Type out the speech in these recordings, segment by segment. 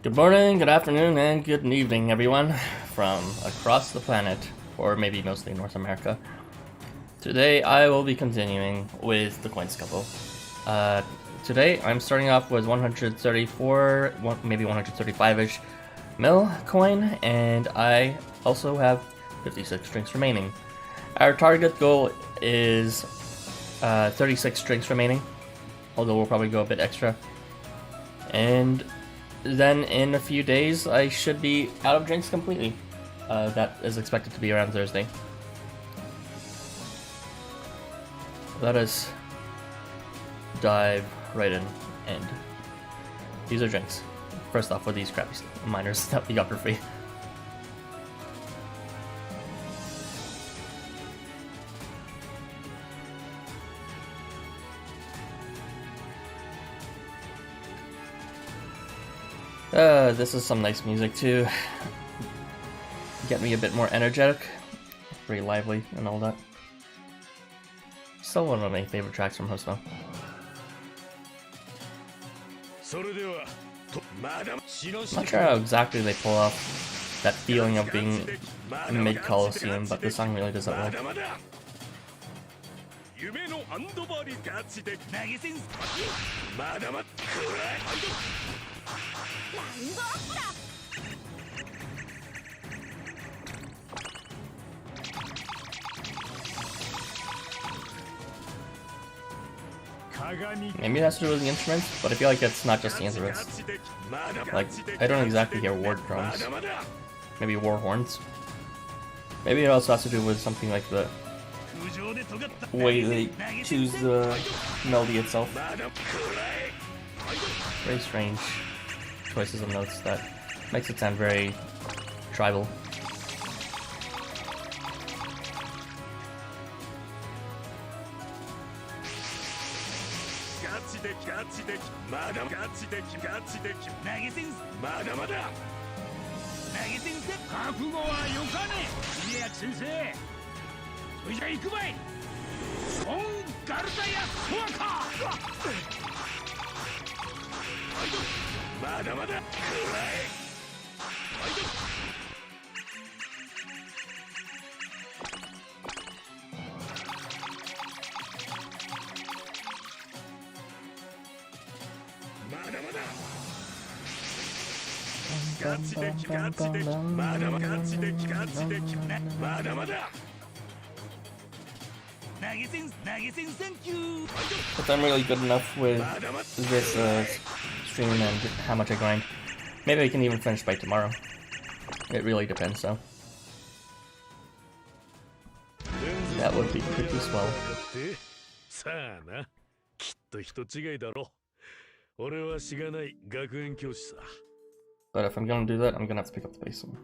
Good morning, good afternoon, and good evening, everyone, from across the planet, or maybe mostly North America. Today, I will be continuing with the coin scuffle. Today, I'm starting off with 134, maybe 135-ish mil coin, and I also have 56 strings remaining. Our target goal is 36 strings remaining, although we'll probably go a bit extra. And then in a few days, I should be out of drinks completely. That is expected to be around Thursday. Let us dive right in, and these are drinks. First off, with these crappy miners that we got for free. This is some nice music too. Get me a bit more energetic, very lively and all that. Still one of my favorite tracks from Housamo. Not sure how exactly they pull off that feeling of being mid-Coliseum, but the song really does that well. Maybe it has to do with the instruments, but I feel like it's not just the instruments. Like, I don't exactly hear war drums. Maybe war horns. Maybe it also has to do with something like the way they choose the melody itself. Very strange choices of notes that makes it sound very tribal. If I'm really good enough with this stream and how much I grind, maybe I can even finish by tomorrow. It really depends, though. That would be pretty swell. But if I'm gonna do that, I'm gonna have to pick up the bass one.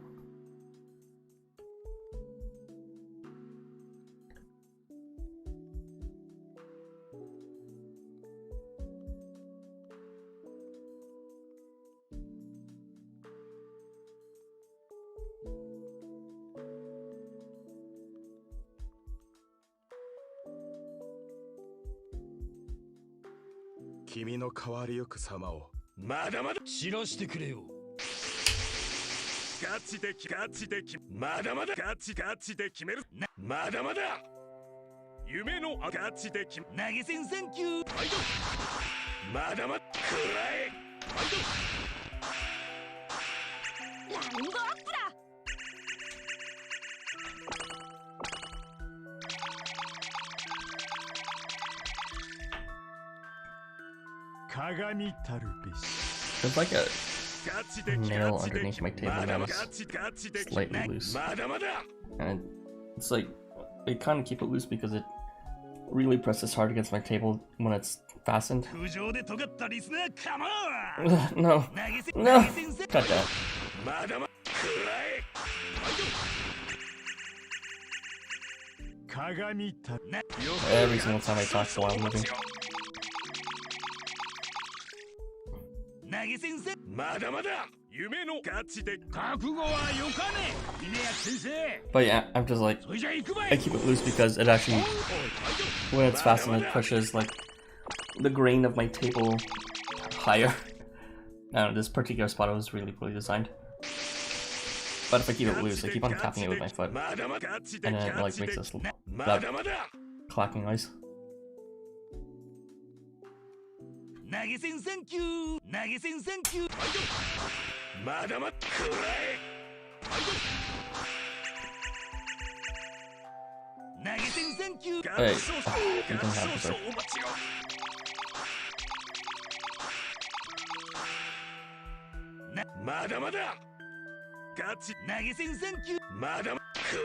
There's like a nail underneath my table that is slightly loose. And it's like, I kind of keep it loose because it really presses hard against my table when it's fastened. No. No! Cut that. Every single time I talk while moving. But yeah, I'm just like, I keep it loose because it actually, when it's fastened, it pushes like the grain of my table higher. I don't know, this particular spot was really poorly designed. But if I keep it loose, I keep on tapping it with my foot. And then it like makes this loud clacking noise. Wait, you don't have to.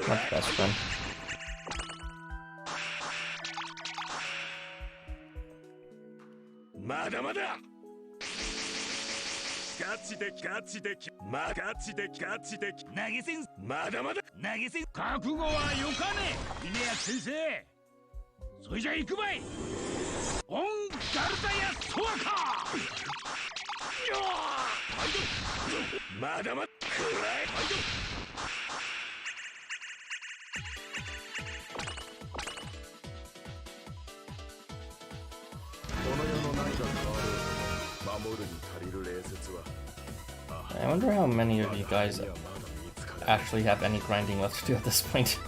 My best friend. I wonder how many of you guys actually have any grinding left to do at this point.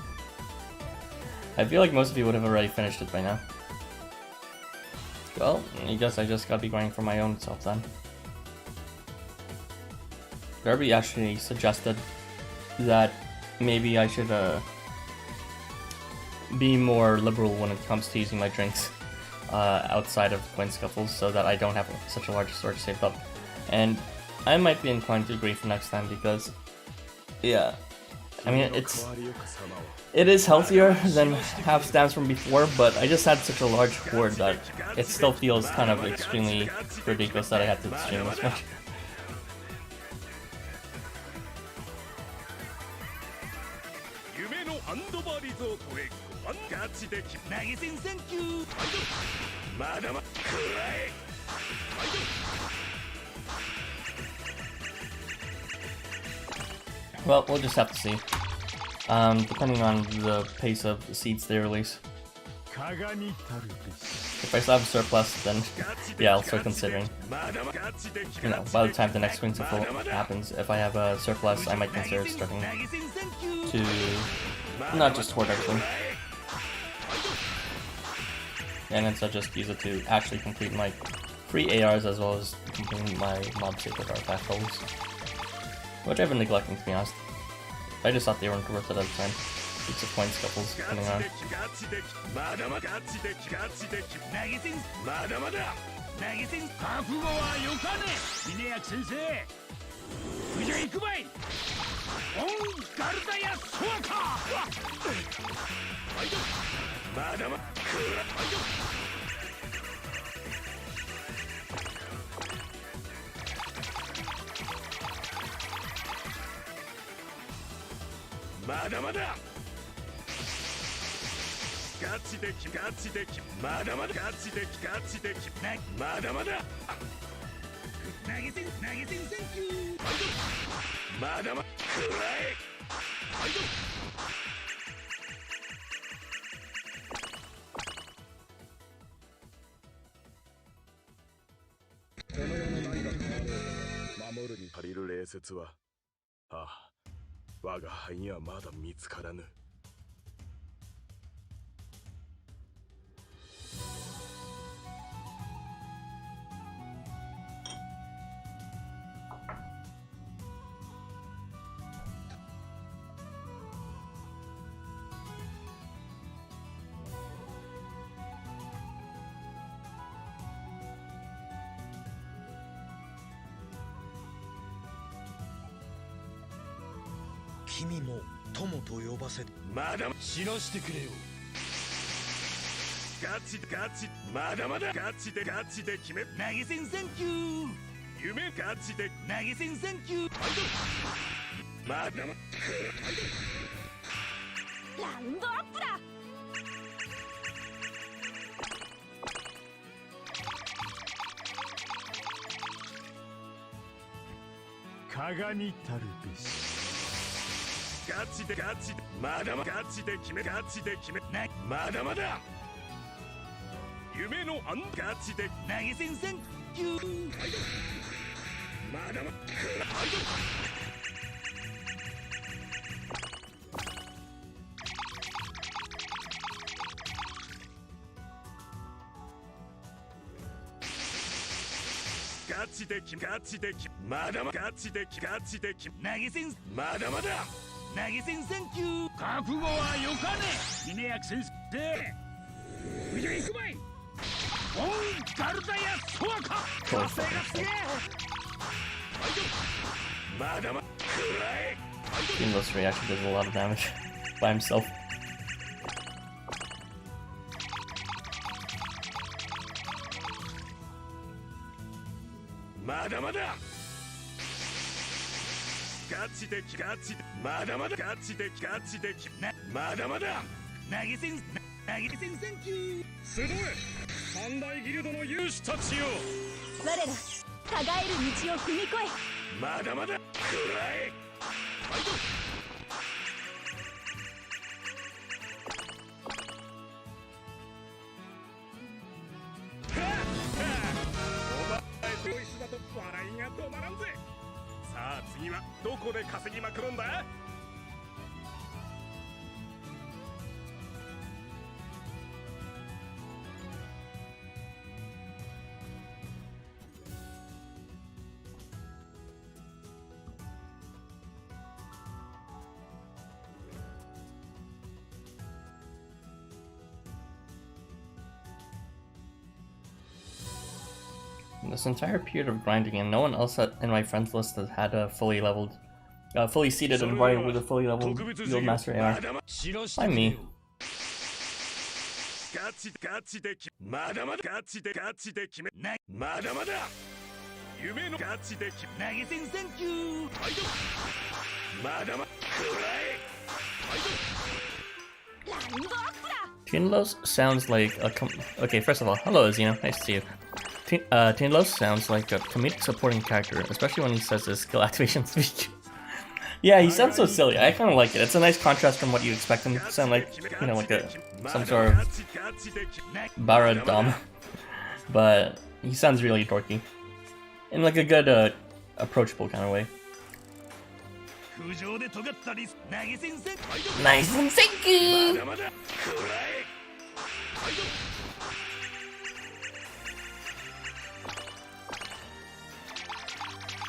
I feel like most of you would have already finished it by now. Well, I guess I just gotta be grinding for my own self then. Darby actually suggested that maybe I should be more liberal when it comes to using my drinks outside of coin scuffles so that I don't have such a large storage saved up. And I might be inclined to agree for next time because, yeah, I mean, it is healthier than half stamps from before, but I just had such a large hoard that it still feels kind of extremely ridiculous that I had to stream this much. Well, we'll just have to see, depending on the pace of the seeds they release. If I still have a surplus, then yeah, I'll start considering. You know, by the time the next swing cycle happens, if I have a surplus, I might consider starting to not just hoard everything. And instead just use it to actually complete my free ARs as well as completing my mob sacred artifact goals. Which I've been neglecting, to be honest. I just thought they weren't worth it at the time. Heaps of coin scuffles coming on. ガチでまだまだガチで投げ銭まだまだ投げ銭センキュー覚悟はよかね峰役先生じゃ行くばいオンガルダやソワカ火星がすげえまだまだ Seamless reaction does a lot of damage by himself.まだまだガチでまだまだガチでまだまだ投げ銭センキューすごい三大ギルドの勇士たちよ我ら互える道を踏み越えまだまだ暗い笑いが止まらんぜさあ次はどこで稼ぎまくるんだThis entire period of grinding, and no one else in my friends list has had a fully seated environment with a fully leveled Guild Master AR. By me. ガチでまだまだガチで決めないまだまだ夢のガチで投げ銭センキューまだまだ Tinlos sounds like a okay, first of all, hello Zeno, nice to see you. Tinlos sounds like a comedic supporting character, especially when he says his skill activation speech. Yeah, he sounds so silly. I kind of like it. It's a nice contrast from what you expect him to sound like, you know, like some sort of Bara Dom. But he sounds really dorky. In like a good, approachable kind of way. Nice and sinky!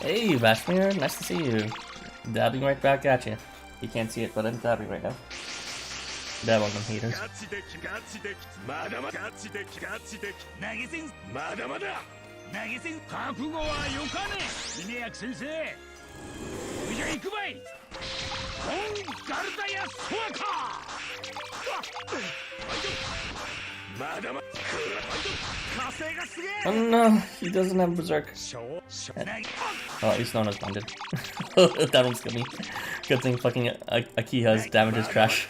Hey, Vashmir, nice to see you. Dabbing right back at you. You can't see it, but I'm dabbing right now. Dab on them haters. Oh no, he doesn't have Berserk. Oh, at least no one is blinded. That one's got me. Good thing fucking Akiha's damage is trash.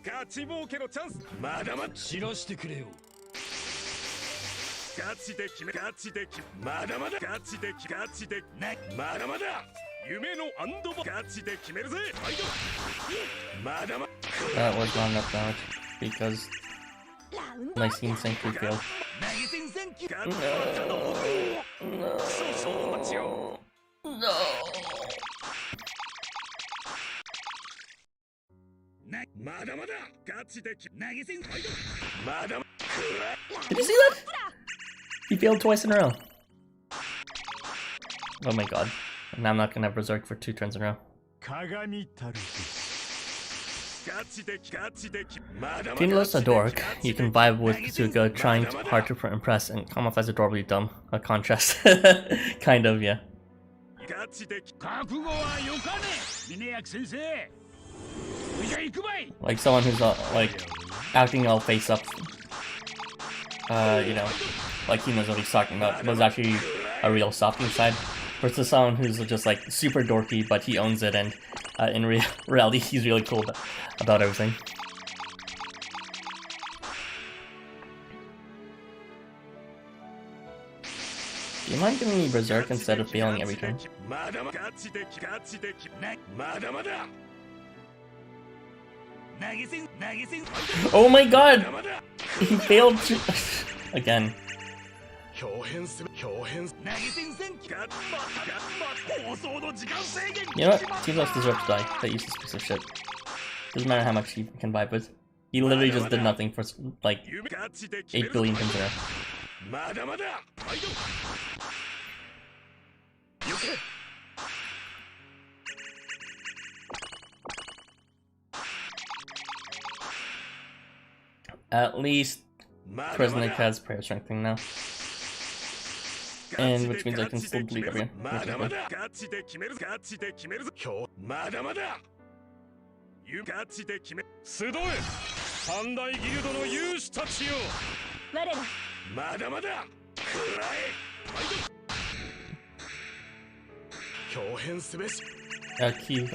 ガチ儲けのチャンスまだまだ知らしてくれよガチで決めまだまだガチでまだまだ夢のアンドボガチで決めるぜまだまだ That was not enough damage because my scene sync failed. No. Did you see that? He failed twice in a row. Oh my god. Now I'm not gonna have Berserk for 2 turns in a row. Tindless a dork, you can vibe with Kazuka trying hard to impress and come off as adorably dumb. A contrast. Kind of, yeah. Like someone who's like acting all face up. You know, like he knows what he's talking about, but is actually a real soft inside. Versus someone who's just like super dorky, but he owns it, and in reality, he's really cool about everything. Do you mind giving me Berserk instead of failing every turn? Oh my god! He failed to... again. You know what? T-Los deserves to die. That useless piece of shit. Doesn't matter how much he can vibe with. He literally just did nothing for like 8 billion turns in a row. At least Kresnik has prayer strengthening now. And which means I can still bleed everyone. Keep...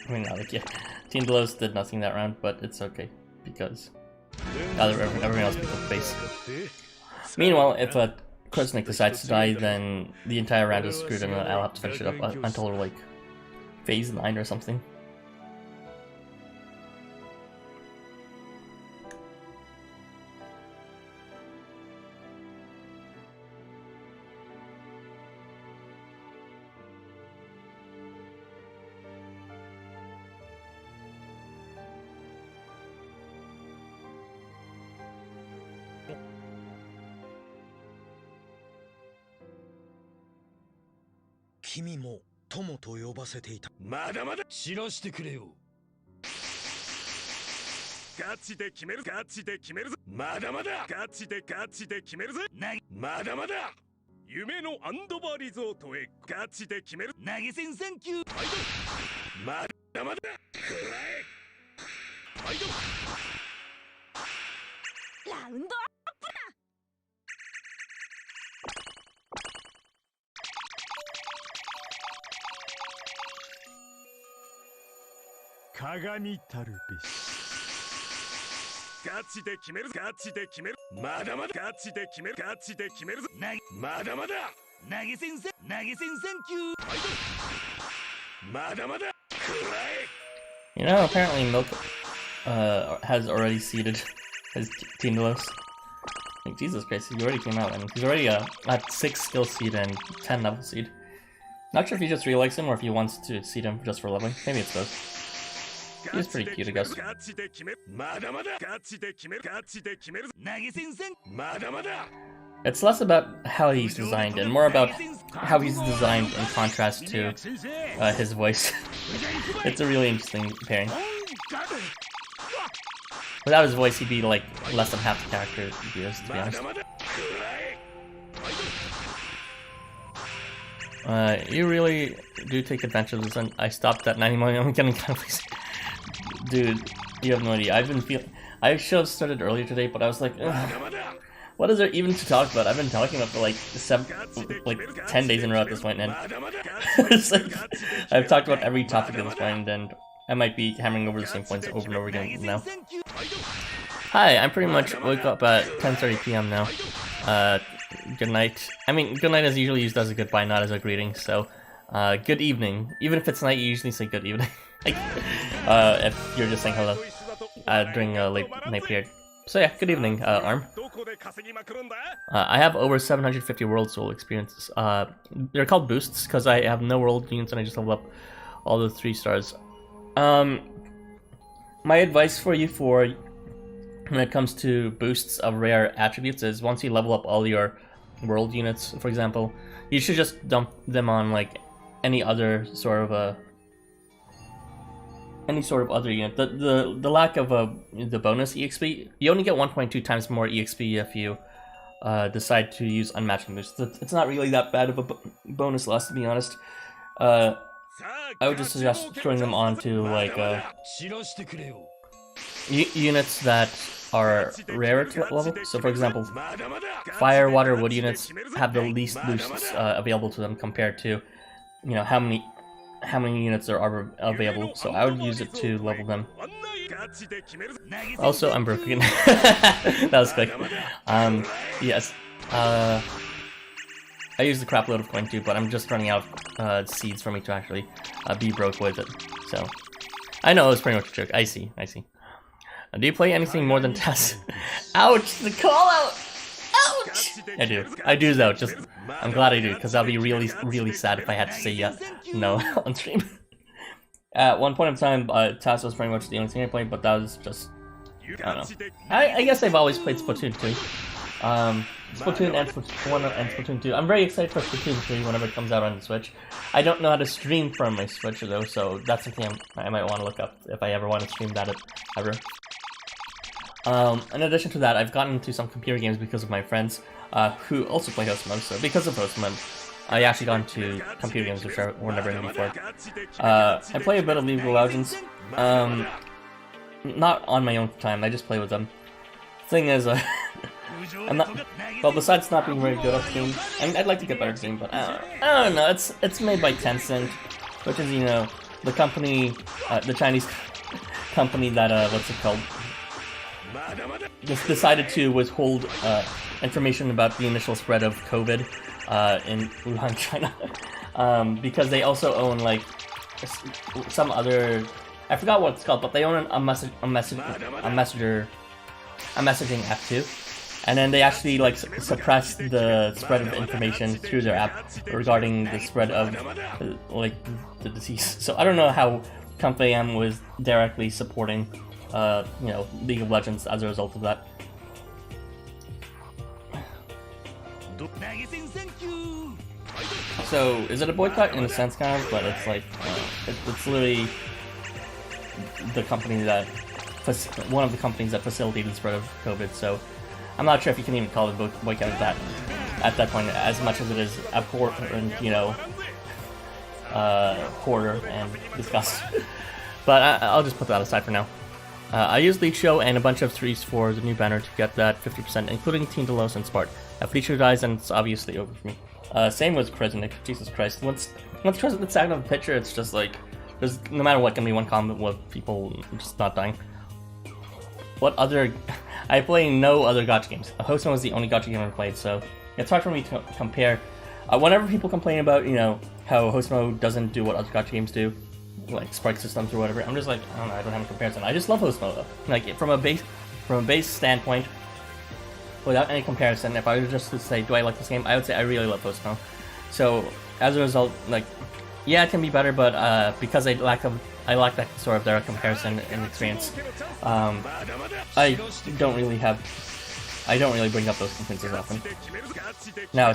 I mean, not like, yeah. Team Blows did nothing that round, but it's okay. Because everyone else picked up base. Meanwhile, if Kresnik decides to die, then the entire round is screwed and I'll have to finish it up until like phase 9 or something. You know, apparently Milk has already seeded his Team Delos. Like, Jesus Christ, he already came out and he's already at 6 skill seed and 10 level seed. Not sure if he just really likes him or if he wants to seed him just for leveling. Maybe it's both. He's pretty cute, I guess. It's less about how he's designed and more about how he's designed in contrast to his voice. It's a really interesting pairing. Without his voice, he'd be like less than half the character he is, to be honest. You really do take advantage of this, and I stopped at 90 million. I'm getting kind of lazy. Dude, you have no idea. I should have started earlier today, but I was like, ugh, what is there even to talk about? I've been talking about for like 10 days in a row at this point, and it's like, I've talked about every topic at this point, and I might be hammering over the same points over and over again now. Hi, I'm pretty much woke up at 10:30 p.m. now. Good night. I mean, good night is usually used as a goodbye, not as a greeting, so good evening. Even if it's night, you usually say good evening. Like, if you're just saying hello during a late night period. So yeah, good evening, Arm. I have over 750 World Soul experiences. They're called boosts because I have no world units and I just level up all the 3 stars. my advice for you when it comes to boosts of rare attributes is once you level up all your world units, for example, you should just dump them on like any other sort of other unit. The lack of the bonus EXP, you only get 1.2 times more EXP if you decide to use unmatched boosts. It's not really that bad of a bonus loss, to be honest. I would just suggest throwing them onto like units that are rarer to level. So for example, fire, water, wood units have the least boosts available to them compared to, you know, how many units there are available. So I would use it to level them. Also, I'm broken. That was quick. Yes. I used the crap load of coin too, but I'm just running out of seeds for me to actually be broke with it. So I know it was pretty much a joke. I see. Do you play anything more than tests? Ouch! The call out! Ouch! I do though. Just I'm glad I do, because I'll be really sad if I had to say no on stream. At one point in time, TAS was pretty much the only thing I played, but that was just, I don't know. I guess I've always played Splatoon 2. Splatoon and Splatoon 1 and Splatoon 2. I'm very excited for Splatoon 3 whenever it comes out on the Switch. I don't know how to stream from my Switch though, so that's something I might want to look up if I ever want to stream that ever. In addition to that, I've gotten into some computer games because of my friends who also play Housamo. So because of Housamo, I actually got into computer games which were never in before. I play a bit of League of Legends. Not on my own time, I just play with them. Thing is, I'm not. Well, besides not being very good at the game, I'd like to get better at the game, but I don't know. It's made by Tencent, which is, you know, the company, the Chinese company that what's it called? Just decided to withhold information about the initial spread of COVID in Wuhan, China, because they also own like some other. I forgot what it's called, but they own a messaging app too, and then they actually like suppressed the spread of information through their app regarding the spread of like the disease. So I don't know how Company M was directly supporting you know, League of Legends as a result of that. So is it a boycott in a sense, kind of? But it's like it's literally the company that one of the companies that facilitated the spread of COVID. So I'm not sure if you can even call it a boycott at that point, as much as it is abhorrent, you know, horror and disgust. But I'll just put that aside for now. I used Leech Show and a bunch of threes for the new banner to get that 50%, including Team Delos and Spart. If Leech Show dies, then it's obviously over for me. Same with Kresnik. Jesus Christ. Once Kresnik's out of the picture, it's just like, there's no matter what, gonna be one comment with people just not dying. What other... I play no other gacha games. Housamo was the only gacha game I played, so it's hard for me to compare. Whenever people complain about, you know, how Housamo doesn't do what other gacha games do, like Spark systems or whatever, I'm just like, I don't know, I don't have a comparison. I just love Housamo though. Like from a base standpoint, without any comparison, if I were just to say, do I like this game, I would say I really love Housamo. So as a result, like, yeah, it can be better, but because I lack that sort of direct comparison and experience, I don't really bring up those complaints as often. Now,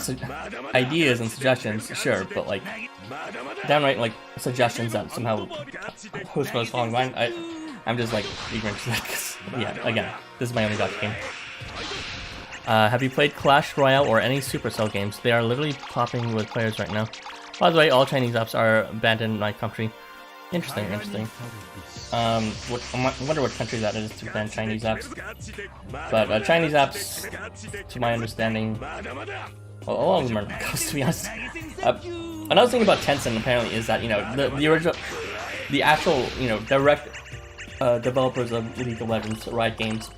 ideas and suggestions, sure, but like downright like suggestions that somehow Housamo is falling behind, I'm just like ignorant to that. Cause, yeah, again, this is my only gacha game. Have you played Clash Royale or any Supercell games? They are literally popping with players right now. By the way, all Chinese apps are banned in my country. Interesting. I wonder what country that is to ban Chinese apps. But Chinese apps, to my understanding, well, a lot of them are knockoffs, to be honest. Another thing about Tencent apparently is that, you know, the actual, you know, direct developers of League of Legends, Riot Games,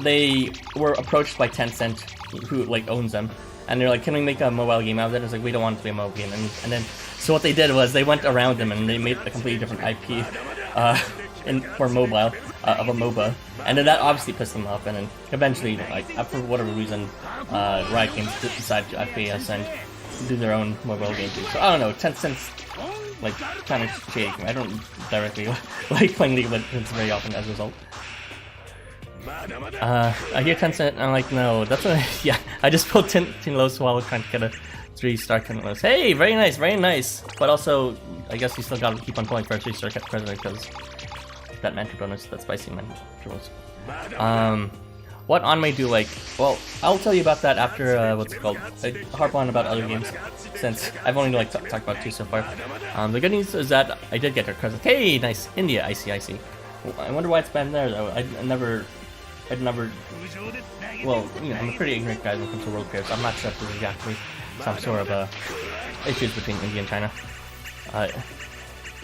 they were approached by Tencent, who like owns them, and they're like, can we make a mobile game out of it? And it's like, we don't want it to be a mobile game. And then, so what they did was they went around them and they made a completely different IP for mobile of a MOBA. And then that obviously pissed them off. And then eventually, like, for whatever reason, Riot Games decided to acquiesce and do their own mobile game too. So I don't know, Tencent's like kind of shady. I don't directly like playing League of Legends very often as a result. I hear Tencent and I'm like, no, that's what yeah, I just pulled Tinlos while trying to get a 3-star Tinlos. Hey, very nice, very nice. But also, I guess you still gotta keep on pulling for a 3-star president because that mentor bonus, that spicy mentor bonus. What anime do you like? Well, I'll tell you about that after, what's it called? I harp on about other games, since I've only like talked about 2 so far. The good news is that I did get her present. Hey, nice, India, I see. I wonder why it's been there though. I'd never, well, you know, I'm a pretty ignorant guy when it comes to world affairs. I'm not sure if there's exactly some sort of issues between India and China. I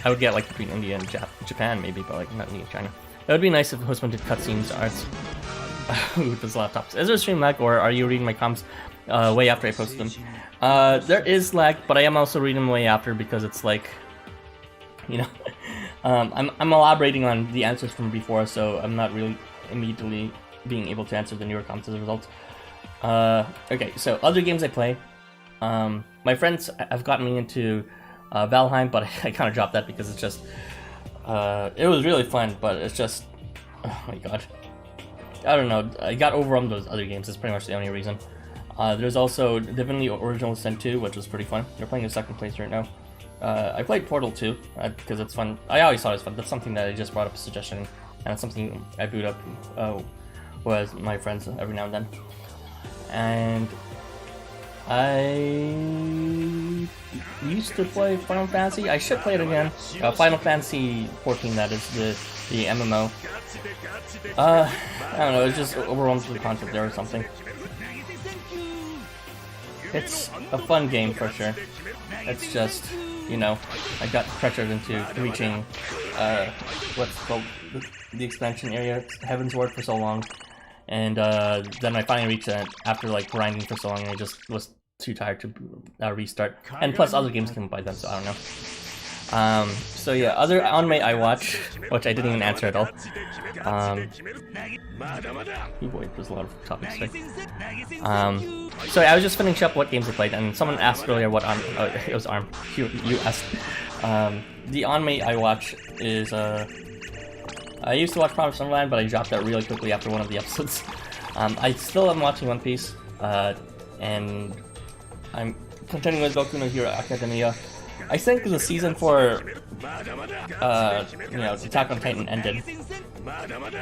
would get like between India and Japan maybe, but like not India and China. It would be nice if Housamo did cutscenes, arts. With his laptops. Is there a stream lag, or are you reading my comments way after I posted them? There is lag, but I am also reading them way after because it's like, you know, I'm elaborating on the answers from before, so I'm not really immediately being able to answer the newer comments as a result. Okay, so other games I play. My friends have gotten me into Valheim, but I kind of dropped that because it's just, it was really fun, but it's just, oh my god. I don't know, I got overwhelmed with those other games, that's pretty much the only reason. There's also Divinity Original Sin 2, which was pretty fun. They're playing in second place right now. I played Portal 2, because it's fun. I always thought it was fun. That's something that I just brought up a suggestion, and it's something I boot up with my friends every now and then. And I used to play Final Fantasy. I should play it again. Final Fantasy 14, that is, the MMO. I don't know, it's just overwhelmed with the concept there or something. It's a fun game for sure. It's just, you know, I got pressured into reaching what's called the expansion area, Heaven's Ward, for so long. And then I finally reached it after like grinding for so long, and I just was too tired to restart. And plus other games came by then, so I don't know. So yeah, other anime I watch, which I didn't even answer at all. Oh boy, there's a lot of topics today. So I was just finishing up what games I played, and someone asked earlier what on. Oh, it was ARM. You asked. The anime I watch is I used to watch Promised Neverland, but I dropped that really quickly after one of the episodes. I still am watching One Piece, and I'm continuing with Boku no Hero Academia. I think the season for, you know, Attack on Titan ended,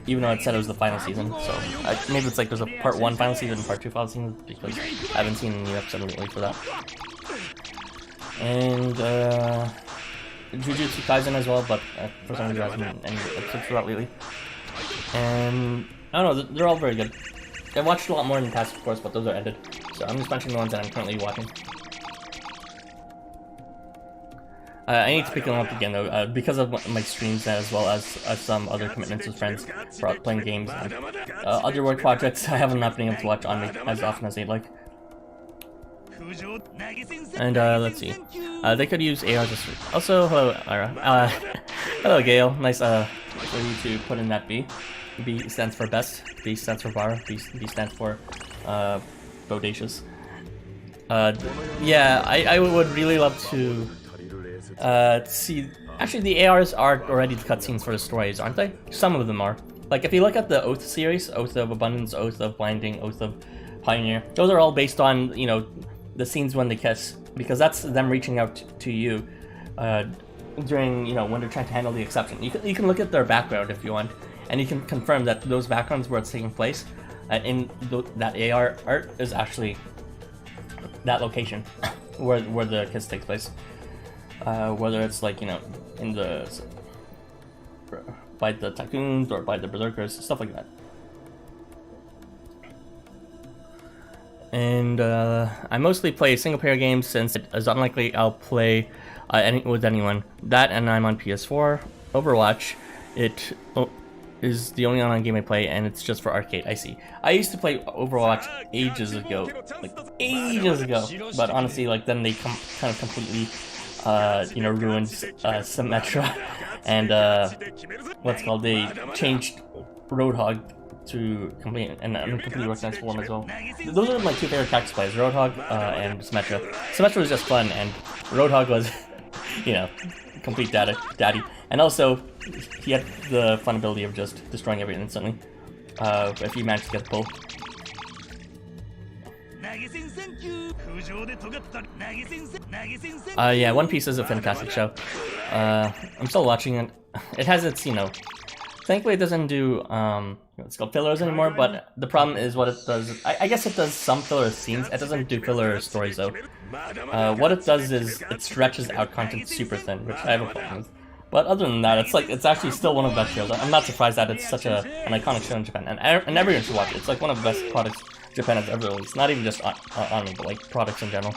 even though it said it was the final season, so maybe it's like there's a part 1 final season and part 2 final season, because I haven't seen a new episode lately for that. And, Jujutsu Kaisen as well, but for some reason I haven't any episodes for that lately. And, I don't know, they're all very good. I've watched a lot more in the past, of course, but those are ended, so I'm just mentioning the ones that I'm currently watching. I need to pick them up again though, because of my streams as well as some other commitments with friends for playing games and other work projects. I haven't been able to watch on as often as they'd like. And let's see, they could use AR just also. Hello, Ira. Hello, Gail. Nice for you to put in that B. B stands for best. B stands for bar. B stands for bodacious. Yeah, I would really love to. See, actually the ARs are already the cutscenes for the stories, aren't they? Some of them are. Like if you look at the Oath series, Oath of Abundance, Oath of Blinding, Oath of Pioneer, those are all based on, you know, the scenes when they kiss, because that's them reaching out to you during, you know, when they're trying to handle the exception. You can look at their background if you want, and you can confirm that those backgrounds where it's taking place in that AR art is actually that location where the kiss takes place. Whether it's like, you know, in the by the tycoons or by the berserkers, stuff like that. And I mostly play single player games since it is unlikely I'll play with anyone. That, and I'm on PS4. Overwatch, it is the only online game I play, and it's just for arcade. I see. I used to play Overwatch ages ago, but honestly, like then they kind of completely. You know, ruined Symmetra, and what's called, they changed Roadhog to complete and completely recognized form as well. Those are my 2 favorite tactics plays, Roadhog and Symmetra. Symmetra was just fun, and Roadhog was you know, complete daddy. And also, he had the fun ability of just destroying everything instantly. If you manage to get the pull. Yeah, One Piece is a fantastic show. I'm still watching it. It has its, you know, thankfully it doesn't do, it's called fillers anymore, but the problem is what it does, I guess it does some filler scenes, it doesn't do filler stories though. What it does is, it stretches out content super thin, which I have a problem with. But other than that, it's actually still one of the best shows. I'm not surprised that it's such an iconic show in Japan, and everyone should watch it. It's like one of the best products Japan has ever released. Not even just anime, but like products in general.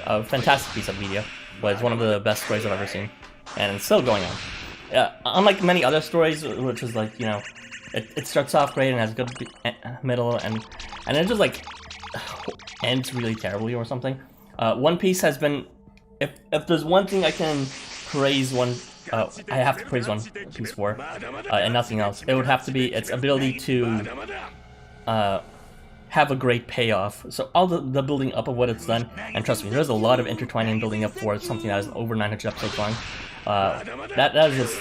A fantastic piece of media, but it's one of the best stories I've ever seen, and it's still going on. Unlike many other stories, which is like, you know, it starts off great and has a good middle, and it just like ends really terribly or something. One Piece has been, if there's one thing I can praise I have to praise One Piece for, and nothing else, it would have to be its ability to have a great payoff. So all the building up of what it's done, and trust me, there's a lot of intertwining building up for something that is over 900 episodes long. That is just,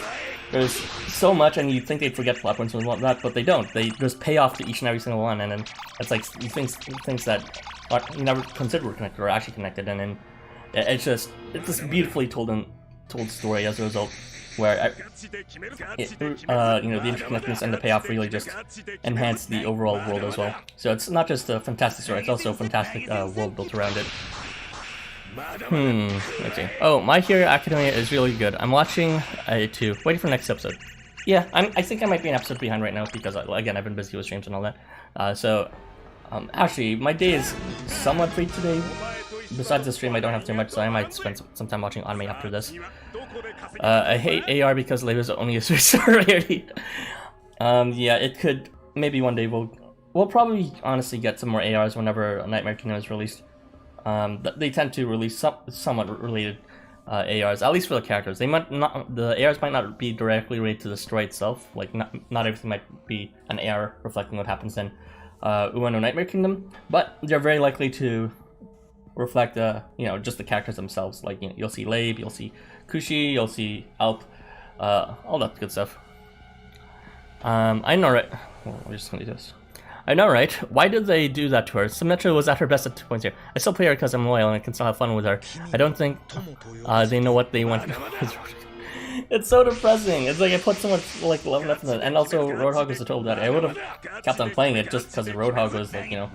there's so much, and you'd think they'd forget plot points and whatnot, but they don't. There's payoff to each and every single one, and then it's like things that you never considered were connected or actually connected, and then it's just beautifully told story as a result, where you know, the interconnectedness and the payoff really just enhance the overall world as well. So it's not just a fantastic story; it's also a fantastic world built around it. Let's see. Oh, My Hero Academia is really good. I'm watching it too. Waiting for the next episode. Yeah, I think I might be an episode behind right now because again I've been busy with streams and all that. Actually, my day is somewhat free today. Besides the stream, I don't have too much, so I might spend some time watching anime after this. I hate AR because Labor is only a 3-star rarity. Yeah, it could. Maybe one day we'll probably honestly get some more ARs whenever Nightmare Kingdom is released. They tend to release somewhat related ARs, at least for the characters. They might not. The ARs might not be directly related to the story itself. Like not everything might be an AR reflecting what happens in Ueno Nightmare Kingdom, but they're very likely to reflect you know, just the characters themselves. Like, you know, you'll see Labe, you'll see Kushi, you'll see Alp, all that good stuff. I know, right? Well, we're just gonna do this. I know, right? Why did they do that to her? Symmetra was at her best at 2.0. I still play her because I'm loyal and I can still have fun with her. I don't think they know what they want. It's so depressing. It's like I put so much like love and effort in it. And also, Roadhog was a total daddy. I would have kept on playing it just because Roadhog was like, you know,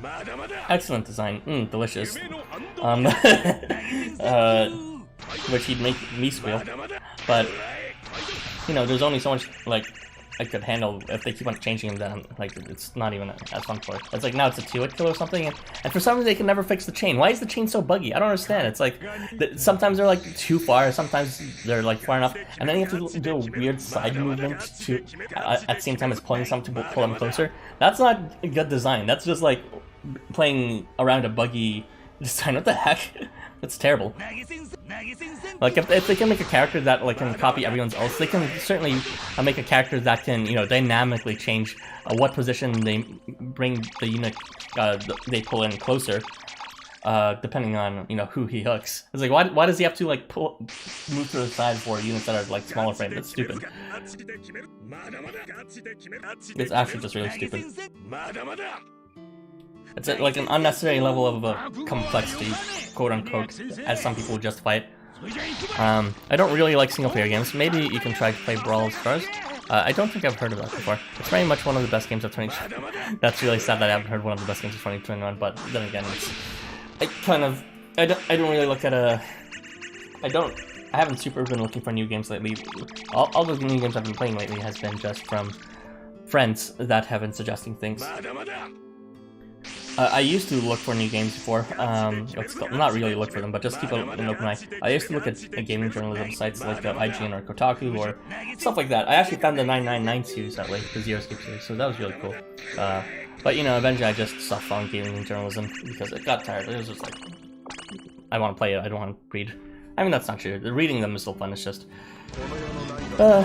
excellent design, delicious. Which he'd make me squeal. But you know, there's only so much like I could handle. If they keep on changing him, then like it's not even as fun for it. It's like now it's a 2-hit kill or something, and for some reason they can never fix the chain. Why is the chain so buggy? I don't understand. It's like sometimes they're like too far, sometimes they're like far enough, and then you have to do a weird side movement to at the same time as pulling something to pull them closer. That's not good design. That's just like playing around a buggy design. What the heck? That's terrible. Like if they can make a character that like can copy everyone's else, they can certainly make a character that can, you know, dynamically change what position they bring the unit they pull in closer, depending on, you know, who he hooks. It's like why does he have to like move to the side for units that are like smaller frame? That's stupid. It's actually just really stupid. It's like an unnecessary level of complexity, quote unquote, as some people would justify it. I don't really like single player games. Maybe you can try to play Brawl Stars. I don't think I've heard of that before. It's very much one of the best games of 2021. That's really sad that I haven't heard one of the best games of 2021, but then again, I don't really look at I haven't super been looking for new games lately. All the new games I've been playing lately has been just from friends that have been suggesting things. I used to look for new games before, not really look for them, but just keep an open eye. I used to look at gaming journalism sites like IGN or Kotaku or stuff like that. I actually found the 999 series that way, the Zero Escape series, so that was really cool. But you know, eventually I just stopped following gaming journalism because it got tired. It was just like, I want to play it, I don't want to read. I mean, that's not true. Reading them is still fun, it's just... I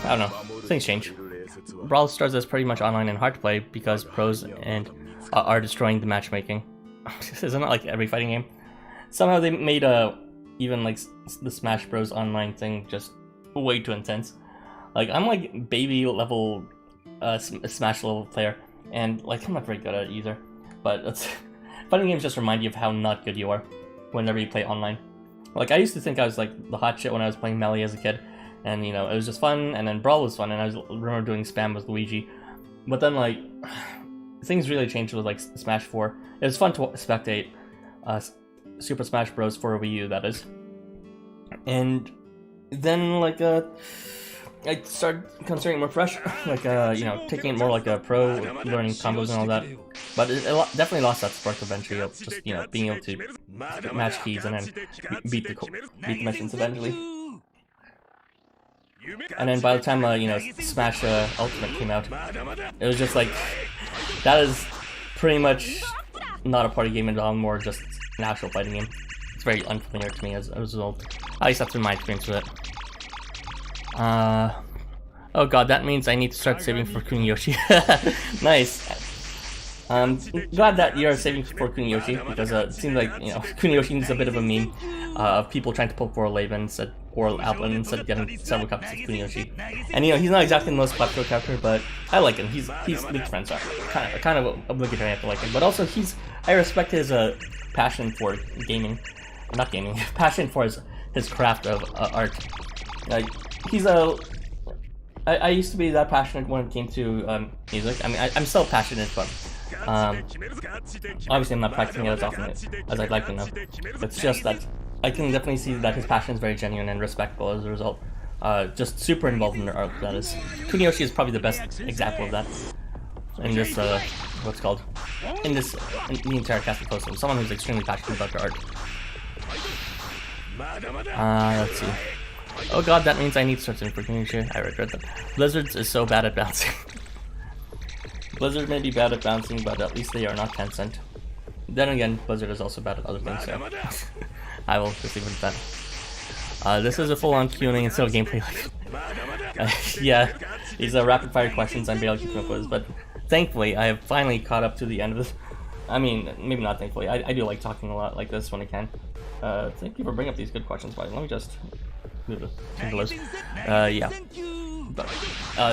don't know. Things change. Brawl Stars is pretty much online and hard to play because pros and are destroying the matchmaking. Isn't it like every fighting game? Somehow they made even like the Smash Bros. Online thing just way too intense. Like I'm like baby level Smash level player, and like I'm not very good at it either. But it's fighting games just remind you of how not good you are whenever you play online. Like I used to think I was like the hot shit when I was playing Melee as a kid, and you know it was just fun, and then Brawl was fun, and I remember doing spam with Luigi. But then like things really changed with like Smash 4. It was fun to spectate Super Smash Bros. For Wii U, that is. And then like I started considering more fresh, like you know, taking it more like a pro, learning combos and all that. But it definitely lost that spark eventually of just, you know, being able to match keys and then beat the missions eventually. And then by the time you know, Smash Ultimate came out, it was just like that is pretty much not a party game at all, more just an actual fighting game. It's very unfamiliar to me as a result. At least that's been my experience with it. Oh god, that means I need to start saving for Kuniyoshi. Nice. Glad that you're saving for Kuniyoshi, because it seems like, you know, Kuniyoshi is a bit of a meme of people trying to pull for Laven instead, or Alpin instead of getting several copies of Kuniyoshi. And you know, he's not exactly the most popular character, but I like him. He's League friends, so kind of obligatory I have to like him. But also I respect his passion for gaming. Not gaming, passion for his craft of art. Like, he's I used to be that passionate when it came to music. I mean, I'm still passionate, but obviously I'm not practicing it as often as I'd like to know. It's just that I can definitely see that his passion is very genuine and respectful as a result. Just super involved in their art, that is. Kuniyoshi is probably the best example of that. In this, what's called? In the entire cast of Housamo, someone who's extremely passionate about their art. Let's see. Oh god, that means I need to start doing for Kuniyoshi. I regret that. Blizzards is so bad at bouncing. Blizzard may be bad at bouncing, but at least they are not Tencent. Then again, Blizzard is also bad at other things, so I will just leave it at that. This is a full-on Q&A instead of gameplay. Yeah, these are rapid-fire questions I'm barely keeping up with, but thankfully I have finally caught up to the end of this. I mean, maybe not thankfully. I do like talking a lot like this when I can. Thank you for bringing up these good questions, but let me just move the list. Yeah. But,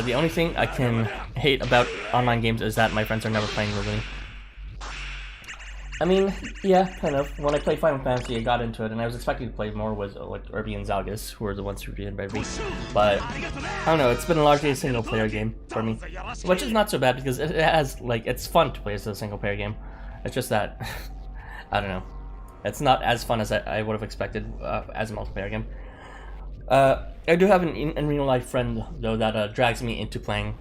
the only thing I can hate about online games is that my friends are never playing with me. I mean, yeah, kind of. When I played Final Fantasy, I got into it, and I was expecting to play more with like Irby and Zalgus, who were the ones who invited me. But I don't know. It's been largely a single-player game for me, which is not so bad because it has like it's fun to play as a single-player game. It's just that I don't know. It's not as fun as I would have expected as a multiplayer game. I do have an in real life friend though that drags me into playing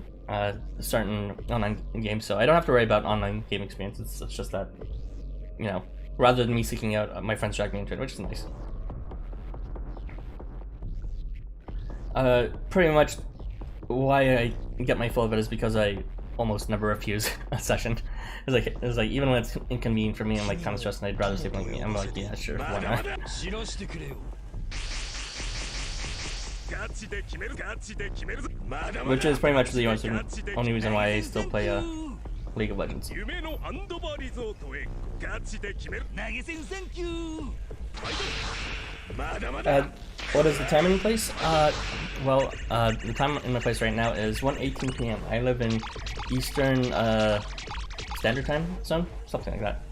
certain online games, so I don't have to worry about online game experiences. It's just that, you know, rather than me seeking out, my friends drag me into it, which is nice. Pretty much why I get my fill of it is because I almost never refuse a session. It's like even when it's inconvenient for me and like kind of stressed, and I'd rather save like me. I'm like, yeah, sure, why not? Which is pretty much the only reason why I still play League of Legends. What is the time in place? Well, the time in my place right now is 1:18 p.m. I live in Eastern Standard Time Zone, something like that.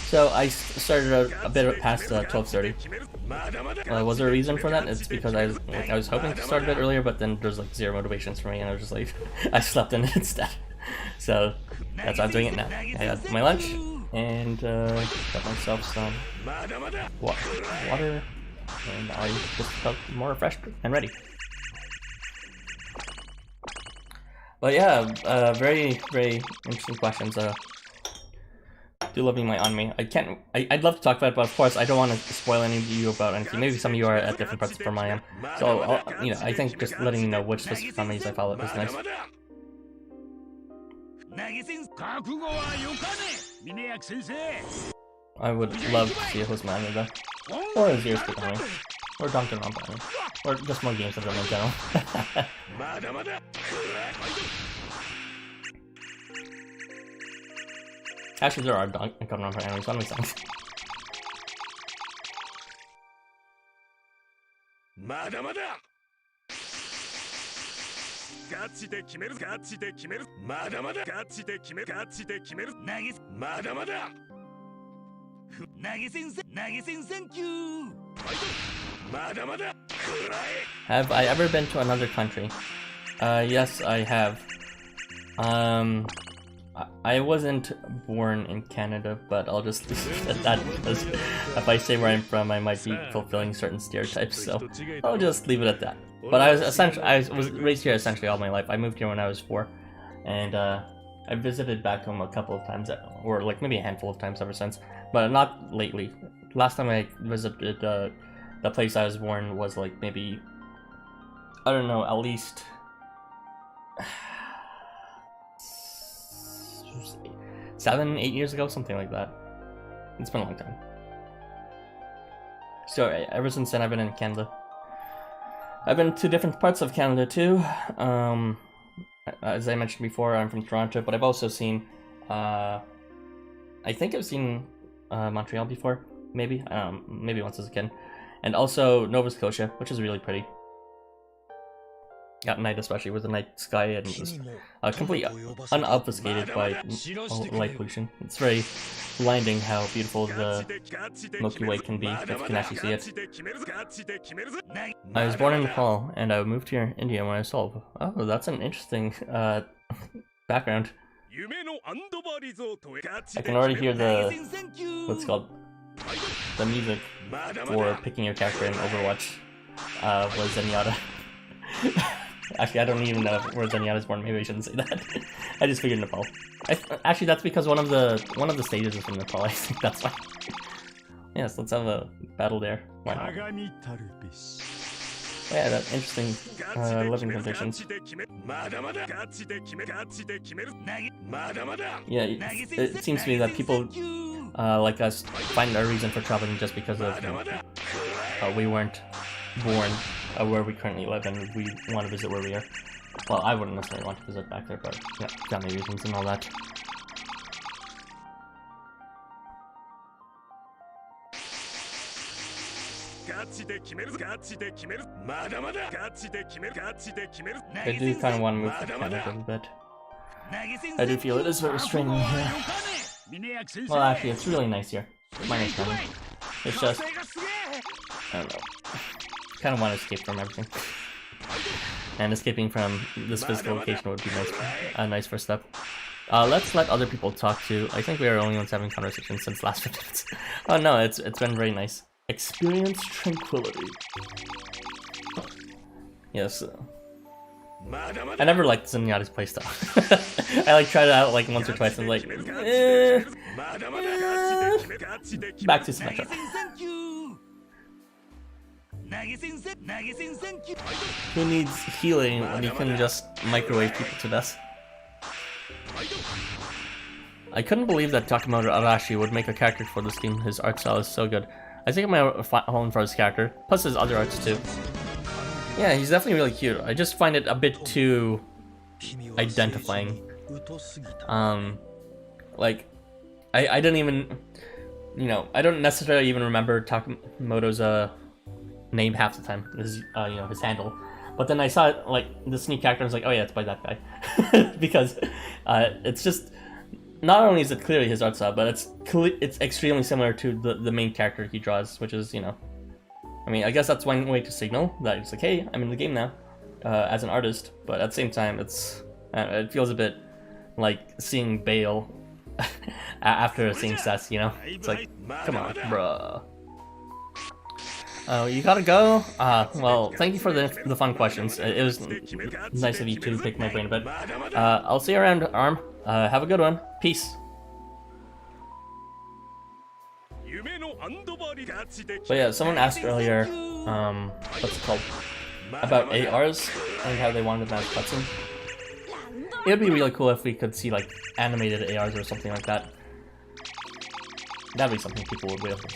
So I started a bit past 12:30. Was there a reason for that? It's because I was hoping to start a bit earlier, but then there's like zero motivations for me, and I was just like, I slept in instead. So that's why I'm doing it now. I got my lunch and got myself some water, and I just felt more refreshed and ready. But yeah, very interesting questions. Do love my anime. I'd love to talk about it, but of course I don't want to spoil any of you about anything. Maybe some of you are at different parts from I am. So, you know, I think just letting you know which specific animes I follow is nice. I would love to see a Housamo anime though. Or a Zero Stick anime. Or Danganronpa anime. Or just more games of them in general. Actually, there are Danganronpa animes, that makes sense. まだまだガチで決めるガチで決めるまだまだガチで決めるガチで決める投げまだまだ投げ銭サンキューまだまだ Have I ever been to another country? Yes, I have. I wasn't born in Canada, but I'll just leave it at that because if I say where I'm from, I might be fulfilling certain stereotypes, so I'll just leave it at that. But I was raised here essentially all my life. I moved here when I was 4, and I visited back home a couple of times, or like maybe a handful of times ever since, but not lately. Last time I visited the place I was born was like maybe, I don't know, at least 7, 8 years ago, something like that. It's been a long time. So ever since then, I've been in Canada. I've been to different parts of Canada too. As I mentioned before, I'm from Toronto, but I've also seen, I think I've seen Montreal before, maybe once as a kid, and also Nova Scotia, which is really pretty. At night, especially with the night sky and just completely unobfuscated by light pollution. It's very blinding how beautiful the Milky Way can be if you can actually see it. I was born in Nepal and I moved here in India when I was 12. Oh, that's an interesting background. I can already hear what's called the music for picking your character in Overwatch was Zenyatta. Actually, I don't even know where Zenyatta's born. Maybe I shouldn't say that. I just figured Nepal. Actually, that's because one of the stages is from Nepal. I think that's why. Yes, let's have a battle there. Why not? Oh, yeah, that interesting living conditions. Yeah, it seems to me that people like us find our reason for traveling just because of we weren't born where we currently live and we want to visit where we are. Well, I wouldn't necessarily want to visit back there, but yeah, family reasons and all that. I do kind of want to move to Canada a bit. I do feel it is very straining here. Well, actually, it's really nice here. Minus Canada. It's just, I don't know. Kind of want to escape from everything. And escaping from this physical location would be nice. A nice first step. Let's let other people talk too. I think we are only on 7 conversations since last 15 minutes. Oh no, it's been very nice. Experience tranquility. Yes. I never liked Zenyatta's playstyle. I like tried it out like once or twice and like, back to Symmetra. Who needs healing when you can just microwave people to death? I couldn't believe that Takemoto Arashi would make a character for this game. His art style is so good. I think I'm gonna home for his character, plus his other arts too. Yeah, he's definitely really cute. I just find it a bit too identifying. Like, I didn't even, you know, I don't necessarily even remember Takemoto's name half the time, his his handle. But then I saw it, like, this new character, I was like, oh yeah, it's by that guy. Because it's just, not only is it clearly his art style, but it's extremely similar to the main character he draws, which is, you know, I mean, I guess that's one way to signal that it's like, hey, I'm in the game now, as an artist, but at the same time, it feels a bit like seeing Bale after seeing Seth, you know? It's like, come on, bruh. Oh, you gotta go? Well, thank you for the fun questions. It was nice of you to pick my brain a bit. I'll see you around, Arm. Have a good one. Peace. But yeah, someone asked earlier, what's it called? About ARs and how they wanted that cutscene. It would be really cool if we could see like animated ARs or something like that. That'd be something people would wait for.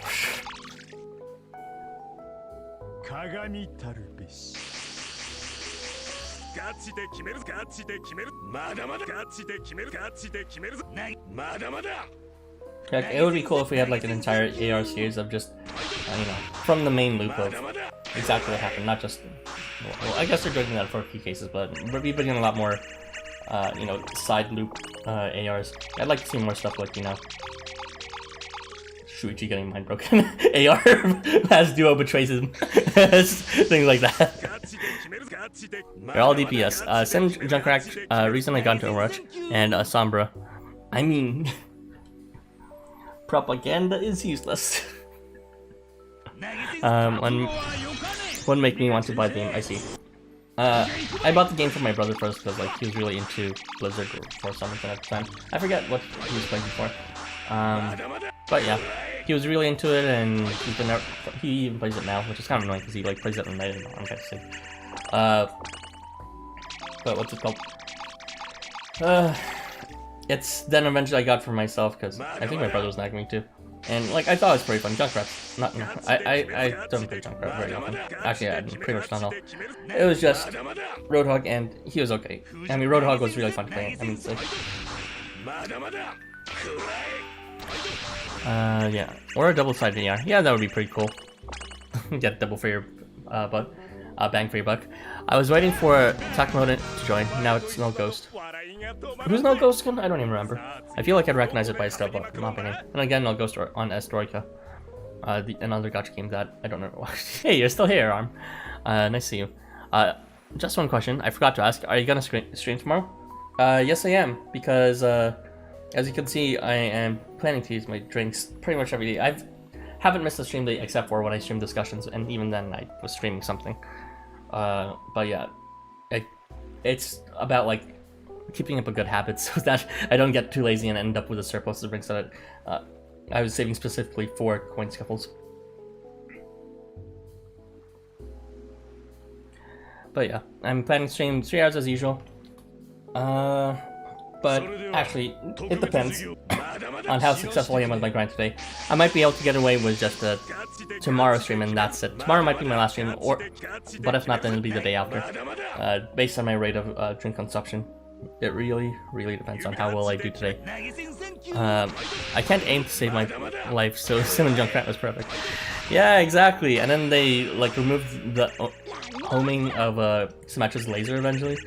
Like, it would be cool if we had like an entire AR series of just, you know, from the main loop of exactly what happened. Not just, well, I guess they're doing that for a few cases, but we've been getting a lot more, you know, side loop ARs. I'd like to see more stuff like, you know, Shuichi getting mind broken. AR has duo betrays him. Things like that. They're all DPS. Sim Junkrat recently got into Overwatch, and Sombra. I mean, propaganda is useless. One make me want to buy the game. I see. I bought the game for my brother first because like he was really into Blizzard for some reason at the time. I forget what he was playing before. But yeah, he was really into it, and he even plays it now, which is kind of annoying because he like plays it at night and I'm kind of sick. But what's it called? It's then eventually I got for myself because I think my brother was nagging me too. And like I thought it was pretty fun. Junkrat, not no. I don't play Junkrat very often. Actually, I pretty much not all. It was just Roadhog, and he was okay. I mean, Roadhog was really fun to play. I mean, like, yeah, or a double-sided AR. Yeah, that would be pretty cool. Get double for your buck, bang for your buck. I was waiting for Takamoto to join. Now it's No Ghost. Who's No Ghost again? I don't even remember. I feel like I'd recognize it by still, but not by name. And again, No Ghost on Estroika. Another gacha game that I don't know. Hey, you're still here, Arm. Nice to see you. Just one question. I forgot to ask. Are you gonna stream tomorrow? Yes, I am. Because as you can see, I am planning to use my drinks pretty much every day. Haven't missed a stream day except for when I stream discussions, and even then I was streaming something. But yeah, it's about like keeping up a good habit so that I don't get too lazy and end up with a surplus of drinks that I was saving specifically for coin scuffles. But yeah, I'm planning to stream 3 hours as usual. But actually, it depends on how successful I am with my grind today. I might be able to get away with just a tomorrow stream and that's it. Tomorrow might be my last stream, but if not, then it'll be the day after. Based on my rate of drink consumption. It really depends on how well I do today. I can't aim to save my life, so Sim and Junkrat was perfect. Yeah, exactly. And then they like removed the homing of Symmetra's laser eventually.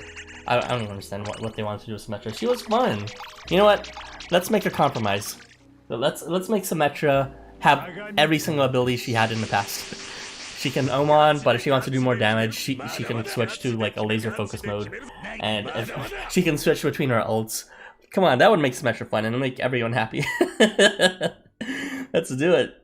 I don't even understand what they wanted to do with Symmetra. She was fun. You know what? Let's make a compromise. Let's make Symmetra have every single ability she had in the past. She can Oman, but if she wants to do more damage, she can switch to like a laser focus mode, and if she can switch between her ults. Come on, that would make Symmetra fun and make everyone happy. Let's do it.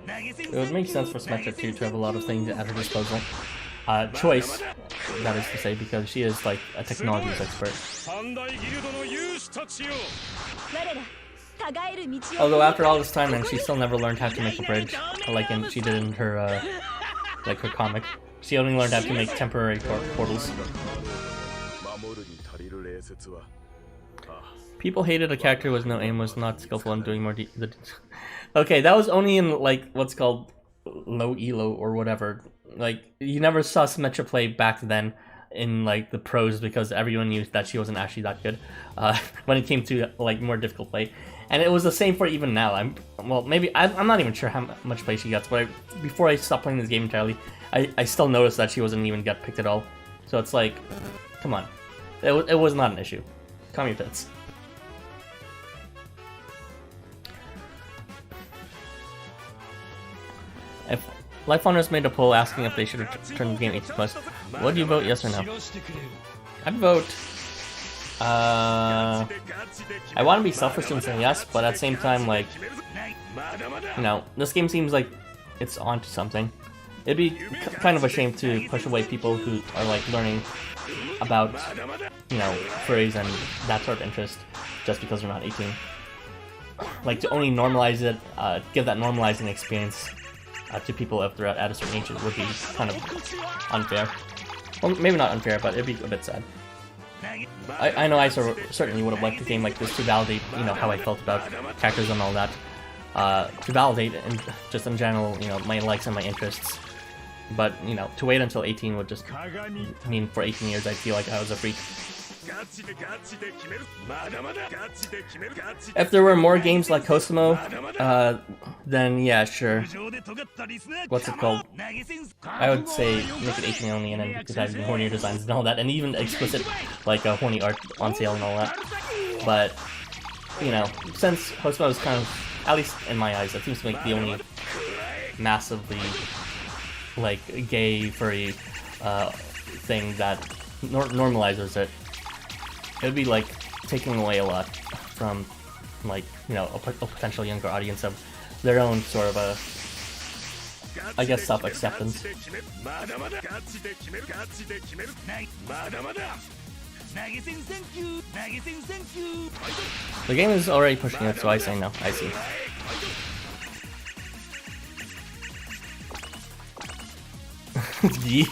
It would make sense for Symmetra too to have a lot of things at her disposal. Choice, that is to say, because she is like a technologies expert. Although after all this time, and she still never learned how to make a bridge, like she did in her like her comic. She only learned how to make temporary portals. People hated a character with no aim, was not skillful in doing more Okay, that was only in like what's called low elo or whatever. Like you never saw Symmetra play back then in like the pros because everyone knew that she wasn't actually that good when it came to like more difficult play. And it was the same for even now. I'm not even sure how much play she gets, but before I stopped playing this game entirely, I still noticed that she wasn't even get picked at all. So it's like, come on, it was not an issue. Calm your tits. If LifeWonders made a poll asking if they should return the game 18+, would you vote yes or no? I'd vote. I want to be selfish and say yes, but at the same time, like, you know, this game seems like it's onto something. It'd be kind of a shame to push away people who are like learning about, you know, furries and that sort of interest just because they're not 18. Like, to only normalize it, give that normalizing experience to people if they're at a certain age, it would be kind of unfair. Well, maybe not unfair, but it'd be a bit sad. I know I certainly would have liked a game like this to validate, you know, how I felt about characters and all that. To validate, and just in general, you know, my likes and my interests. But, you know, to wait until 18 would just mean for 18 years I feel like I was a freak. If there were more games like Housamo, then yeah, sure. What's it called? I would say make it 18 only, and then you could have hornier designs and all that, and even explicit, like, horny art on sale and all that. But, you know, since Housamo is kind of, at least in my eyes, it seems to be the only massively, like, gay, furry thing that normalizes it. It would be like taking away a lot from, like, you know, a potential younger audience of their own sort of a, I guess, self-acceptance. The game is already pushing it, so I say no. I see. Gi?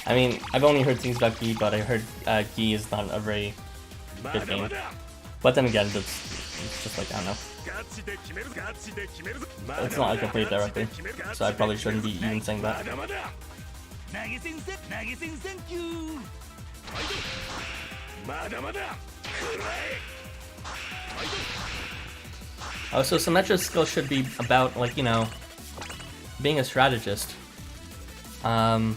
I mean, I've only heard things about Gi, but I heard Gi is not a very good game. But then again, it's just like, I don't know. It's not like I played directly, so I probably shouldn't be even saying that. Oh, so Symmetra's skill should be about, like, you know, being a strategist. The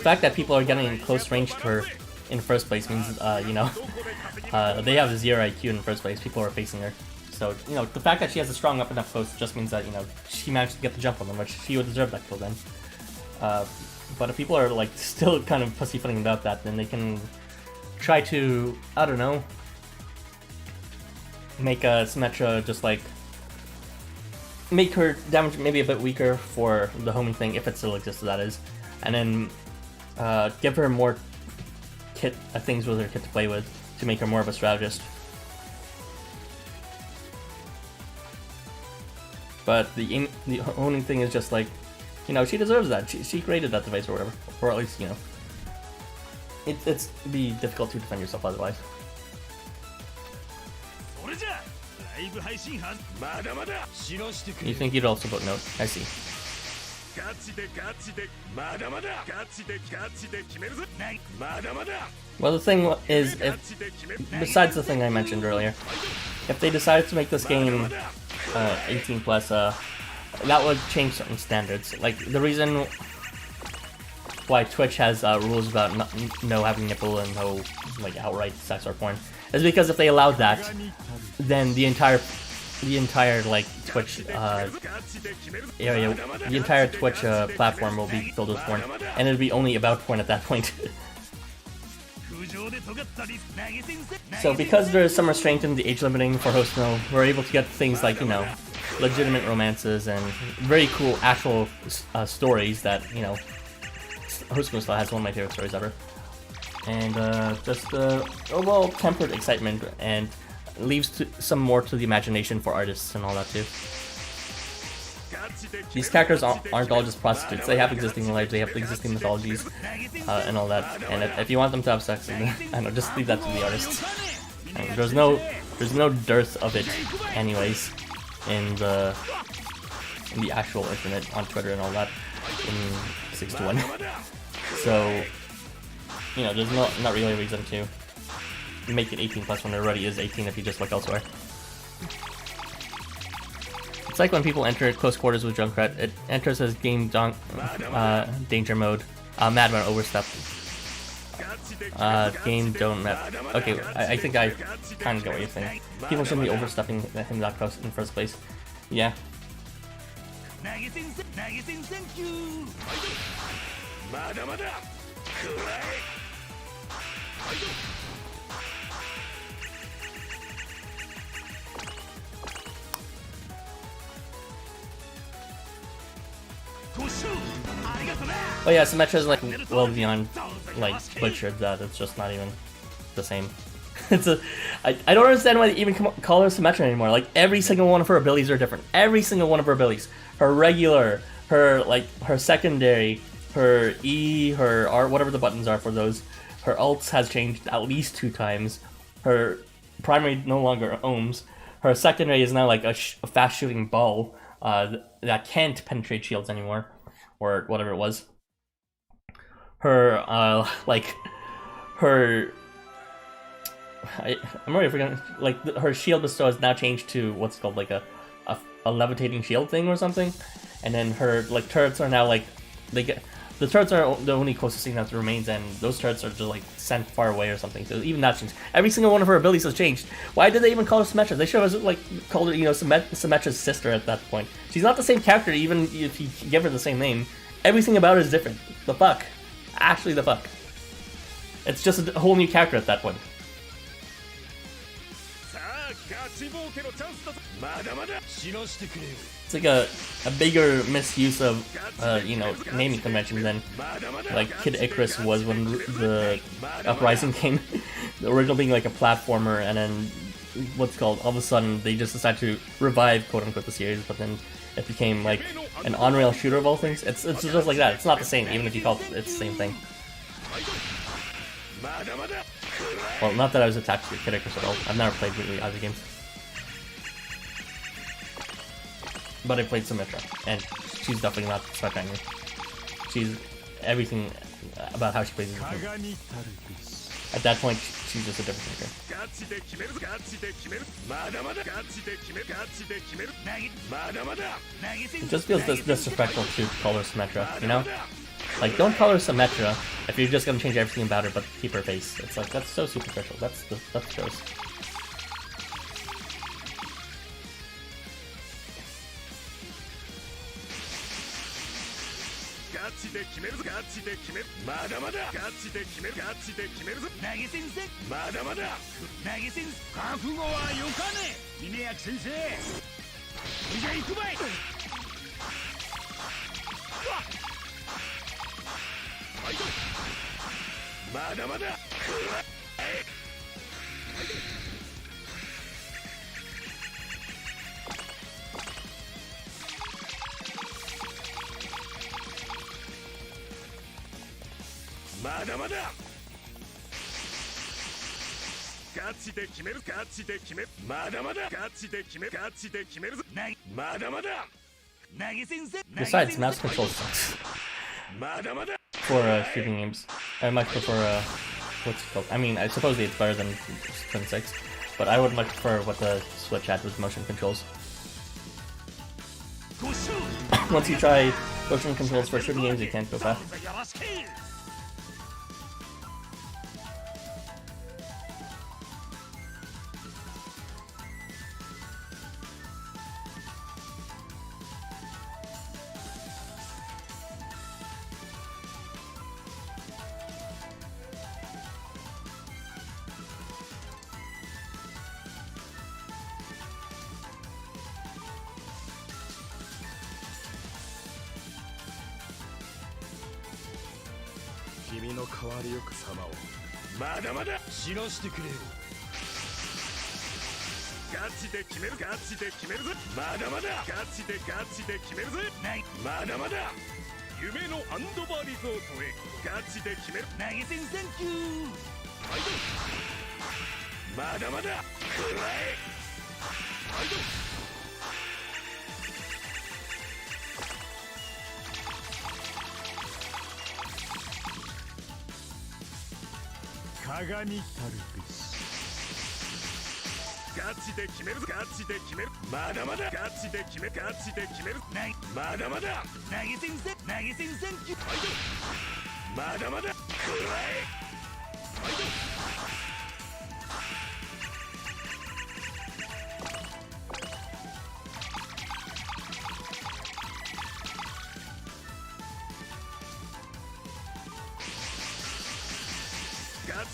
fact that people are getting in close range to her in the first place means, you know, they have 0 IQ in the first place. People are facing her. So, you know, the fact that she has a strong up and up close just means that, you know, she managed to get the jump on them, which she would deserve that kill then. But if people are, like, still kind of pussyfooting about that, then they can try to, I don't know, make Symmetra just, like, make her damage maybe a bit weaker for the homing thing, if it still exists, that is. And then give her more things with her kit to play with to make her more of a strategist. But the homing thing is just like, you know, she deserves that. She created that device or whatever. Or at least, you know, it's be difficult to defend yourself otherwise. You think you'd also vote no? I see. Well, the thing is, besides the thing I mentioned earlier, if they decided to make this game 18 plus, that would change certain standards. Like, the reason why Twitch has rules about no having nipple and no, like, outright sex or porn is because if they allowed that, then the entire like Twitch area, the entire Twitch platform will be filled with porn, and it'll be only about porn at that point. So because there's some restraint in the age limiting for Housamo, we're able to get things like, you know, legitimate romances and very cool actual stories that, you know, Housamo still has one of my favorite stories ever. And just overall tempered excitement, and leaves some more to the imagination for artists and all that too. These characters aren't all just prostitutes. They have existing lives, they have existing mythologies, and all that. And if you want them to have sex, I don't know, just leave that to the artists. And there's no dearth of it, anyways, in the actual internet, on Twitter and all that, in 6 to 1. So, you know, there's not really a reason to make it 18 plus when it already is 18 if you just look elsewhere. It's like when people enter close quarters with Junkrat, it enters as game danger mode. Madman overstep. Game don't met. Okay, I think I kind of get what you're saying. People shouldn't be overstepping him that close in the first place. Yeah. But yeah, Symmetra is like well beyond like butchered that. It's just not even the same. I don't understand why they even call her Symmetra anymore. Like every single one of her abilities are different. Every single one of her abilities. Her regular, her secondary, her E, her R, whatever the buttons are for those. Her ults has changed at least 2 times. Her primary no longer ohms. Her secondary is now like a fast shooting ball that can't penetrate shields anymore, or whatever it was. Her I'm already forgetting. Like her shield bestow has now changed to what's called like a levitating shield thing or something, and then her like turrets are now like the turrets are the only closest thing that remains, and those turrets are just like sent far away or something. So even that changed. Every single one of her abilities has changed. Why did they even call her Symmetra? They should have like called her, you know, Symmetra's sister at that point. She's not the same character even if you give her the same name. Everything about her is different. The fuck? Actually, the fuck? It's just a whole new character at that point. It's like a bigger misuse of you know, naming convention than like Kid Icarus was when the Uprising came. The original being like a platformer, and then what's called all of a sudden they just decided to revive quote unquote the series, but then it became like an on-rail shooter of all things. It's just like that. It's not the same, even if you call it, it's the same thing. Well, not that I was attached to Kid Icarus at all. I've never played really either games. But I played Symmetra, and she's definitely not stuck on me. She's everything about how she plays is different. At that point, she's just a different character. It just feels disrespectful to call her Symmetra, you know? Like, don't call her Symmetra if you're just gonna change everything about her but keep her face. It's like, that's so superficial. That's gross. Besides, mouse control sucks for shooting games. I much prefer what's it called? I mean, I suppose it's better than Twin 6, but I would much prefer what the Switch had with motion controls. Once you try motion controls for shooting games, you can't go back.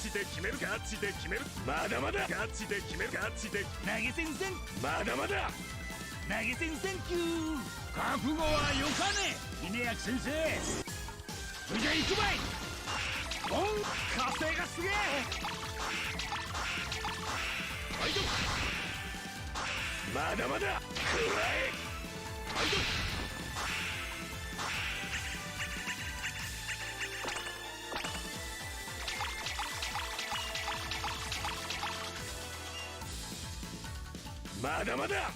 チで決めるガチで決めるまだまだガチで決めるガチで投げ銭銭まだまだ投げ銭センキュー覚悟はよかね稲垣先生それじゃ行くばいおん火星がすげえはいどまだまだくらえはいどまだまだ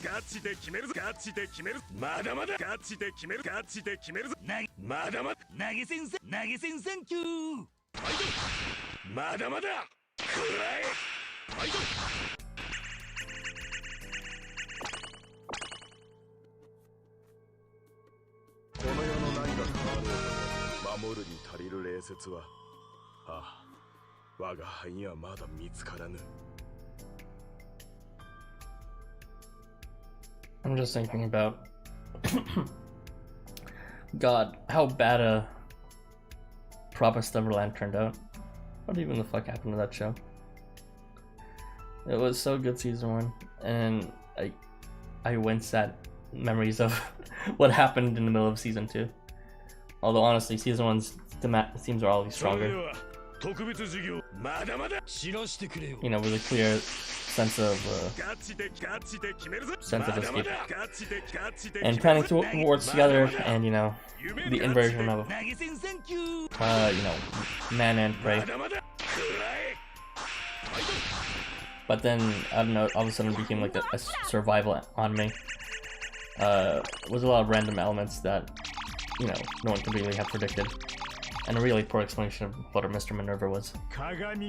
ガチで決めるぞガチで決めるまだまだガチで決めるガチで決めるぞまだまだ投げ銭センキューはいどまだまだくらえはいどこの世の何が変わろうと守るに足りる礼節はああ我が輩にはまだ見つからぬ。I'm just thinking about God, how bad a Promised Neverland turned out. What even the fuck happened to that show? It was so good season 1, and I wince at memories of what happened in the middle of season 2. Although honestly, season 1's themes are always stronger. You know, with a clear sense of escape and planning towards together, and you know, the inversion of you know, man and prey. But then I don't know, all of a sudden it became like a survival anime. With a lot of random elements that, you know, no one could really have predicted. And a really poor explanation of what a Mr. Minerva was. I don't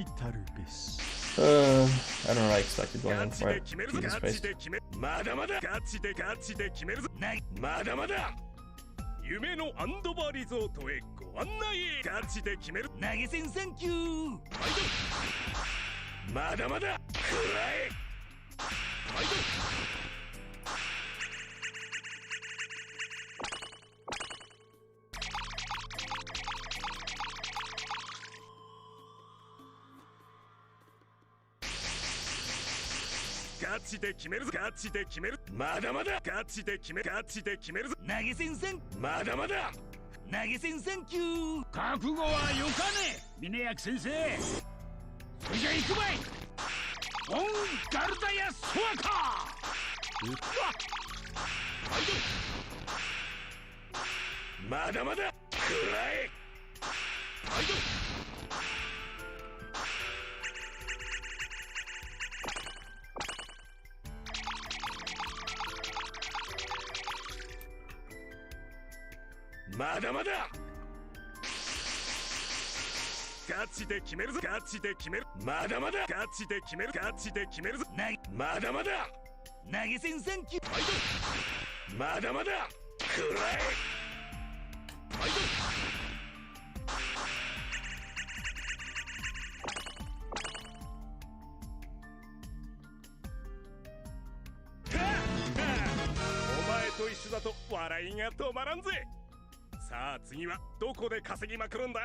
know what I expected going in for it. Jesus Christ. 夢のアンドバーリゾートへご案内ガチで決める投げ銭センキューまだまだくらえはいどガチで決めるぞガチで決めるまだまだガチで決めガチで決めるぞ投げ銭せんまだまだ投げ銭センキュー覚悟はよかね峰役先生それじゃ行くばいオンガルダヤソアカはいどまだまだくらえはいどまだまだガチで決めるぞガチで決めるまだまだガチで決めるガチで決めるぞまだまだ投げ銭センキューはいどまだまだくらえはいどお前と一緒だと笑いが止まらんぜさあ次はどこで稼ぎまくるんだ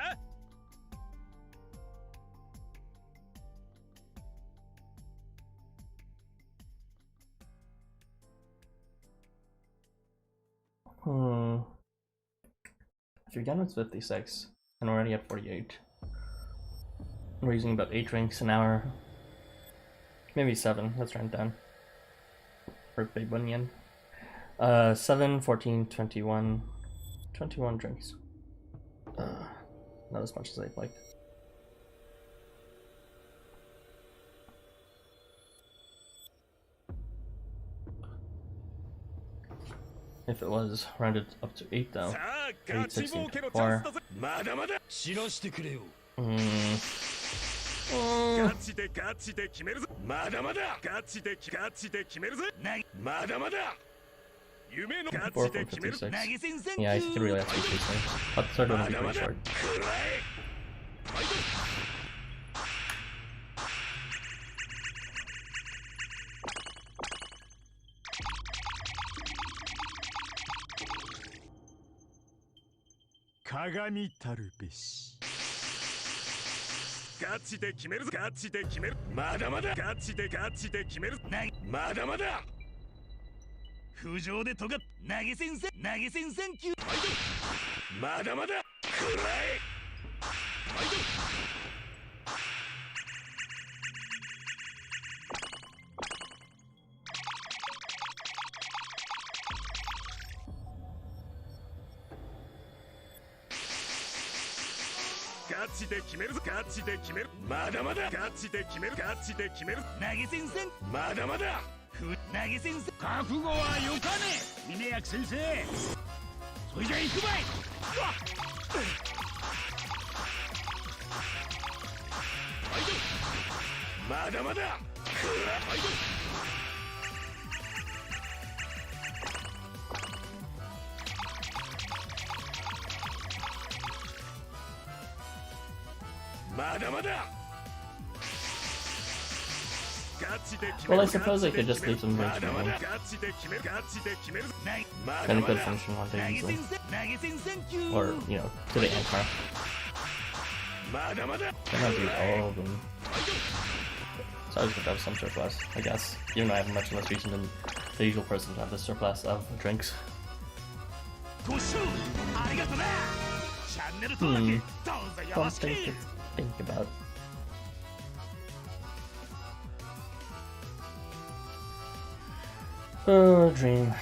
If you're done with 56 and already at 48, we're using about 8 drinks an hour, maybe 7. Let's round down. For big one yen. 7, 14, 21. 21 drinks. Not as much as I'd like. If it was rounded up to 8 though. 8, 16, 4. ガチでガチで決めるぞまだまだガチでガチで決めるぞまだまだ Yeah, I think it really has to be 3 but the third one will be pretty short. Kagami taru beshi ガチで決めるぞガチで決めるまだまだガチで決めるないまだまだ浮上で尖っ投げ銭サンキューまだまだくらいガチで決めるぞガチで決めるまだまだガチで決める投げ銭線まだまだ投げ銭線覚悟はよかね峰役先生それじゃ行くばいまだまだまだまだ Well, I suppose I could just leave some range for him. Then I could finish him one day easily. Or, you know, to the end card. Then I'll do all of them. So I was gonna have some surplus, I guess. Even though I have much less reason than the usual person to have this surplus of drinks. Something to think about. Oh, dream.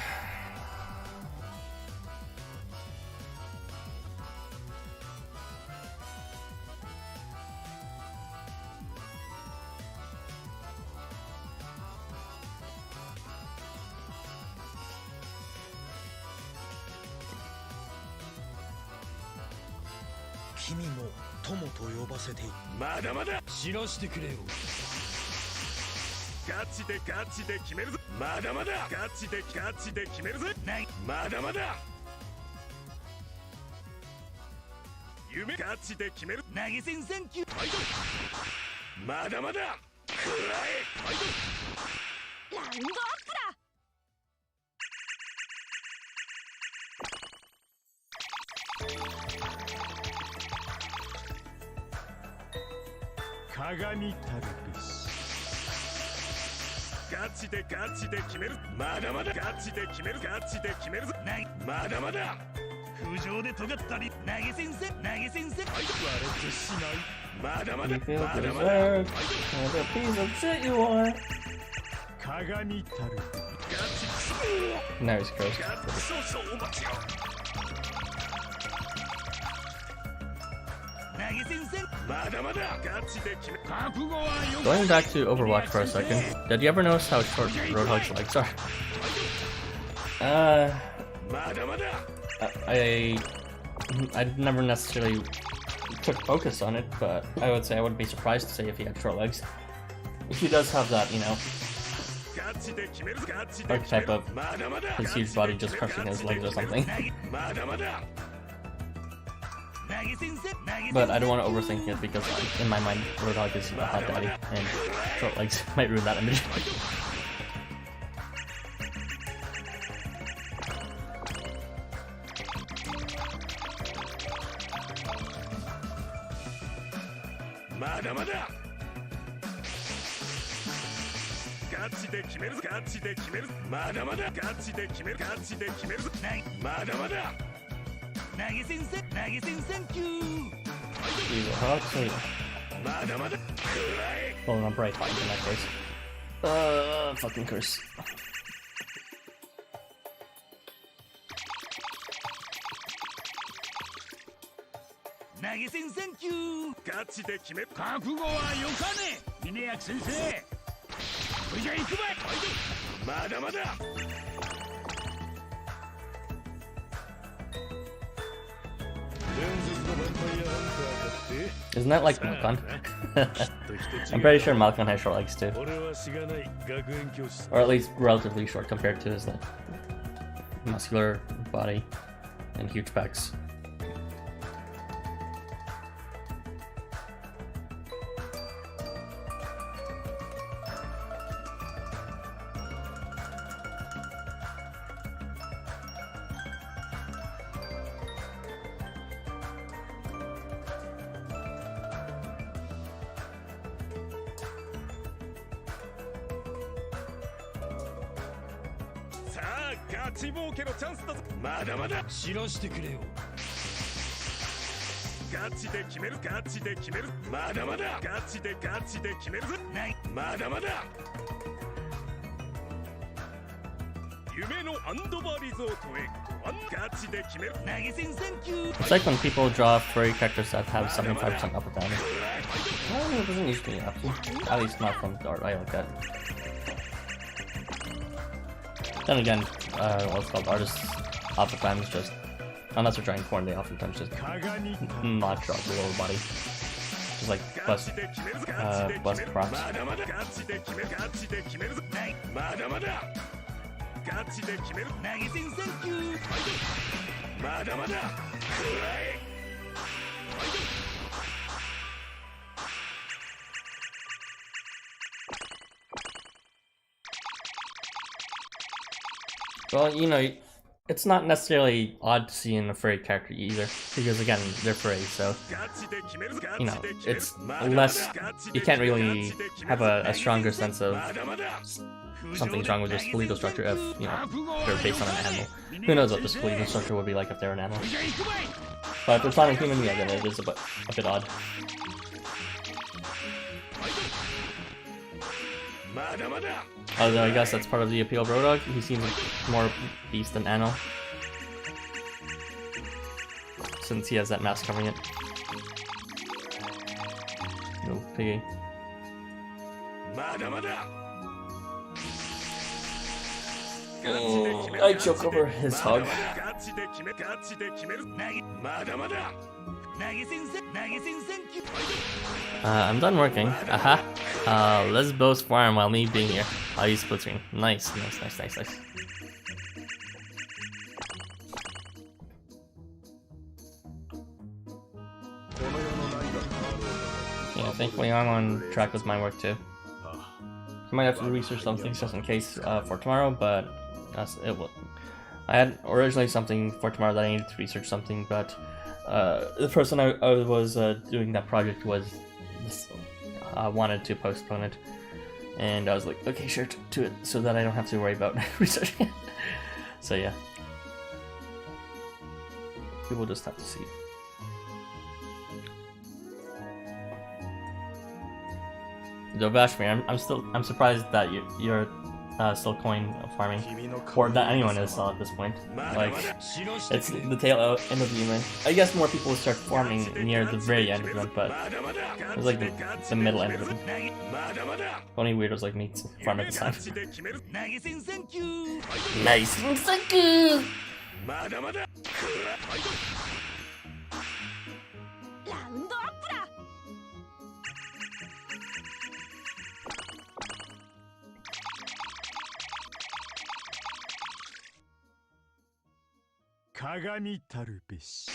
Kimi mo Tomo to yobasete. Mada mada. Shirashite kure yo. ガチで決めるぞまだまだガチで決めるぞないまだまだ夢ガチで決める投げ銭サンキューまだまだくらえラウンドアップだ鏡たるべしガチで決めるまだまだガチで決めるぞないまだまだ浮上で尖ったり投げ銭割れてしまうまだまだ You feel deserved. What a piece of shit you are. 鏡たる Now he's cursed. 少々お待ちを投げ銭まだまだガチで決め覚悟はよ Going back to Overwatch for a second, did you ever notice how short Roadhog's legs are? まだまだ I never necessarily took focus on it, but I would say I wouldn't be surprised to say if he had short legs. He does have that, you know, archetype of his huge body just crushing his legs or something. But I don't want to overthink it because, in my mind, Roadhog is a hot daddy, and short legs might ruin that image. Well, not bright fine in that case. Fucking curse. Isn't that like Malkon? I'm pretty sure Malkon has short legs too. Or at least relatively short compared to his like, muscular body and huge pecs. ガチ儲けのチャンスだぞ。まだまだ知らしてくれよ。ガチで決める、ガチで決める。まだまだガチで決めるぞ。まだまだ夢のアンドバーリゾートへ。ガチで決める。投げ銭センキュー。 It's like when people draw furry characters that have 75% upper bound. Well, it doesn't usually have to. At least not from the art I look at. Then again, what's called artists oftentimes just, unless they're trying porn, they oftentimes just not draw the lower body. Just like bust props. ガチで決める。投げ銭センキュー。まだまだ。Well, you know, it's not necessarily odd to see in a furry character either, because again, they're furry, so, you know, it's less, you can't really have a stronger sense of something's wrong with their skeletal structure if, you know, they're based on an animal. Who knows what the skeletal structure would be like if they were an animal. But if it's not a human, yeah, then it is a bit odd. Although I guess that's part of the appeal of Roadhog. He seems more beast than Anno, since he has that mask covering it. No piggy. I choke over his hug. I'm done working. Aha. Let's boast farm while me being here. I'll use split screen. Nice. Yeah, thankfully I'm on track with my work too. I might have to research some things just in case for tomorrow, but it will. I had originally something for tomorrow that I needed to research something, but the person I was doing that project was wanted to postpone it, and I was like, okay, sure, to it, so that I don't have to worry about researching it. So yeah, we will just have to see. Though Bashmir, I'm surprised that you're still coin farming, or that anyone is at this point. Like, it's the tail end of the event. I guess more people will start farming near the very end of the event, but it's like the middle end of it. Only weirdos like me farm at the time. Nice, thank you. ラウンドアップだ。鏡たるべし。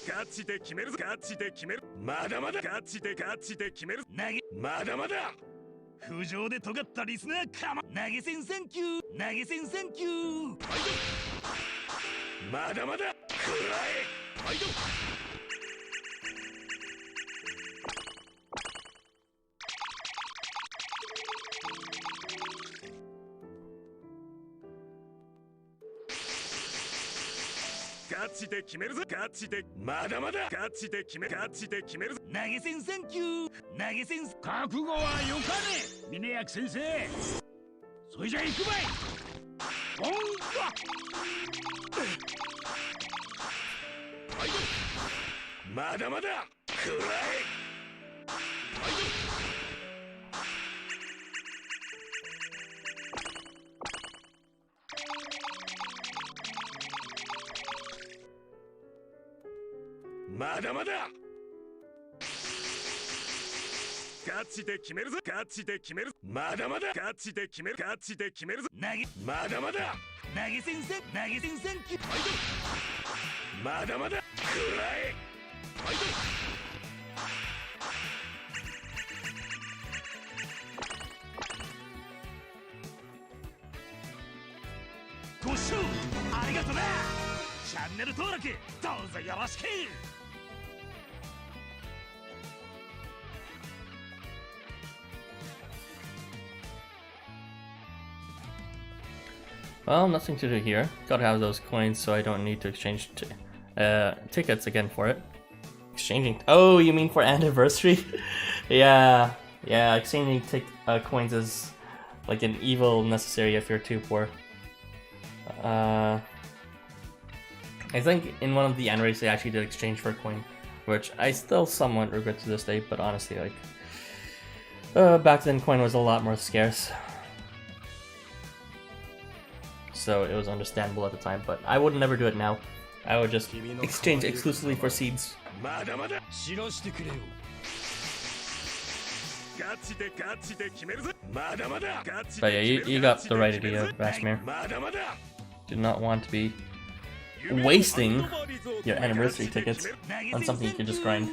ガチで決めるぞ。ガチで決める。まだまだガチで決める。投げ。まだまだ。浮上で尖ったリスナーかま。投げ銭センキュー。投げ銭センキュー。まだまだ。くらえ。はいど。ガチで決めるぞ。ガチでまだまだガチで決める。ガチで決めるぞ。投げ銭センキュー。投げ銭覚悟はよかね。峰役先生、それじゃ行くばい。ボンバ。まだまだくらえ。まだまだガチで決めるぞ。ガチで決める。まだまだガチで決める。ガチで決めるぞ。投げ。まだまだ投げ銭センキュー。まだまだくらえ。ご視聴ありがとな。チャンネル登録どうぞよろしく。Well, nothing to do here. Gotta have those coins so I don't need to exchange tickets again for it. Exchanging. Oh, you mean for anniversary? Yeah, exchanging coins is like an evil necessary if you're too poor. I think in one of the anniversaries I actually did exchange for a coin, which I still somewhat regret to this day, but honestly, like, back then coin was a lot more scarce. So it was understandable at the time, but I would never do it now. I would just exchange exclusively for seeds. But yeah, you got the right idea, Rashmir. Do not want to be wasting your anniversary tickets on something you can just grind.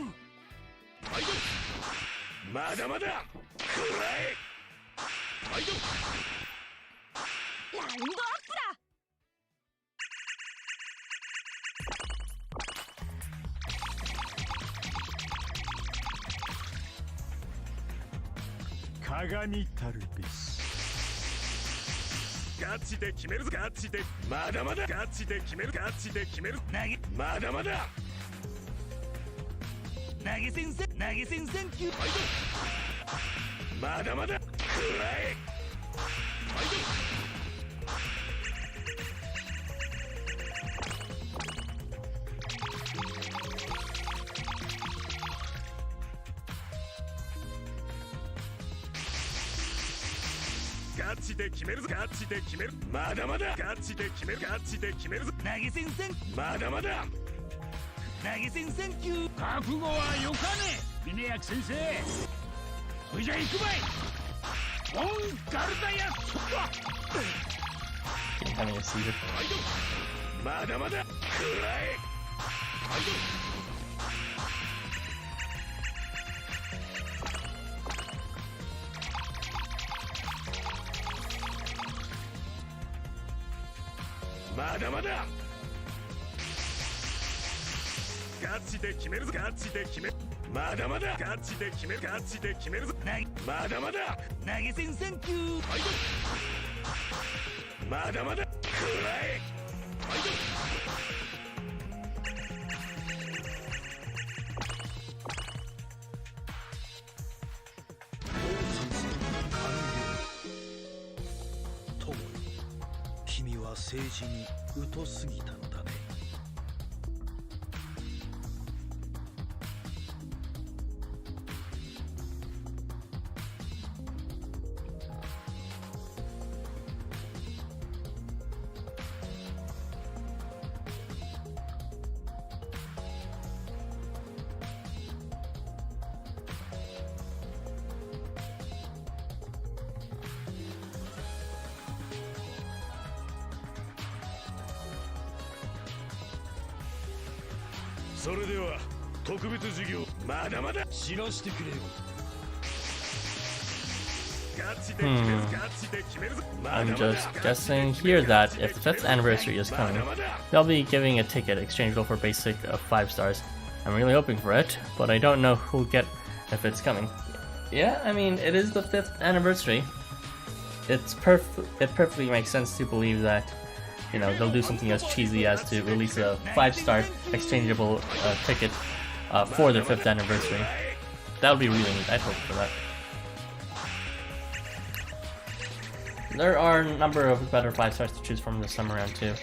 Having a seizure. I'm just guessing here that if the 5th anniversary is coming, they'll be giving a ticket exchangeable for basic of 5 stars. I'm really hoping for it, but I don't know who'll get if it's coming. Yeah, I mean, it is the 5th anniversary. It perfectly makes sense to believe that, you know, they'll do something as cheesy as to release a 5-star exchangeable ticket for their 5th anniversary. That would be really neat. I'd hope for that. There are a number of better 5 stars to choose from this time around too.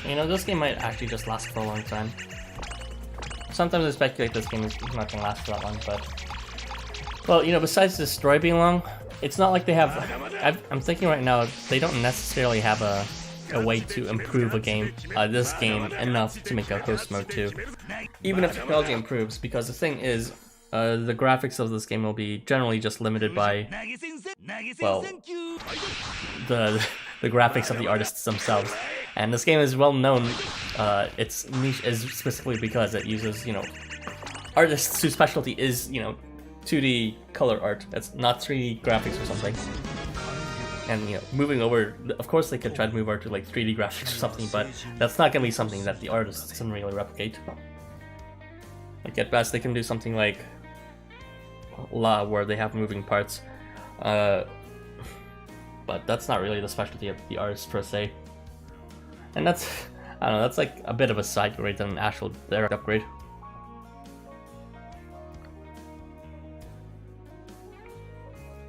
You know, this game might actually just last for a long time. Sometimes I speculate this game is not gonna last for that long, but... Well, you know, besides the story being long, it's not like they have... I'm thinking right now, they don't necessarily have a way to improve a game, this game, enough to make a host mode 2. Even if technology improves, because the thing is, the graphics of this game will be generally just limited by, well, the graphics of the artists themselves. And this game is well known, its niche is specifically because it uses, you know, artists whose specialty is, you know, 2D color art. It's not 3D graphics or something. And, you know, moving over, of course they could try to move over to like 3D graphics or something, but that's not gonna be something that the artists can really replicate. Like at best they can do something like La, where they have moving parts, but that's not really the specialty of the artist per se. And that's, I don't know, that's like a bit of a side grade than an actual direct upgrade.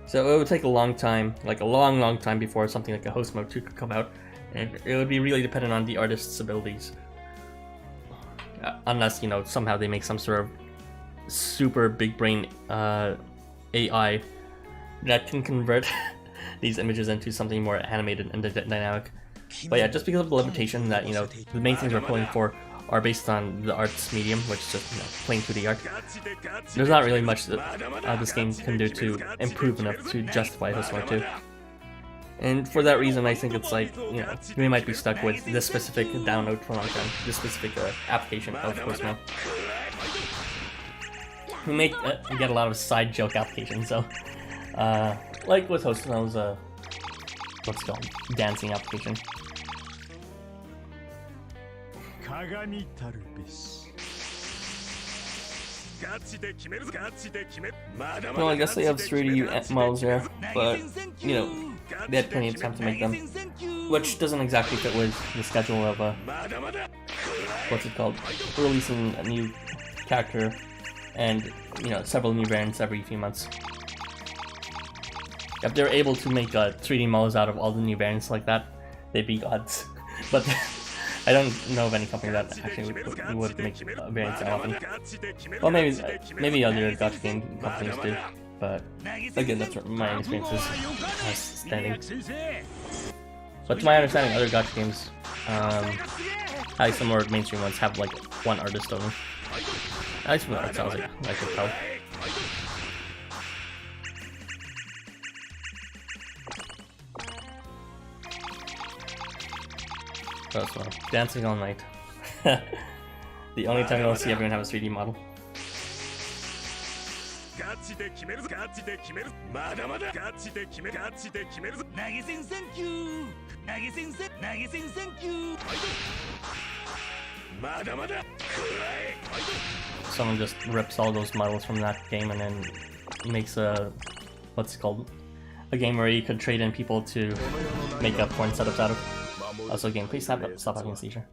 So it would take a long time, like a long time before something like a host mode 2 could come out, and it would be really dependent on the artist's abilities. Unless, you know, somehow they make some sort of super big brain AI that can convert these images into something more animated and dynamic. But yeah, just because of the limitation that, you know, the main things we're pulling for are based on the art's medium, which is just, you know, plain 2D art. There's not really much that this game can do to improve enough to justify host mode 2. And for that reason, I think it's like, you know, we might be stuck with this specific download for a long time, this specific application of host mode. We may get a lot of side joke applications, so like with host mode's what's it called, dancing application. Well, I guess they have 3D models there, but, you know, they had plenty of time to make them, which doesn't exactly fit with the schedule of, what's it called, releasing a new character and, you know, several new variants every few months. If they're able to make 3D models out of all the new variants like that, they'd be gods. But I don't know of any company that actually would make variants that often. Well, maybe other gacha game companies do, but again, that's what my experience is standing. But to my understanding, other gacha games, at least the more mainstream ones, have like one artist only. At least from the art styles, I could tell. That's well, dancing all night. The only time you'll see everyone have a 3D model. Someone just rips all those models from that game and then makes a, what's it called, a game where you could trade in people to make up porn setups out of. Also, game, please stop having a seizure.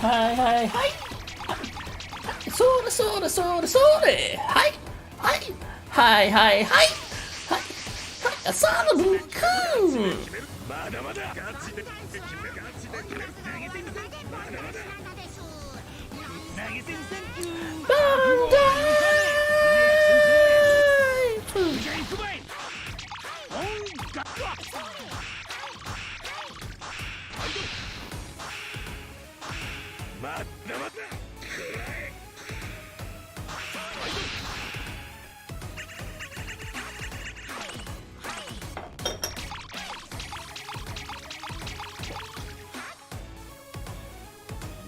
はいはいはい。それそれそれそれ。はいはいはいはいはいはい。サードブンくん。まだまだガチで決めるガチで決める投げてみせまだまだ投げてみせんきゅーバンダイじゃあ行くばい音楽はまだまだ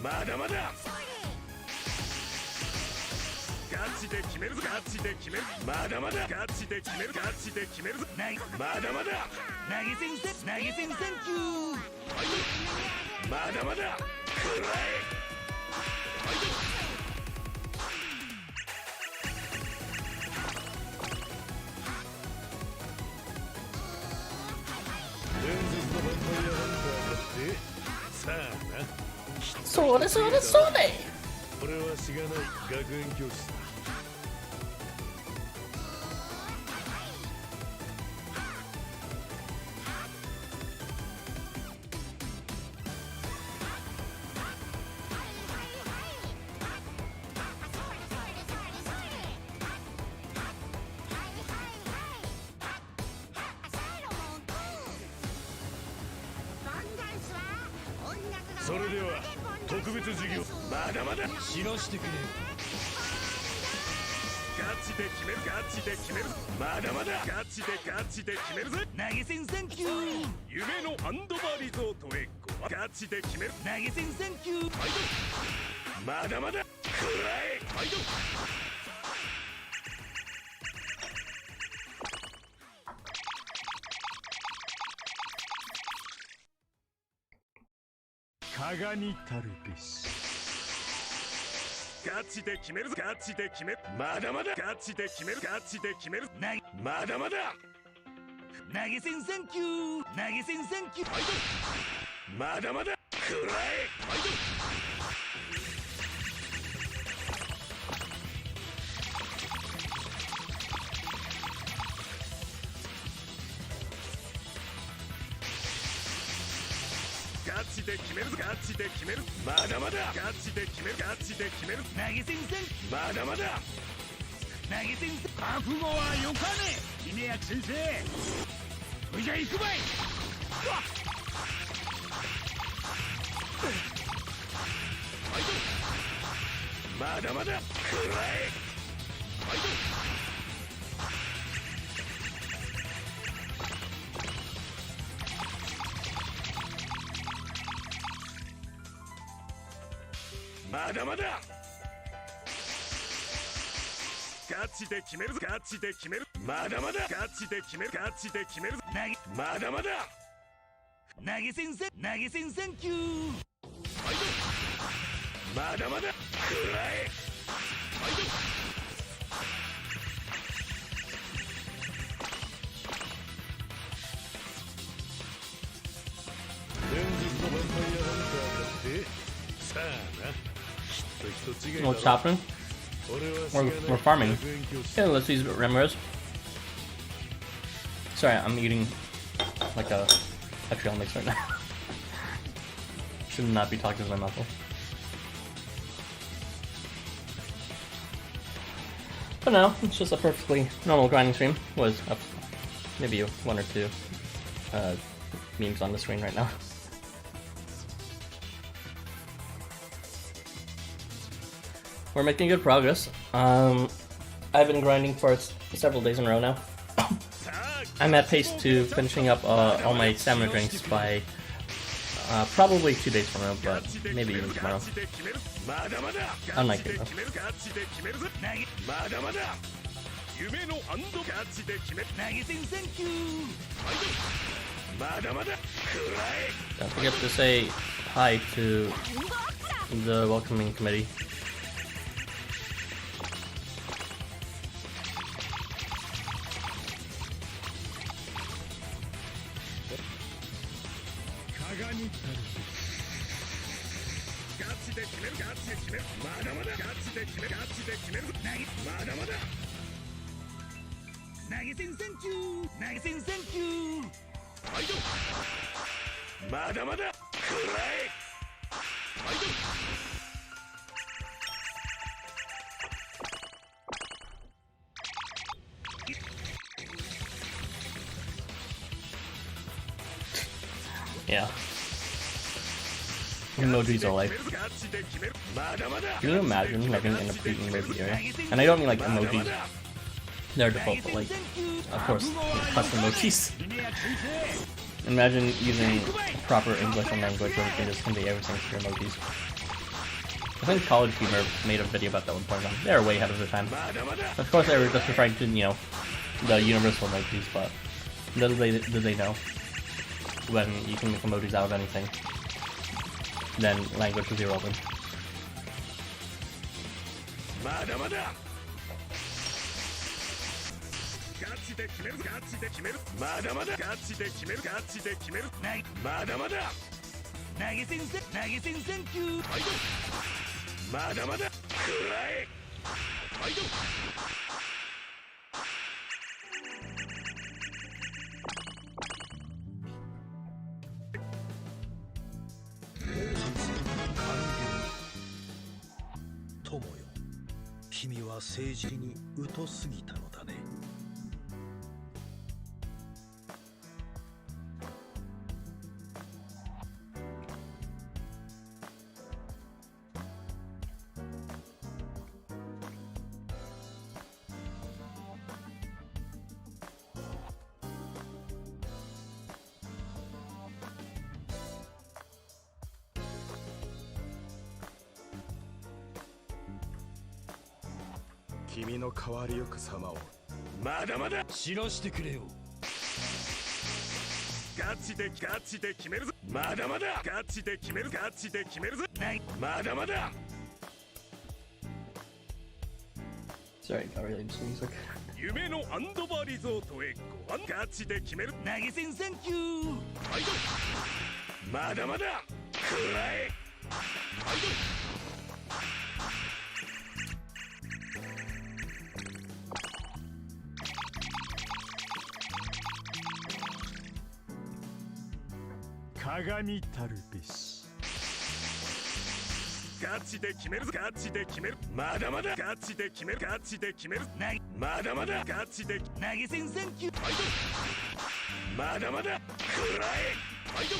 まだまだガチで決めるぞガチで決めるまだまだガチで決めるガチで決めるぞまだまだ投げ銭せ投げ銭センキューまだまだくらえ伝説のヴァンパイアハンターだってさあなそれそれそれ。俺はしがない学園教師だそれでは特別授業まだまだ死なしてくれガチで決めるガチで決めるまだまだガチでガチで決めるぜ投げ銭センキュー夢のハンドバーリゾートへガチで決める投げ銭センキューまだまだくらえ加賀にたるべしガチで決めるぞガチで決めるまだまだガチで決めるガチで決めるまだまだ投げ銭センキュー投げ銭センキューまだまだくらえガチで決めるぞガチで決めるまだまだガチで決めるガチで決める投げ銭せんまだまだ投げ銭せん覚悟はよかね姫役先生それじゃ行くばいまだまだくらえまだまだガチで決めるぞガチで決めるまだまだガチで決めるガチで決めるまだまだ投げ銭せ投げ銭センキューまだまだくらえ伝説のヴァンパイアハンターだってさあなWhat's happening? We're farming. Yeah, let's use Ramirez. Sorry, I'm eating like a trail mix right now. Should not be talking to my mouth. But no, it's just a perfectly normal grinding stream with maybe one or two memes on the screen right now. We're making good progress. I've been grinding for several days in a row now. I'm at pace to finishing up all my stamina drinks by probably 2 days from now, but maybe even tomorrow. Unlikely though. Don't forget to say hi to the welcoming committee. チで決めるガチで決めるまだまだガチで決めるガチで決めるまだまだ投げ銭センキュー投げ銭センキューファイトまだまだくらえファイトYeah. Emojis are life. Can you imagine having an update in every area? And I don't mean like emojis. They're default, but like, of course, custom emojis. Imagine using proper English and language where we can just convey everything through emojis. I think College Humor made a video about that one point. They're way ahead of their time. Of course, they were just referring to, you know, the universal emojis, but little did they know, when you can make emojis out of anything, then language is irrelevant.友よ、君は政治に疎すぎたのだね。君の変わりゆく様をまだまだ知らしてくれよ。ガチで決めるぞ。まだまだガチで決めるガチで決めるぞ。まだまだ Sorry, not really into music. 夢のアンドバーリゾートへご案ガチで決める投げ銭センキューファイトまだまだくらえファイト鏡たるべしガチで決めるぞガチで決めるまだまだガチで決めるガチで決めるまだまだガチで投げ銭センキューファイトまだまだくらえファイト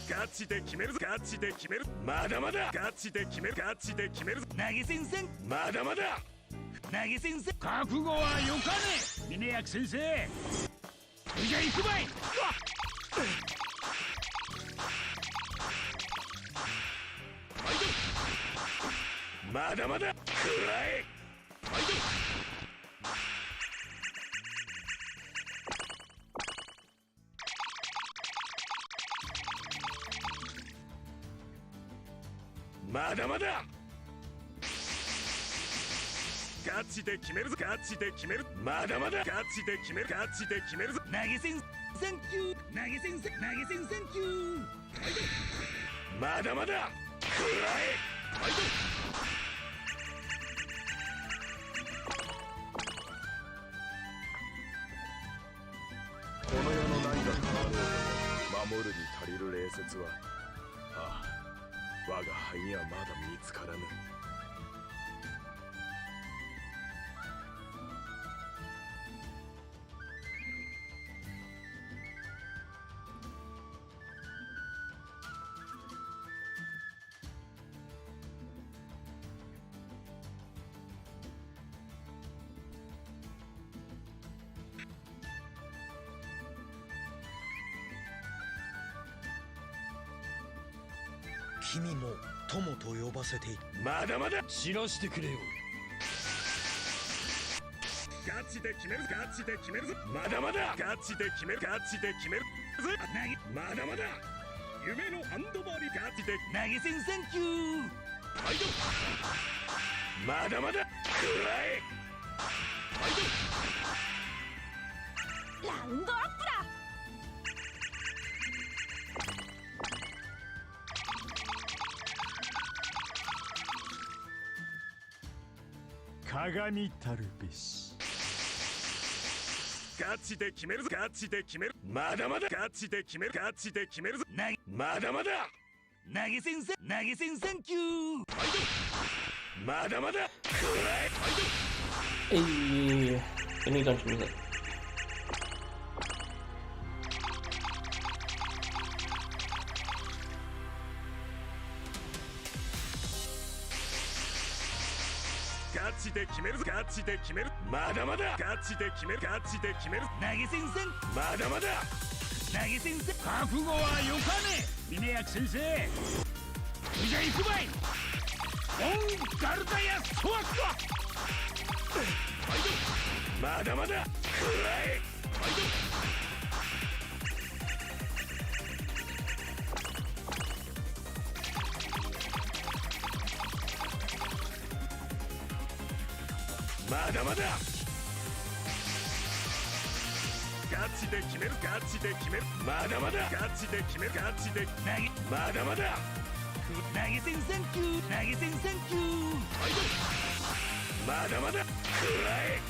ガチで決めるぞガチで決めるまだまだガチで決めるガチで決めるぞ投げ銭せんまだまだ投げ銭せん覚悟はよかね峰役先生じゃ行くばいまだまだくらえファイトまだまだガチで決めるぞガチで決めるまだまだガチで決めるガチで決めるぞ投げ銭センキュー投げ銭センキューファイトまだまだくらえファイトこの世の何が変わろうと守るに足りる礼節はああ我が輩にはまだ見つからぬ。君も友と呼ばせていい。まだまだ知らしてくれよ。ガチで決めるガチで決めるぞまだまだガチで決めるガチで決めるぞまだまだ夢のハンドバーリガチで投げ銭センキューファイトまだまだくらえ。ラウンドアップだ。鏡たるべし。ガチで決めるぞ。ガチで決める。まだまだガチで決める。ガチで決めるぞ。まだまだ投げ銭サンキュー。まだまだくらえ。Hey, any dungeon music.ガチで決めるぞ。ガチで決める。まだまだガチで決める。ガチで決める。投げ銭線。まだまだ投げ銭線。覚悟はよかねえ峰役先生。じゃ行くばい。オンガルダヤソワクワ。まだまだくらえ。まだまだガチで決める。ガチで決める。まだまだガチで決める。ガチで投げ。まだまだ投げ銭サンキュー。投げ銭サンキュー。まだまだくらえ。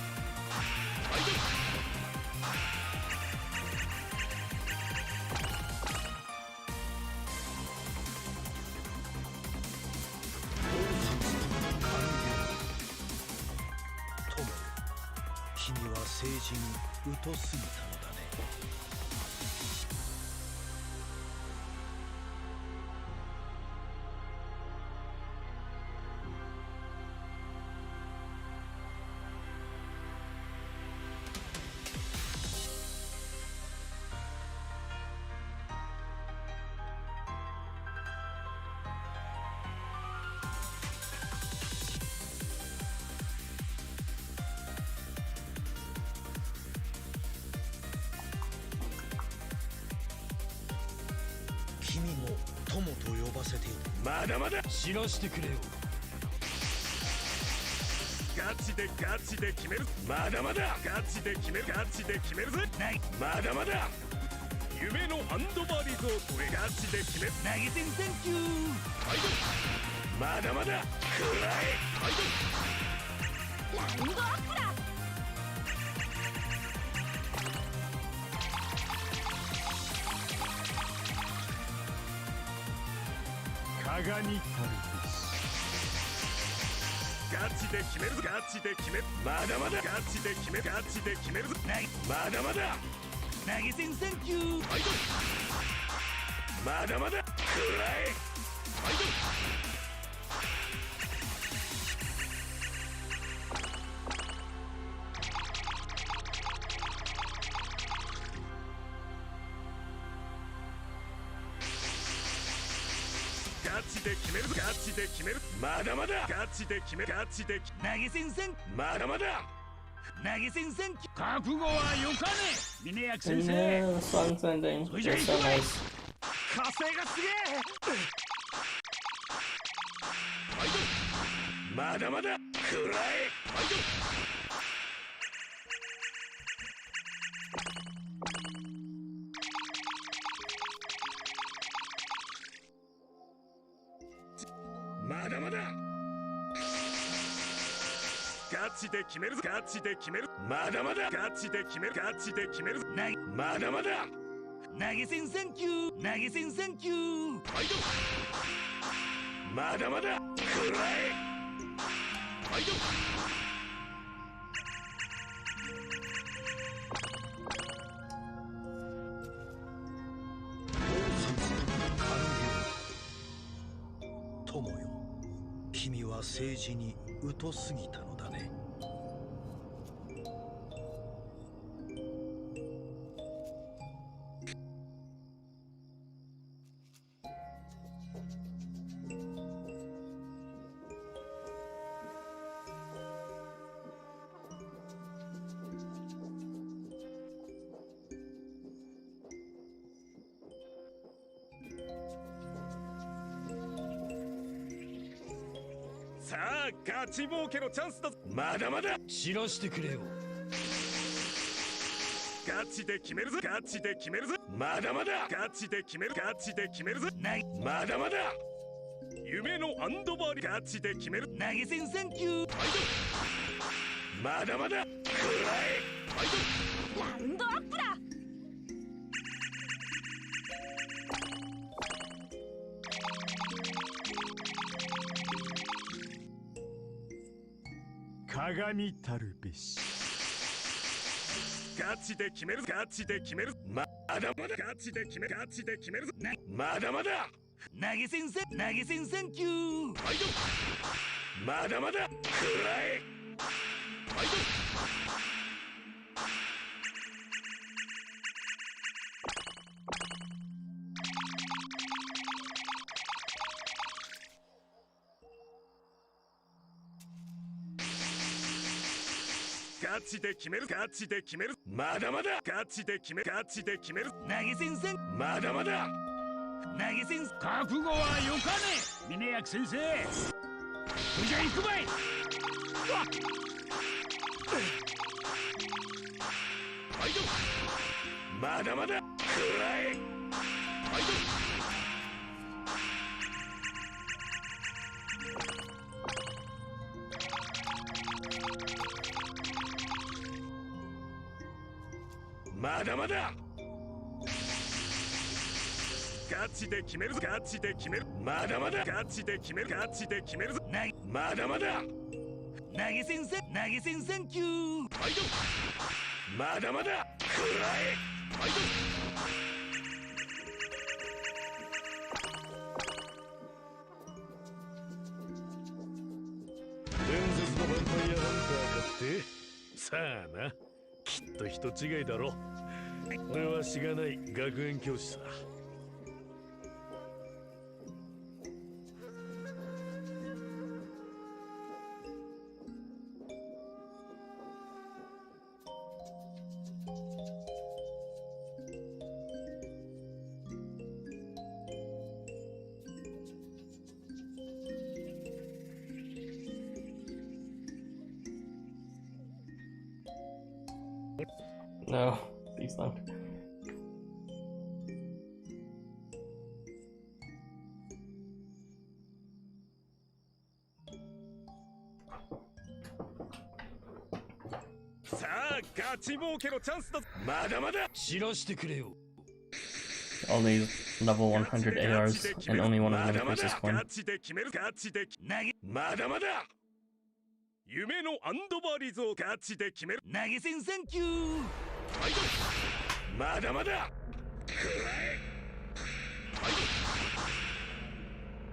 友よ、君は政治に疎すぎたのだね。君も友と呼ばせている。まだまだ知らしてくれよ。ガチでガチで決める。まだまだガチで決める。ガチで決めるぜ。まだまだ夢のハンドバーリゾートへ。ガチで決める。投げ銭サンキュー。まだまだくらえ。ラウンドアップだ。鏡たるべし。ガチで決めるぞ。ガチで決める。まだまだガチで決める。ガチで決めるぞ。まだまだ投げ銭サンキュー。まだまだくらえ。ガチで決めるぞ。ガチで決める。まだまだガチで決める。ガチで投げ銭線。まだまだ投げ銭線。覚悟はよかねえ峰役先 And 生。 the song's ending. It's so nice. 火星がすげえ。まだまだくらえ。まだまだガチで決めるぞ。ガチで決める。まだまだガチで決める。ガチで決めるぞ。まだまだ投げ銭サンキュー。投げ銭サンキュー。まだまだくらえ。友よ、君は政治に疎すぎたのだね。さあガチ儲けのチャンスだ。まだまだ知らしてくれよ。ガチで決めるぞ。ガチで決めるぞ。まだまだガチで決める。ガチで決めるぞ。まだまだ夢のアンドバーリガチで決める。投げ銭サンキュー。まだまだくらい。ラウンドアップだ。鏡たるべし。ガチで決める。ガチで決める。まだまだガチで決める。ガチで決めるぞ。まだまだ投げ銭サンキュー。まだまだくらい。ガチで決める。ガチで決める。まだまだガチで決める。ガチで決める。投げ銭さん。まだまだ投げ銭。覚悟はよかね。峰役先生。じゃ行くばい。まだまだくらい。まだまだガチで決めるぞ。ガチで決める。まだまだガチで決める。ガチで決めるぞ。まだまだ投げ銭サンキュー。まだまだくらい。伝説のヴァンパイアハンターかってさあな、きっと人違いだろ。俺はしがない学園教師さ。No, please don't.さあガチ儲けのチャンスだ。まだまだ知らしてくれよ。Only level 100 ARs and only one of them increases coin. ガチで決める。ガチでまだまだ夢のアンドバリーズをガチで決める。投げ銭サンキュー。まだまだラ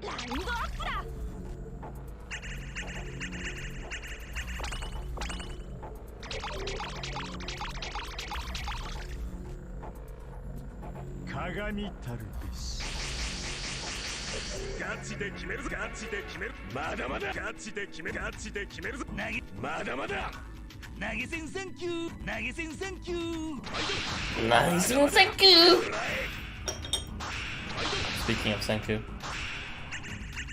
ウンドアップだ。鏡たるべし。ガチで決めるぞ。ガチで決める。まだまだガチで決める。ガチで決めるぞ。まだまだ投げ銭サンキュー。投げ銭サンキュー。 Nice one, thank you! Speaking of Senku,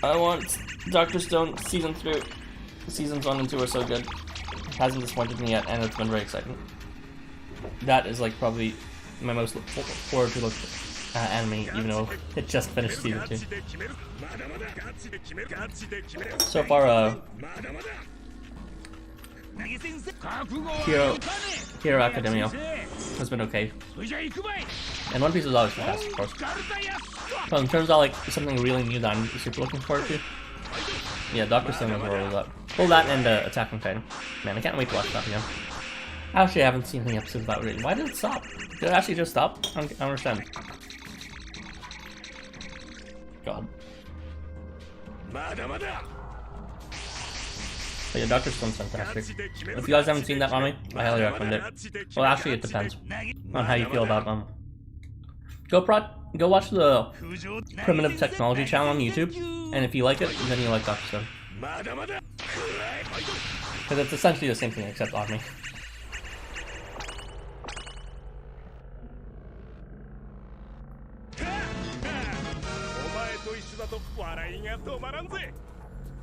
I want Dr. Stone Season 3. Seasons 1 and 2 are so good. It hasn't disappointed me yet, and it's been very exciting. That is like probably my most forward to look anime, even though it just finished Season 2. So far, Hero Academia has been okay. And One Piece is always fantastic, of course. But in terms of like something really new that I'm super looking forward to, yeah, Dr. Stone was where I was at. Well, that and Attack on Titan. Man, I can't wait to watch that again. Actually, I haven't seen any episodes of that really. Why did it stop? Did it actually just stop? I don't understand. God. But yeah, Dr. Stone's fantastic. If you guys haven't seen that anime, I highly recommend it. Well, actually, it depends on how you feel about them. Go watch the Primitive Technology channel on YouTube, and if you like it, then you like Dr. Stone. Because it's essentially the same thing except anime.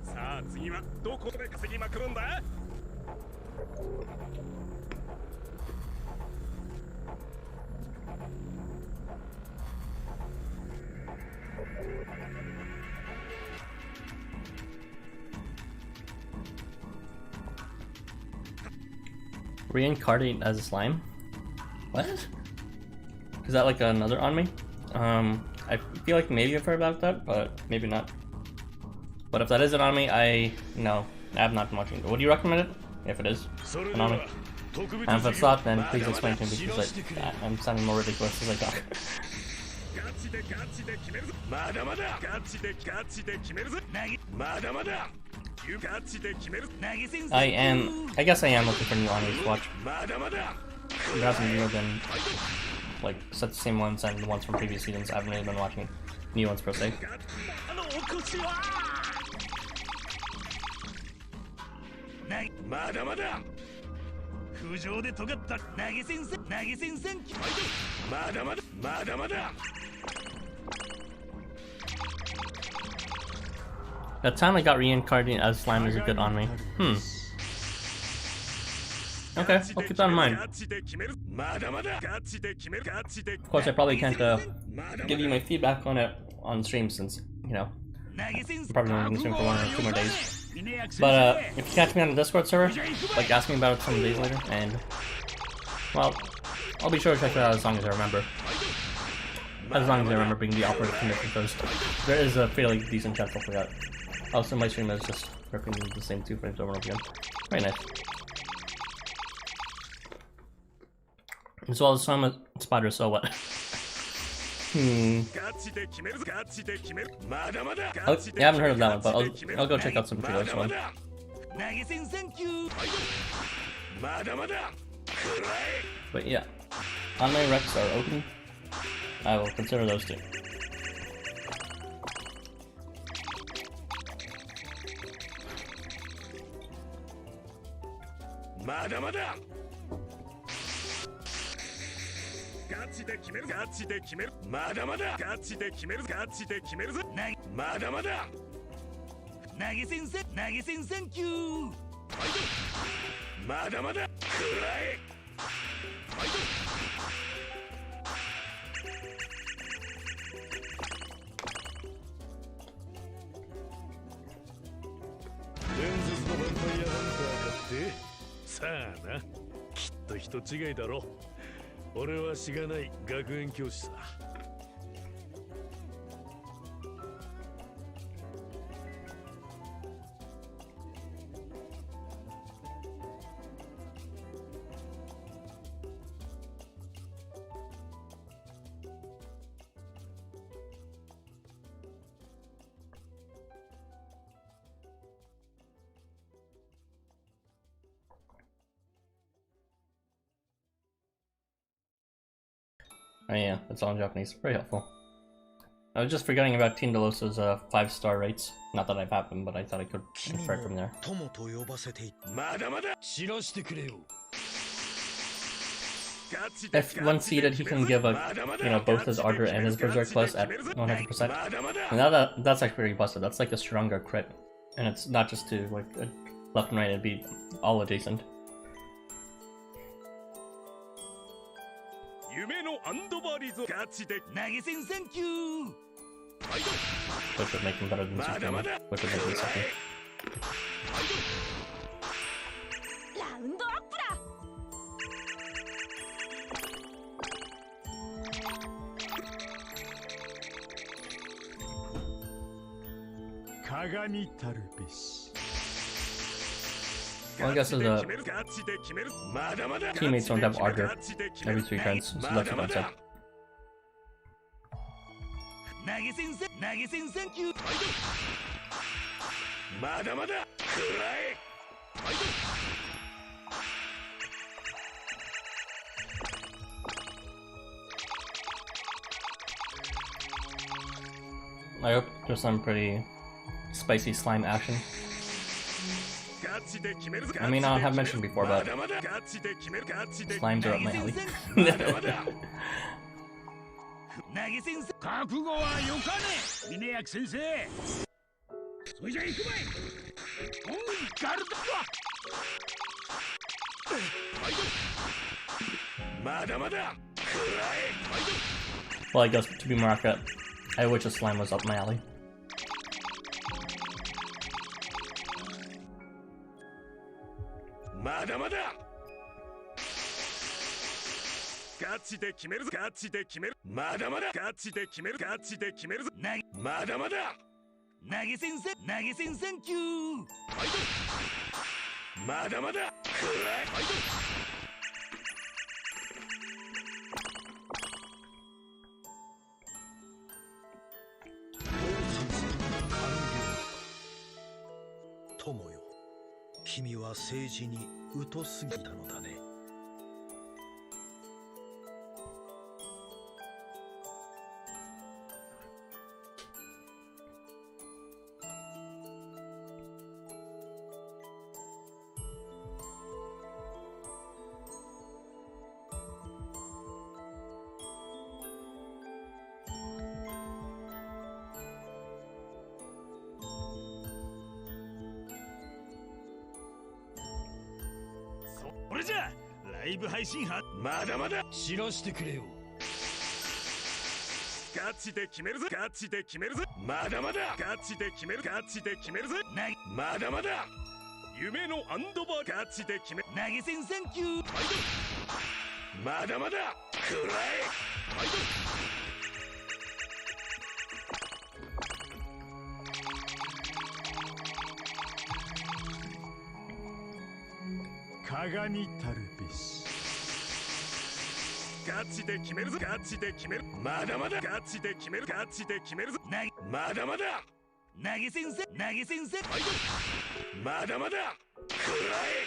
さあ次はどこで稼ぎまくるんだ。Reincarnate as a slime? What? Is that like another on me? I feel like maybe I've heard about that, but maybe not. But if that is an on me, I have not been watching it. Would you recommend it? If it is an on me. And if it's not, then please explain to me because I'm sounding more ridiculous as I talk. I guess I am looking for new animes to watch. There hasn't really been like such the same ones and the ones from previous seasons. I haven't really been watching new ones per se. The time I got reincarnated as slime is a good on me. Okay, I'll keep that in mind. Of course, I probably can't give you my feedback on it on stream since, you know, I'm probably only going to stream for 1 or 2 more days. But if you catch me on the Discord server, like ask me about it some days later, and well, I'll be sure to check it out as long as I remember. As long as I remember being the operative condition, because there is a fairly decent chance I'll forget. Also, my stream is just repeating the same 2 frames over and over again. Very nice. As well as some spiders, so what? Oh, yeah, I haven't heard of that one, but I'll go check out some Trios one. But yeah, anime recs are open. I will consider those too. Oh yeah, it's all in Japanese. Very helpful. I was just forgetting about Teen Delosa's 5-star rates. Not that I've had them, but I thought I could infer from there. If one seated, he can give both his Ardor and his Berserk plus at 100%. And that's actually pretty busted. That's like a stronger crit. And it's not just to like left and right, it'd be all adjacent. Which would make him better than Superman. Which would make him second. Well, I guess as a teammates don't have Ardor every 3 turns, so that's what I said. I hope there's some pretty spicy slime action. I may not have mentioned before, but slimes are up my alley. それじゃ行くまい。おいガルドはまだまだ。 Well, I guess to be more accurate, I wish a slime was up my alley. まだまだ。ガチで決めるぞ。ガチで決める。まだまだ。ガチで決める。ガチで決めるぞ。まだまだ。投げ先生投げ先生キュー。まだまだ。友よ、君は政治に疎すぎたのだね。それじゃライブ配信はまだまだ。知らしてくれよ。ガチで決めるぞ。ガチで決めるぞ。まだまだ。ガチで決める。ガチで決めるぞ。まだまだ。夢のアンドバー。ガチで決め。投げ先生キュー。まだまだ。くらえ。鏡たるべし。ガチで決めるぞ。ガチで決める。まだまだ。ガチで決める。ガチで決めるぞ。まだまだ。投げ先生投げ先生。まだまだ。くらえ。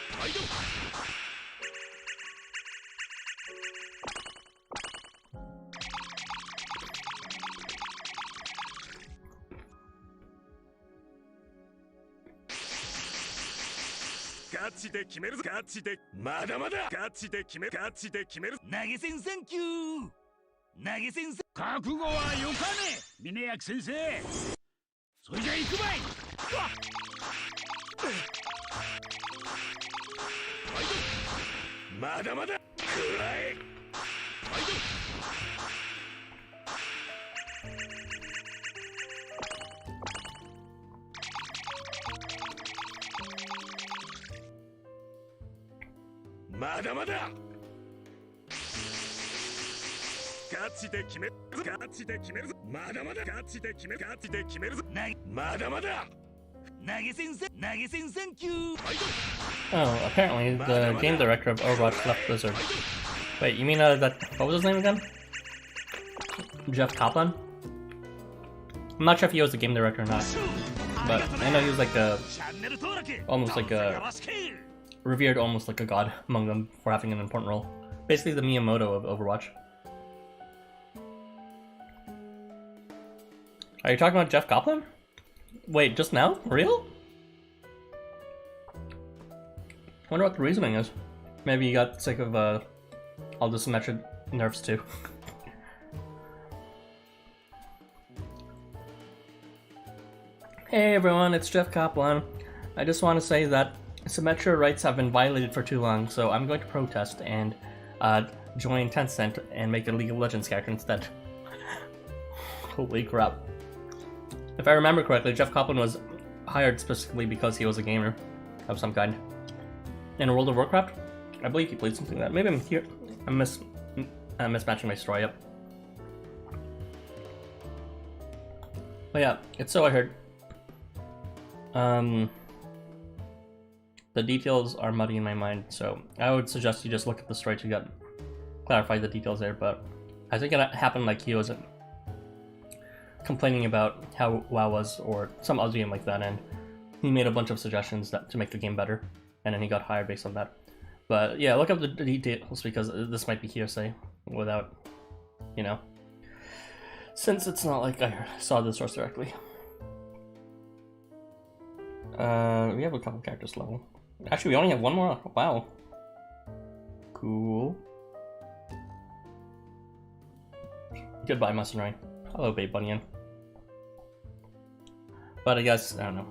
ガチで決めるぞ。ガチで。まだまだ。ガチで決める。ガチで決める。投げ先生キュー。投げ先生。覚悟はよかね峰役先生。それじゃ行くまい。まだまだ。くらえ。まだまだ。ガチで決めるぞ。ガチで決めるぞ。まだまだ。ガチで決める。ガチで決めるぞ。まだまだ。投げ先生投げ先生キュー。 Oh, apparently the game director of Overwatch left Blizzard. Wait, you mean that? What was his name again? Jeff Kaplan? I'm not sure if he was the game director or not, but I know he was like almost like a revered, almost like a god among them for having an important role. Basically, the Miyamoto of Overwatch. Are you talking about Jeff Kaplan? Wait, just now? Real? Wonder what the reasoning is. Maybe you got sick of all the Symmetra nerfs too. Hey everyone, it's Jeff Kaplan. I just want to say that Symmetra rights have been violated for too long, so I'm going to protest and join Tencent and make a League of Legends character instead. Holy crap. If I remember correctly, Jeff Kaplan was hired specifically because he was a gamer of some kind. In World of Warcraft, I believe he played something like that. Maybe I'm here. I'm mismatching my story up. But yeah, it's so I heard. The details are muddy in my mind, so I would suggest you just look at the story to clarify the details there. But I think it happened like he wasn't complaining about how WoW was or some other game like that, and he made a bunch of suggestions to make the game better, and then he got hired based on that. But yeah, look up the details because this might be hearsay without, you know, since it's not like I saw the source directly. We have a couple characters level. Actually, we only have one more. Wow. Cool. Goodbye, Mercenary. Hello, Babe Bunyan. But I guess, I don't know.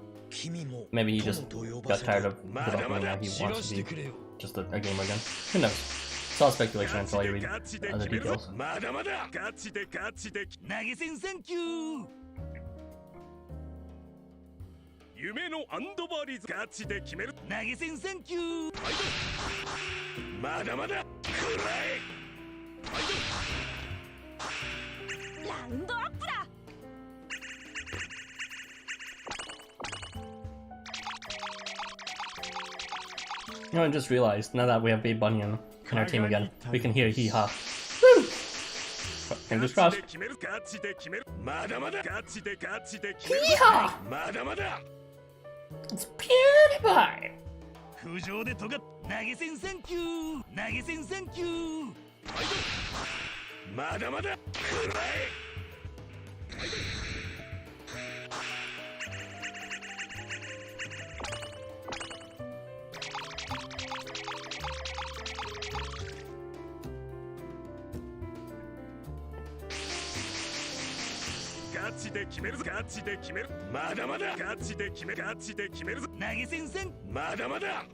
maybe he just got tired of developing and now he wants to be just a gamer again. Who knows? It's all speculation until you read other details. まだまだガチでガチで投げ銭サンキュー夢のアンドバリーズガチで決める投げ銭サンキューまだまだくらえラウンドアップだ You know, I just realized, now that we have Babe Bunny in our team again, we can hear hee-ha. Woo! Fingers crossed. Hee-ha! It's PewDiePie! 浮上でとが投げ銭サンキュー投げ銭サンキューまだまだくらえ ガチで決めるぞガチで決めるまだまだガチで決めるガチで決めるぞ投げ銭サンまだまだ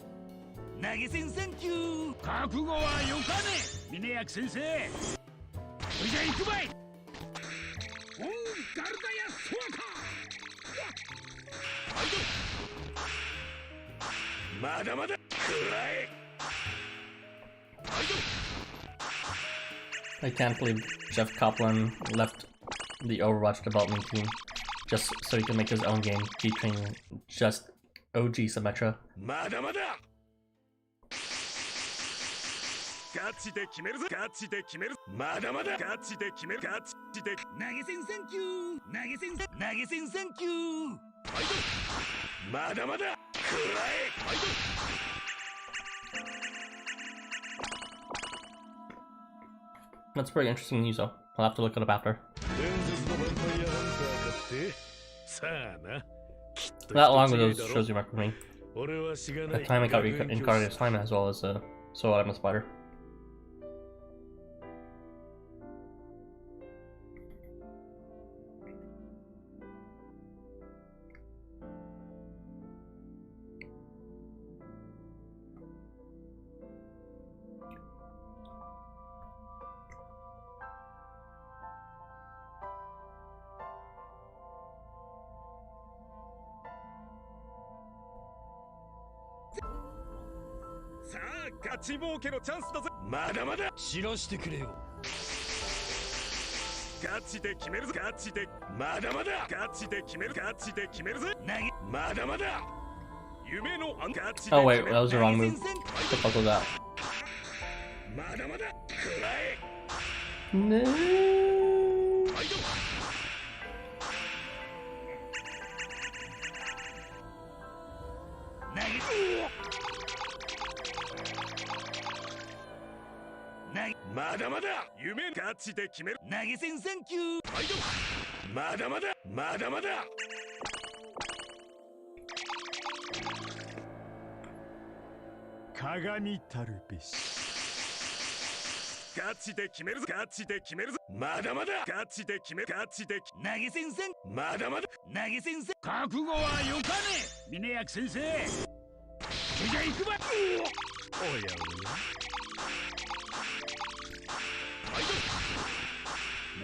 投げ銭サンキュー覚悟はよかね峰役先生それじゃ行くばいおうガルダヤソワカまだまだくらえ I can't believe Jeff Kaplan left the Overwatch development team just so he can make his own game featuring just OG Symmetra. まだまだガチで決めるぞガチで決めるまだまだガチで決めるガチで投げ銭サンキュー投げ銭サンキューまだまだくらえ That's pretty interesting news though. I'll have to look it up after. That along with those shows you recommend me. The time I got reincarnated as Slime as well as So I'm a Spider.さあガチ儲けのチャンスだぜまだまだ知らしてくれよガチで決めるぞガチでまだまだガチで決めるガチで決めるぜまだまだ夢のガチで Oh wait, that was the wrong move. What the fuck was that? まだまだくらえ No.まだまだ夢ガチで決める投げ銭サンキューまだまだまだまだ鏡たるべしガチで決めるぞガチで決めるぞまだまだガチで決めるガチで投げ銭サンまだまだ投げ銭サン覚悟はよかね峰役先生それじゃ行くばおやおや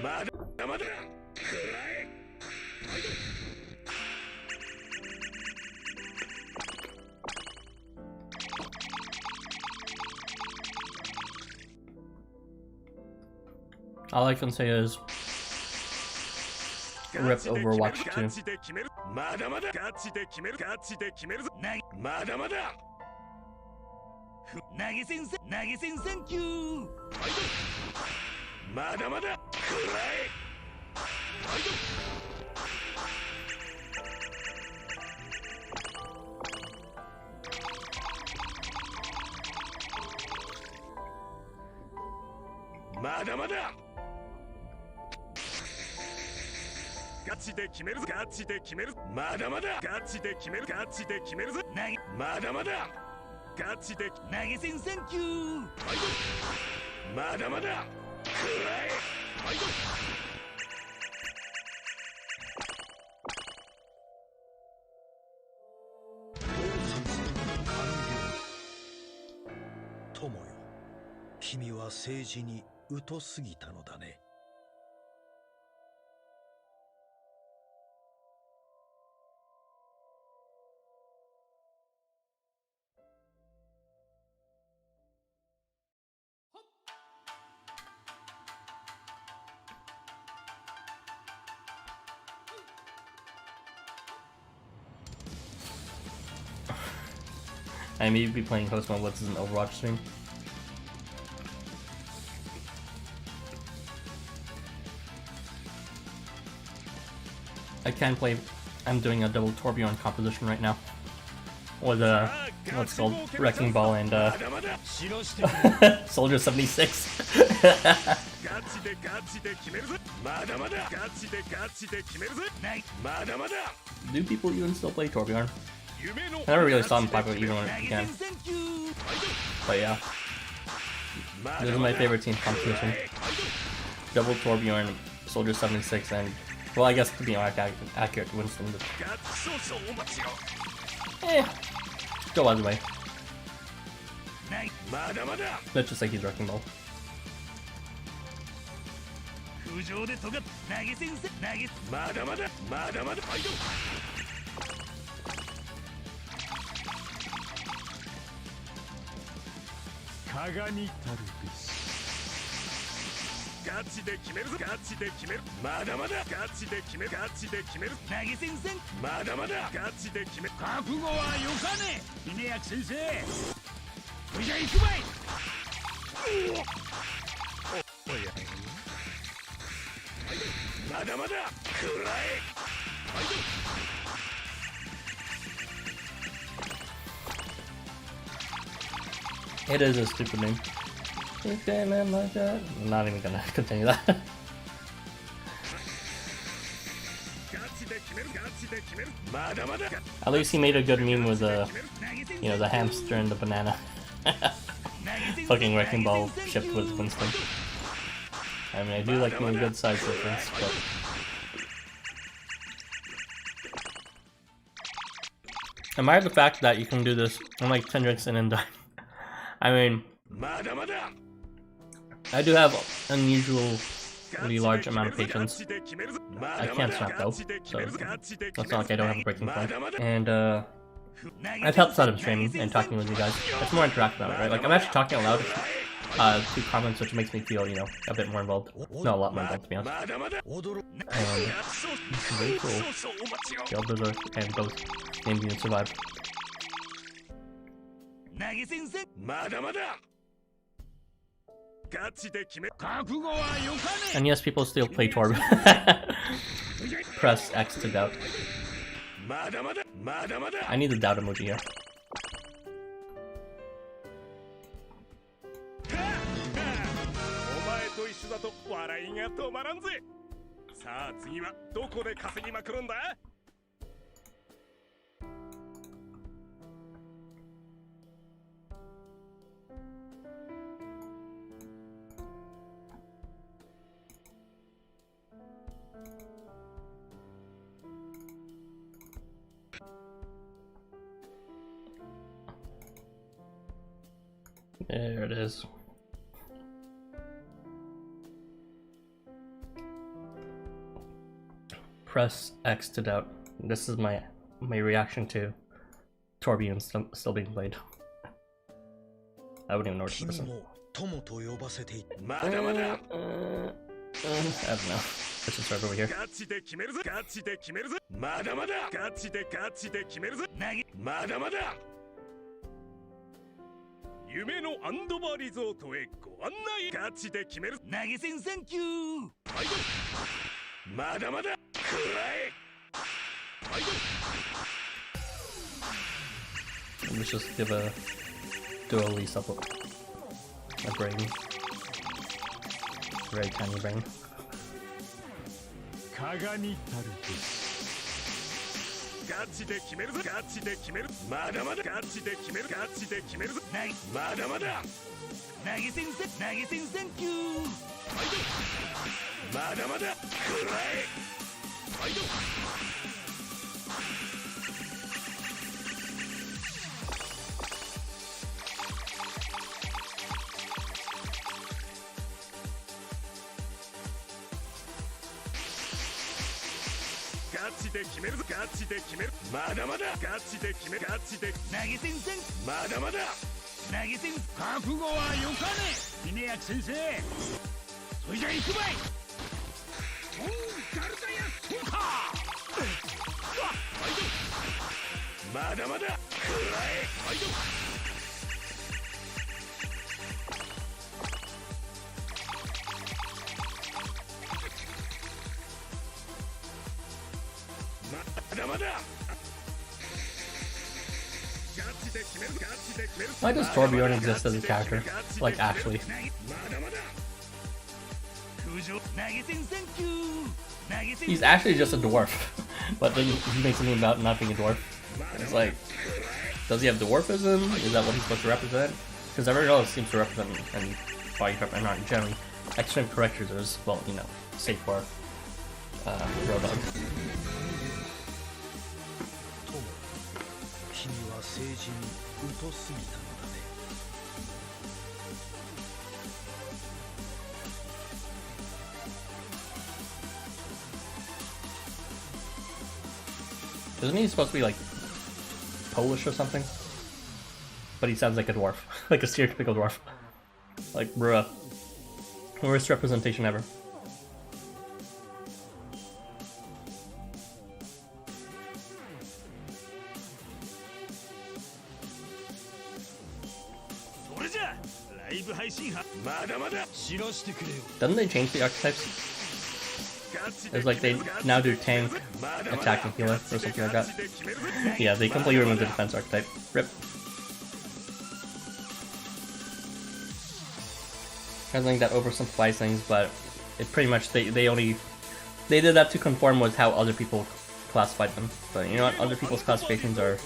まだまだくらえ All I can say is rip Overwatch 2. まだまだガチで決めるガチで決めるぞまだまだ投げ銭サンキューまだまだくらえまだまだガチで決めるぞガチで決めるまだまだガチで決めるガチで決めるぞまだまだガチで投げ銭サンキューまだまだくらえ君は政治に疎すぎたのだね。I may be playing Housamo, what's an Overwatch stream. I can't play. I'm doing a double Torbjorn composition right now. With what's called Wrecking Ball and Soldier 76. Do people even still play Torbjorn? I never really saw him popular even when it began. But yeah. This is my favorite team competition. Double Torbjorn, Soldier 76, and, well, I guess to be accurate, Winston. Go either way. Let's just say he's Wrecking Ball. It is a stupid name. I'm not even gonna continue that. At least he made a good meme with the hamster and the banana. Fucking Wrecking Ball shipped with Winston. I mean, I do like me a good side sequence, but I admire the fact that you can do this in like 10 drinks and then die. I mean, I do have unusually large amount of patience. I can't snap though, so it's not like I don't have a breaking point. And I've helped out of streaming and talking with you guys. It's more interactive, right? Like I'm actually talking out loud to comments, which makes me feel, a bit more involved. No, a lot more involved, to be honest. And it's very cool. The elders and both named units survive. And yes, people still play Torb. Press X to doubt. I need the doubt emoji here. さあ次はどこで稼ぎまくるんだ? There it is. Press X to doubt. This is my reaction to Torbjorn still being played. I wouldn't even know what to listen. I don't know. Let's just start over here. 夢のアンドバーリゾートへご案内ガチで決める投げ銭サンキューはいまだまだくらえはい Let's just give a dually supple a brain. Very tiny brain. 鏡たるガチで決めるぞガチで決めるまだまだガチで決めるガチで決めるぞまだまだ投げ銭サンキューまだまだくらえはいガチで決めるぞガチで決めるまだまだガチで決めるガチで投げ銭せんまだまだ投げ銭覚悟はよかね峰役先生それじゃ行くばいおうガルダやそうかまだまだくらえまだまだ Why does Torbjorn exist as a character? Like, actually. He's actually just a dwarf, but then he makes something about not being a dwarf. It's like, does he have dwarfism? Is that what he's supposed to represent? Because everyone else seems to represent and body type and not generally extreme correctors as well, you know, safe for Roadhog. Isn't he supposed to be like Polish or something? But he sounds like a dwarf, like a stereotypical dwarf. Like, bruh. Worst representation ever. Doesn't they change the archetypes? It's like they now do tank, attack, and healer, or something like that. Yeah, they completely removed the defense archetype. Rip. I think that oversimplifies things, but it pretty much they did that to conform with how other people classified them. But you know what? Other people's classifications are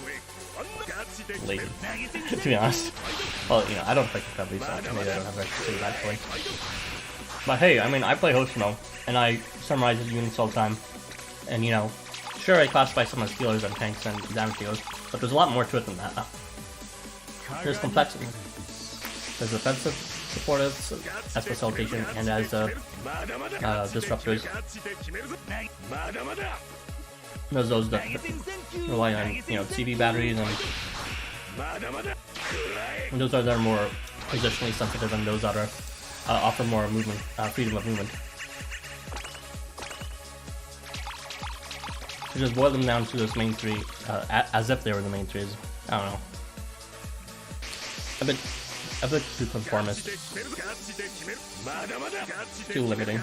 lazy, to be honest. Well, you know, I don't play Scuffle, so maybe I don't have a pretty bad feeling. But hey, I mean, I play Housamo, and I summarize the units all the time. And you know, sure, I classify some as healers and tanks and damage dealers, but there's a lot more to it than that. There's complexity. There's offensive, supportive, as facilitation, and as disruptors. There's those that rely on, you know, CV batteries, and those that are more positionally sensitive, and those that are offer more movement, freedom of movement. You just boil them down to those main three, as if they were the main threes. I don't know. A bit too conformist. Too limiting.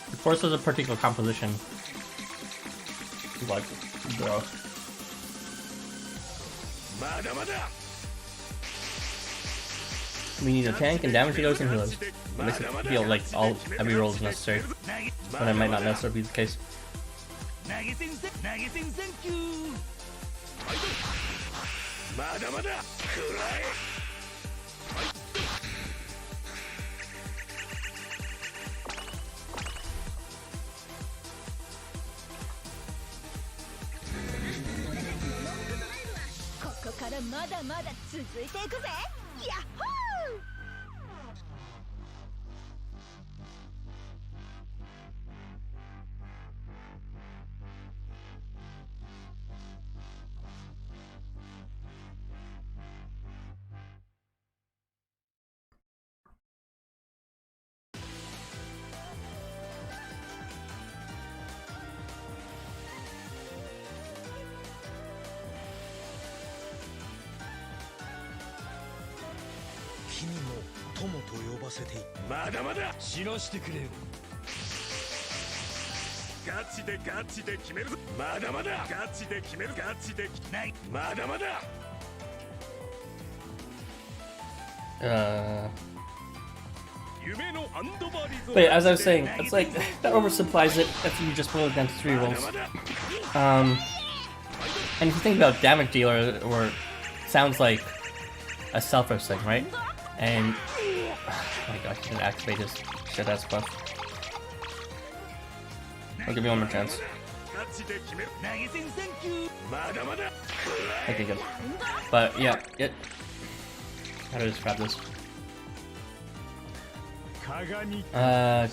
It forces a particular composition. Like, bro. We need a tank and damage dealers and healers. It makes it feel like every role is necessary, when it might not necessarily be the case. But yeah, as I was saying, it's like that oversimplifies it if you just boil it down to 3 roles. And if you think about damage dealer, or sounds like a selfish thing, right? And my god, he didn't activate his shit ass buff. I'll give you one more chance. Okay, good. But yeah, how do I describe this?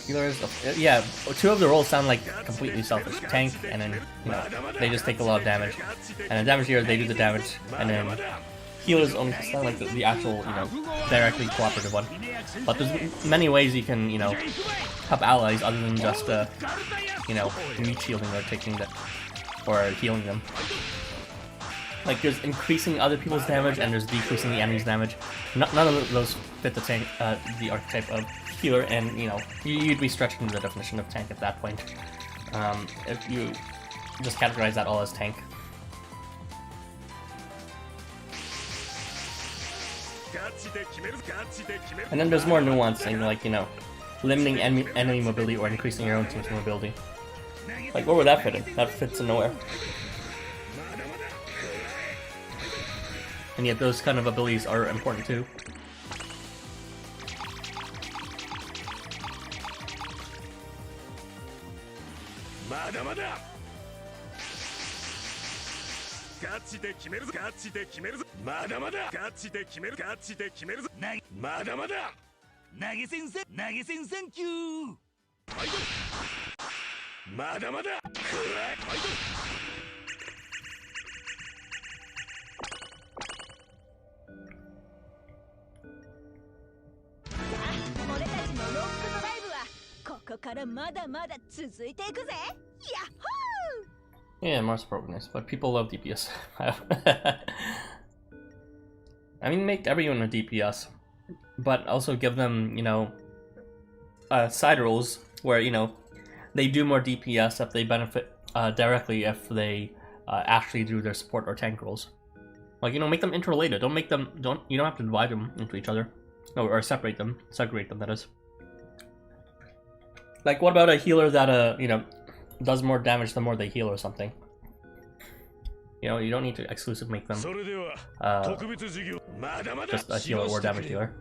Healers, yeah, two of the roles sound like completely selfish. Tank, and then, you know, they just take a lot of damage. And then damage healer, they do the damage, and then healers only sound like the actual, you know, directly cooperative one. But there's many ways you can, you know, help allies other than just, you know, meat shielding or taking them, or healing them. Like, there's increasing other people's damage, and there's decreasing the enemy's damage. None of those fit the tank, the archetype of healer, and, you know, you'd be stretching the definition of tank at that point. If you just categorize that all as tank. And then there's more nuancing, like, you know, limiting enemy mobility or increasing your own team's mobility. Like, where would that fit in? That fits in nowhere. And yet those kind of abilities are important too. Yeah, more support nice, but people love DPS. I mean, make everyone a DPS, but also give them, you know, side roles where, you know, they do more DPS if they benefit directly if they actually do their support or tank roles. Like, you know, make them interrelated. Don't make them, you don't have to divide them into each other. No, or segregate them, that is. Like, what about a healer that, you know, does more damage the more they heal or something? You know, you don't need to exclusive make them just a healer or damage healer.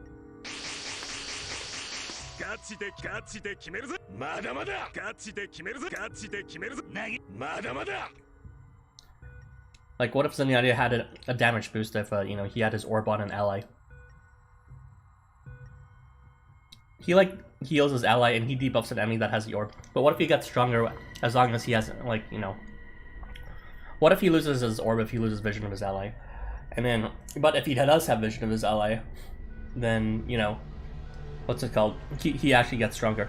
Like, what if Zenyatta had a damage boost if, you know, he had his orb on an ally? He, like, heals his ally and he debuffs an enemy that has the orb. But what if he gets stronger as long as he has, like, you know... What if he loses his orb, if he loses vision of his ally? And then... But if he does have vision of his ally, then, you know... What's it called? He actually gets stronger.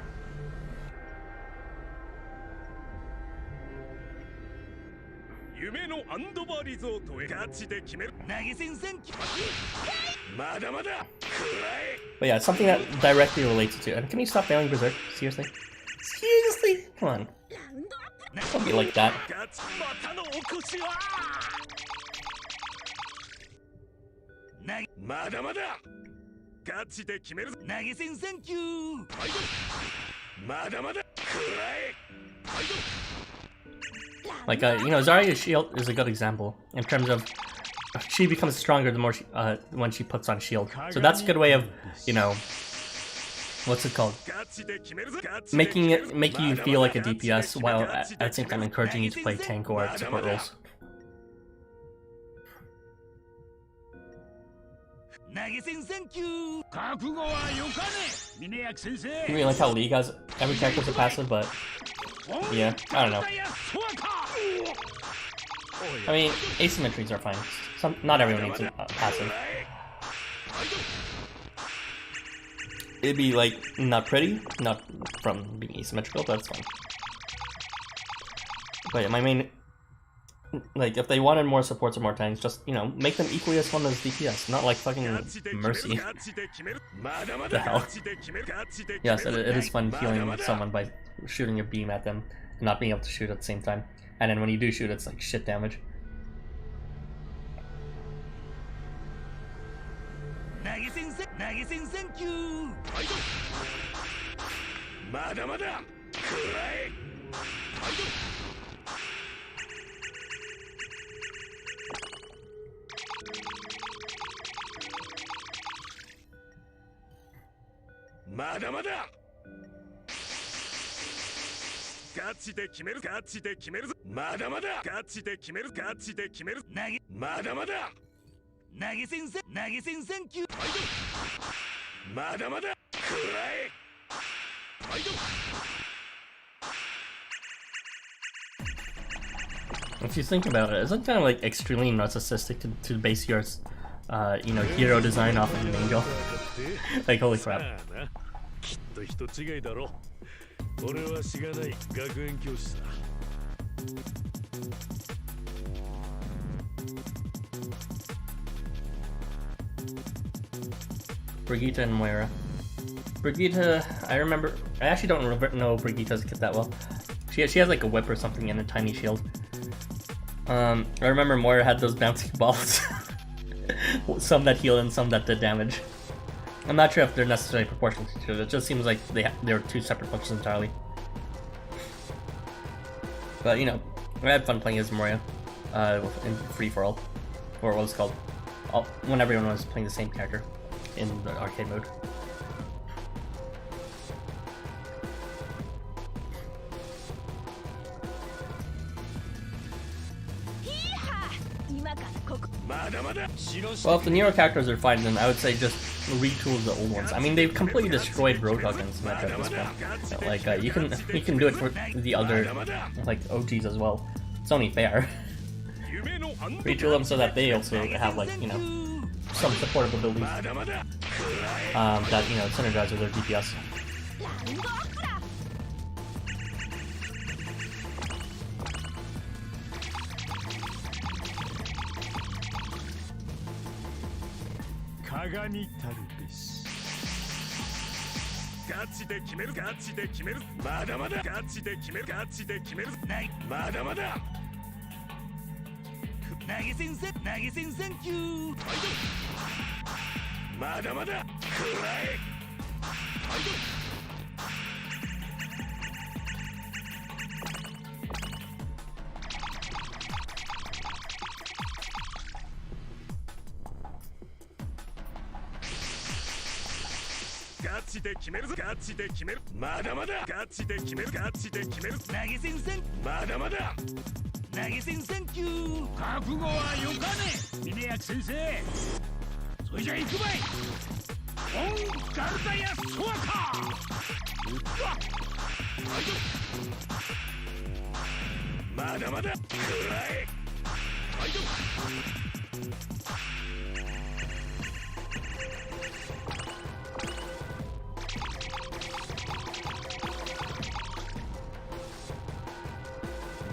But yeah, it's something that directly relates to. And can you stop failing Berserk? Seriously? Seriously? Come on. Don't be like that. Like, you know, Zarya's shield is a good example in terms of she becomes stronger the more she, when she puts on shield. So that's a good way of, you know, what's it called? Making you feel like a DPS while at the same time encouraging you to play tank or support roles. I really like how League has every character as a passive, but yeah, I don't know. I mean, asymmetries are fine. Not everyone needs a passive. It'd be like not pretty, not from being asymmetrical, but it's fine. But yeah, my main, like, if they wanted more supports or more tanks, just, you know, make them equally as fun as DPS, not like fucking Mercy. The hell? Yes, it is fun healing someone by shooting a beam at them and not being able to shoot at the same time. And then when you do shoot, it's like shit damage. まだまだガチで決めるガチで決めるぞまだまだガチで決めるガチで決める投げまだまだ投げ先生投げ先生級まだまだくらえファイト If you think about it, isn't it kind of like extremely narcissistic to base your, hero design off of an angel? Like, holy crap. きっと人違いだろ。俺はしがない学園教師だ。Brigitte and Moira. Brigitte, I actually don't know Brigitte's kit that well. She has like a whip or something and a tiny shield. I remember Moira had those bouncing balls. Some that heal and some that did damage. I'm not sure if they're necessarily proportional to each other. It just seems like they're two separate functions entirely. But I had fun playing as Moira in free for all, or what was called, when everyone was playing the same character in the arcade mode. Well, if the newer characters are fine, then I would say just retool the old ones. I mean, they've completely destroyed Roadhog and Symmetra at this point. Like, you can do it for the other, like, OGs as well. It's only fair. Retool them so that they also have, like, some supportive abilities that, synergize with their DPS. 鏡たるべしガチで決めるガチで決めるまだまだガチで決めるガチで決めるないまだまだ投げ先生投げ先生級まだまだくらえガチで決めるぞガチで決めるまだまだガチで決めるガチで決める投げ先生まだまだ投げ先生級覚悟はよかね峰役先生それじゃ行くばいオンガルダヤソアカうっわまだまだくらえファイト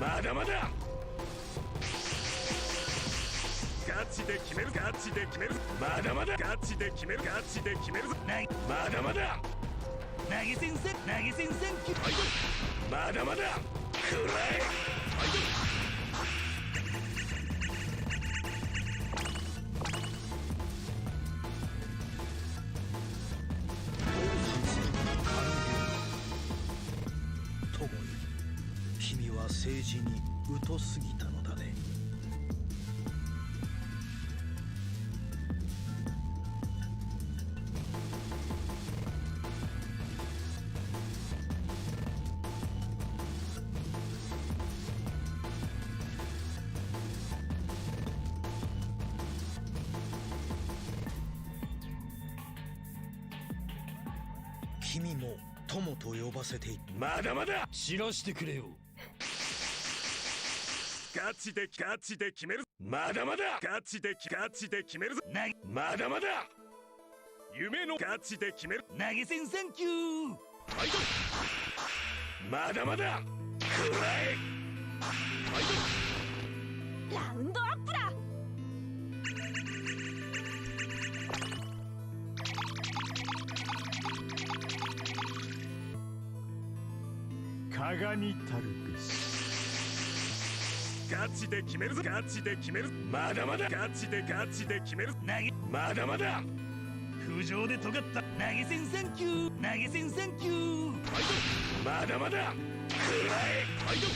まだまだガチで決めるガチで決めるまだまだガチで決めるガチで決めるないまだまだ投げ先生投げ先生まだまだくらえ政治に疎すぎたのだね。君も友と呼ばせてまだまだ知らしてくれよ。ガチでガチで決めるまだまだガチでガチで決めるぞないまだまだ夢のガチで決める投げ先生級ファイトまだまだくらえファイトラウンドアップだ鏡たるべしガチで決めるぞガチで決めるまだまだガチでガチで決める投げまだまだ空上で尖った投げ先生級投げ先生級ファイトまだまだくらえファイト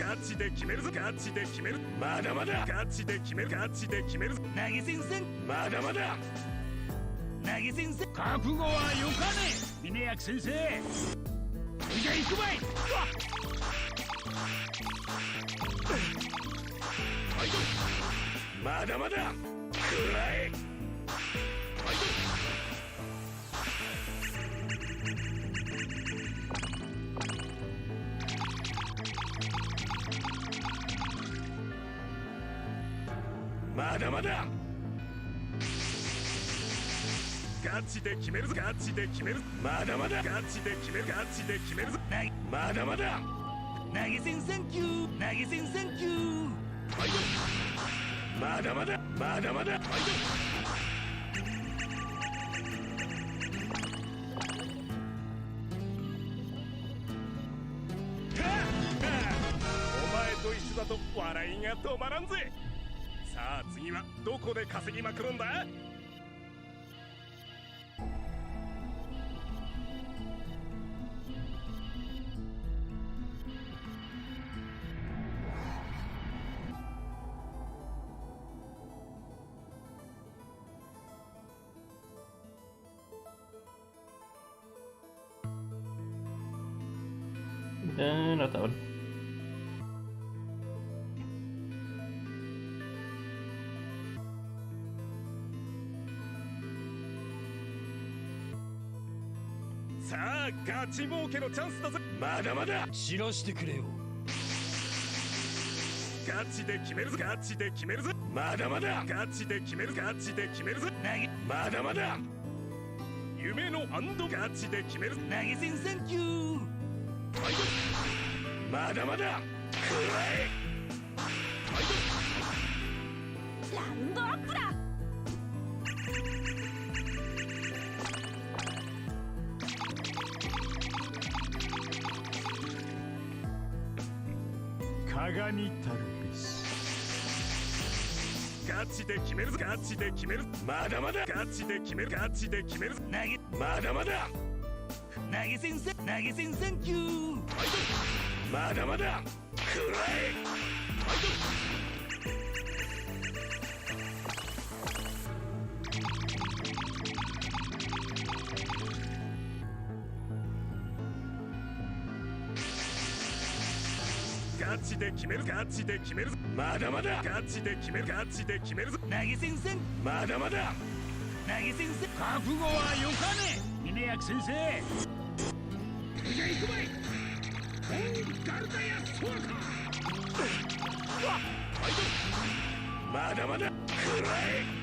ガチで決めるぞガチで決めるまだまだガチで決めるガチで決めるぞ投げ銭せんまだまだ投げ銭せん覚悟はよかねえ峰役先生じゃあ行くばいまだまだくらえまだまだガチで決めるぞガチで決めるまだまだガチで決めるガチで決めるぞまだまだ投げ銭センキュー投げ銭センキューまだまだまだまだお前と一緒だと笑いが止まらんぜさあ次はどこで稼ぎまくるんだNot that one.さあガチ儲けのチャンスだぜまだまだ知らしてくれよガチで決めるぞガチで決めるぞまだまだガチで決めるガチで決めるぞまだまだ夢のアンドガチで決める投げ銭センキューまだまだくらえラウンドアップだ鏡たるべしガチで決めるぞガチで決めるまだまだガチで決めるガチで決めるまだまだ投げ銭センキューまだまだくらえガチで決めるガチで決めるまだまだガチで決めるガチで決めるぞ投げ銭せんまだまだ投げ銭せん覚悟はよかね峰役先生じゃあ行くばいおうガルダやそうかまだまだくらえ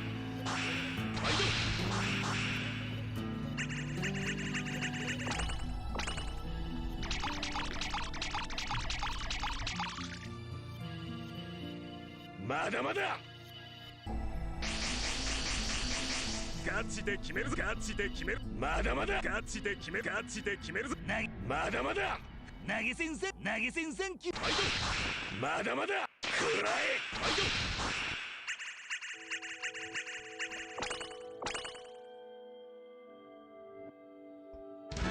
まだまだガチで決めるぞガチで決めるまだまだガチで決めるガチで決めるぞまだまだ投げ銭センキューまだまだくらえ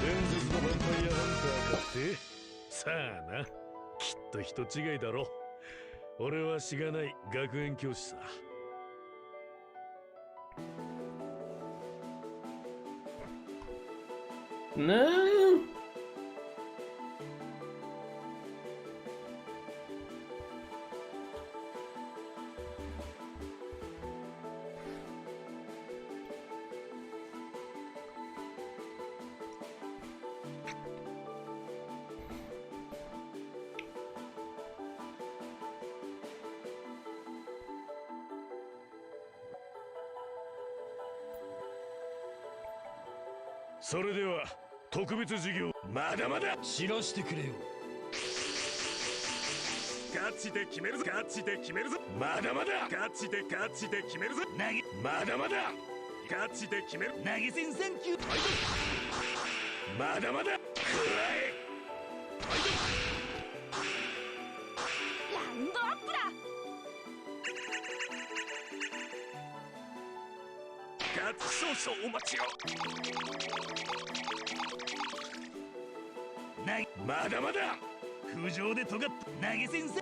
伝説のヴァンパイアハンターかってさあなきっと人違いだろ俺はしがない学園教師さNo.それでは特別授業まだまだ知らしてくれよガチで決めるぞガチで決めるぞまだまだガチで決めるぞまだまだガチで決める投げ銭センキューまだまだくらえラウンドアップだガチ少々お待ちをまだまだく無情で尖った投げ銭セ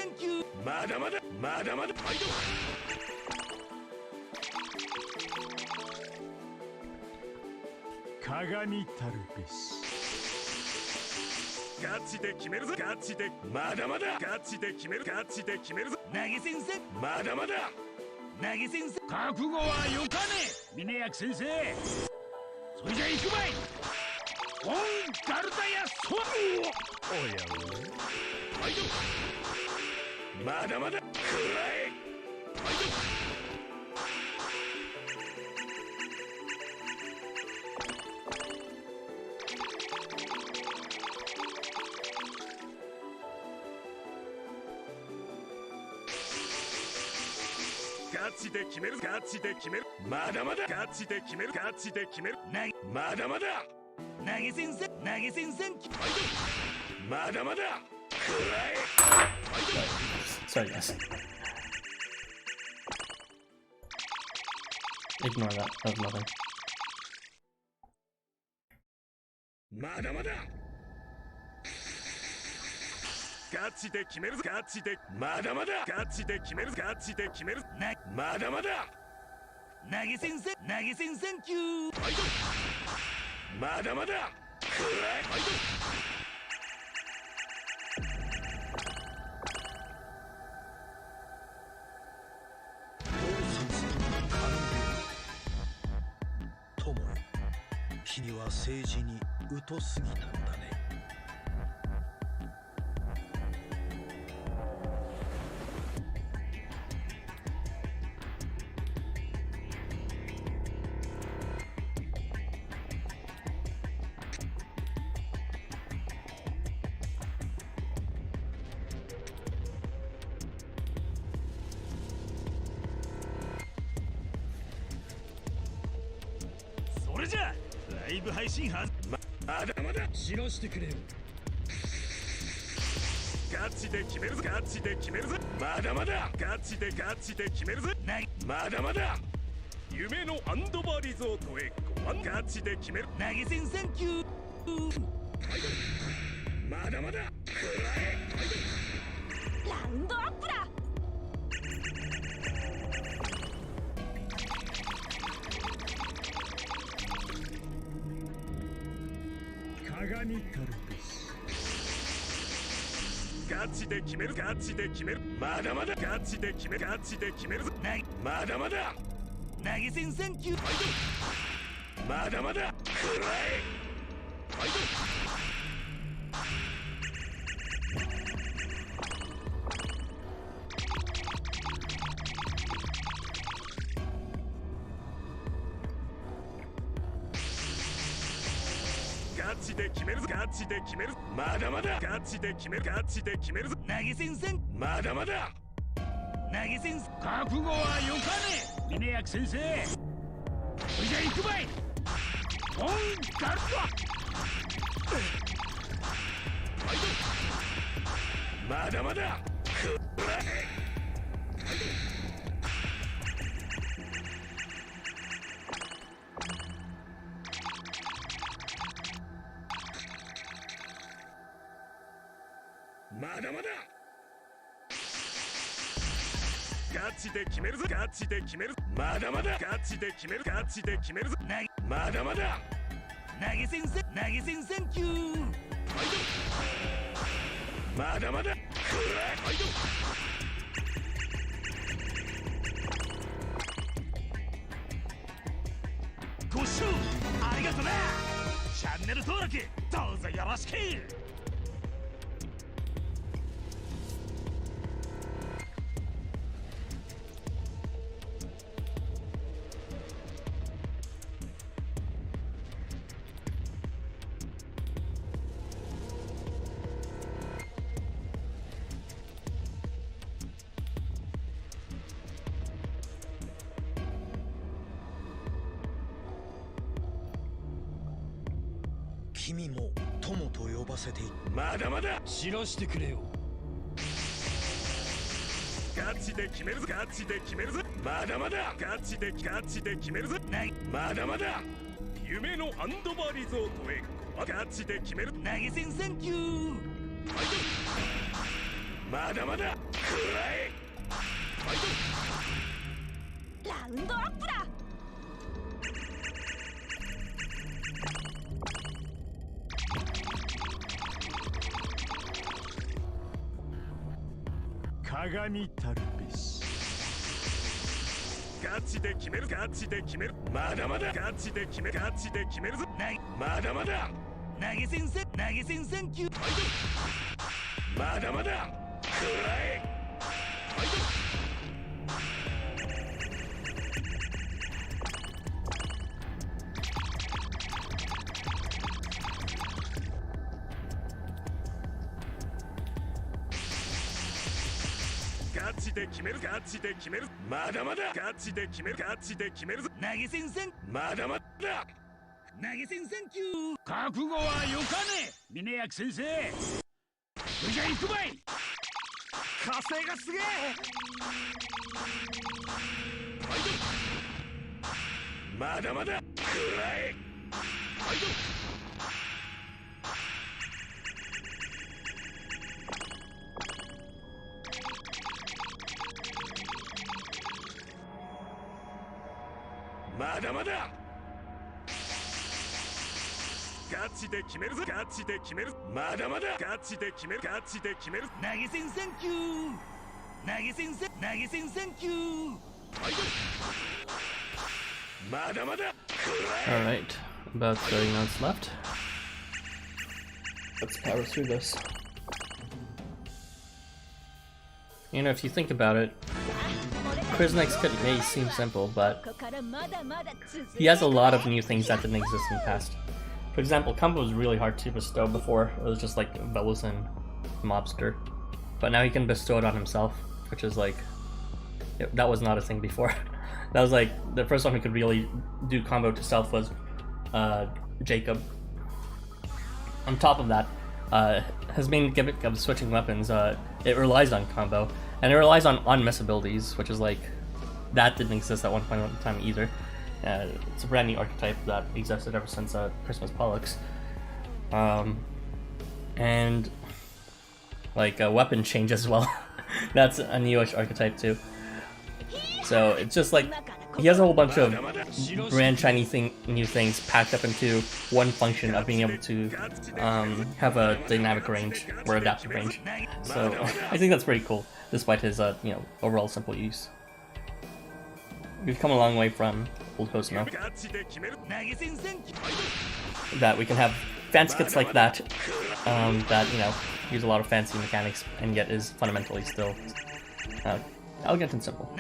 ンキュー。まだまだまだまだ。はいど。鏡たるべし。ガチで決めるぞ。ガチでまだまだ。ガチで決める。ガチで決めるぞ。投げ銭せまだまだ。投げ銭せ覚悟はよかねえ峰役先生。それじゃ行くばい。オンガルダやそわおやおや。はいど。まだまだ。くらえ。はいど。ガチで決める。ガチで決める。まだまだ。ガチで決める。ガチで決める。まだまだ。投げ銭センキ。まだまだ。くらえ。Sorry, guys. Ignore that. That was nothing. まだまだ。ガチで決める。ガチでまだまだ。ガチで決める。ガチで決める。まだまだ。投げ銭センキュー。はいど。まだまだ。くらえ。はいど。友よ、君は政治に疎すぎたのだね。それじゃライブ配信はまだまだ。知らしてくれよ。ガチで決めるぞ。ガチで決めるぞ。まだまだ。ガチで決めるぞ。まだまだ。夢のアンドバーリゾートへご案内。ガチで決める。投げ銭センキュー。まだまだ。くらえ。ラウンドアップだ。鏡たるべし。ガチで決める。ガチで決める。まだまだ。ガチで決める。ガチで決めるぞ。まだまだ。投げ銭センキュー。まだまだ。くらえ。はいど。ガチで決めるぞ。ガチで決める。まだまだ。ガチで決める。ガチで決めるぞ。投げ銭センまだまだ。投げ銭覚悟はよかねえ峰役先生。それじゃ行くばい。オンガルダ。はいど。まだまだ。くらえ。まだまだ。ガチで決めるぞ。ガチで決める。まだまだ。ガチで決める。ガチで決めるぞ。まだまだ。投げ銭センキュー。はいど。まだまだ。くらえ。はいど。ご視聴ありがとな。チャンネル登録どうぞよろしく。君も友と呼ばせていい。まだまだ。知らしてくれよ。ガチで決めるぞ。ガチで決めるぞ。まだまだ。ガチで決めるぞ。まだまだ。夢のアンドバーリゾートへガチで決める。投げ銭センキュー。はいど。まだまだ食らえラウンドアップだ。鏡たるべしガチで決めるガチで決めるまだまだガチで決めるガチで決めるぞまだまだ投げ銭センキューまだまだ食らえガチで決めるガチで決めるまだまだガチで決めるガチで決めるぞ投げ銭まだまだ投げ銭センキュー覚悟はよかね峰役先生それじゃ行くばい火星がすげえまだまだ食らえまだまだガチで決めるぞガチで決めるまだまだガチで決めるガチで決める投げ銭センキュー投げ銭センキューまだまだ Alright, about 30 minutes left. Let's power through this. You know, if you think about it, Krisnek's kit may seem simple, but he has a lot of new things that didn't exist in the past. For example, combo was really hard to bestow before. It was just like Velus and Mobster. But now he can bestow it on himself, which is like... that was not a thing before. That was like, the first one who could really do combo to self was Jacob. On top of that, his main gimmick of switching weapons, it relies on combo. And it relies on miss abilities, which is like... that didn't exist at one point in time either. It's a brand new archetype that existed ever since Christmas Pollux. And like weapon change as well. That's a newish archetype too. So it's just like he has a whole bunch of brand shiny new things packed up into one function of being able to have a dynamic range or adaptive range. So I think that's pretty cool, despite his overall simple use. We've come a long way from old Housamo. That we can have fancy kits like that, that use a lot of fancy mechanics and yet is fundamentally still elegant and simple.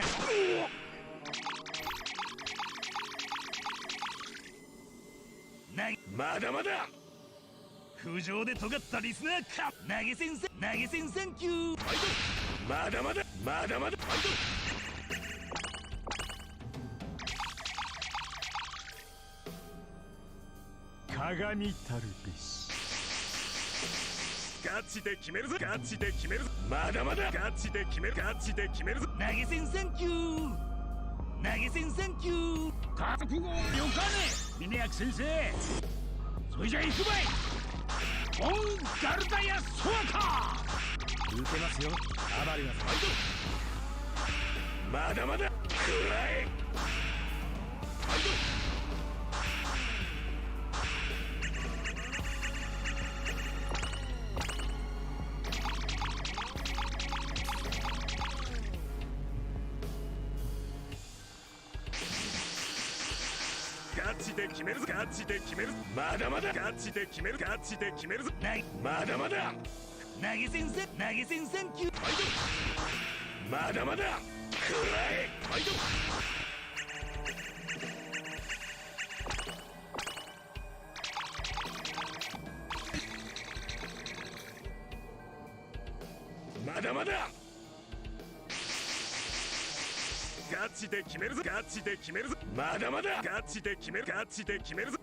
鏡たるべしガチで決めるぞガチで決めるぞまだまだガチで決めるガチで決めるぞ投げ銭センキュー投げ銭センキュー覚悟はよかね峰役先生それじゃ行くばいオンガルダヤソアカ撃てますよ暴れますまだまだ食らえガチで決めるぞガチで決めるぞまだまだガチで決めるガチで決めるぞまだまだ投げ銭センキューまだまだ食らえまだまだガチで決めるぞガチで決めるぞまだまだガチで決めるガチで決めるぞ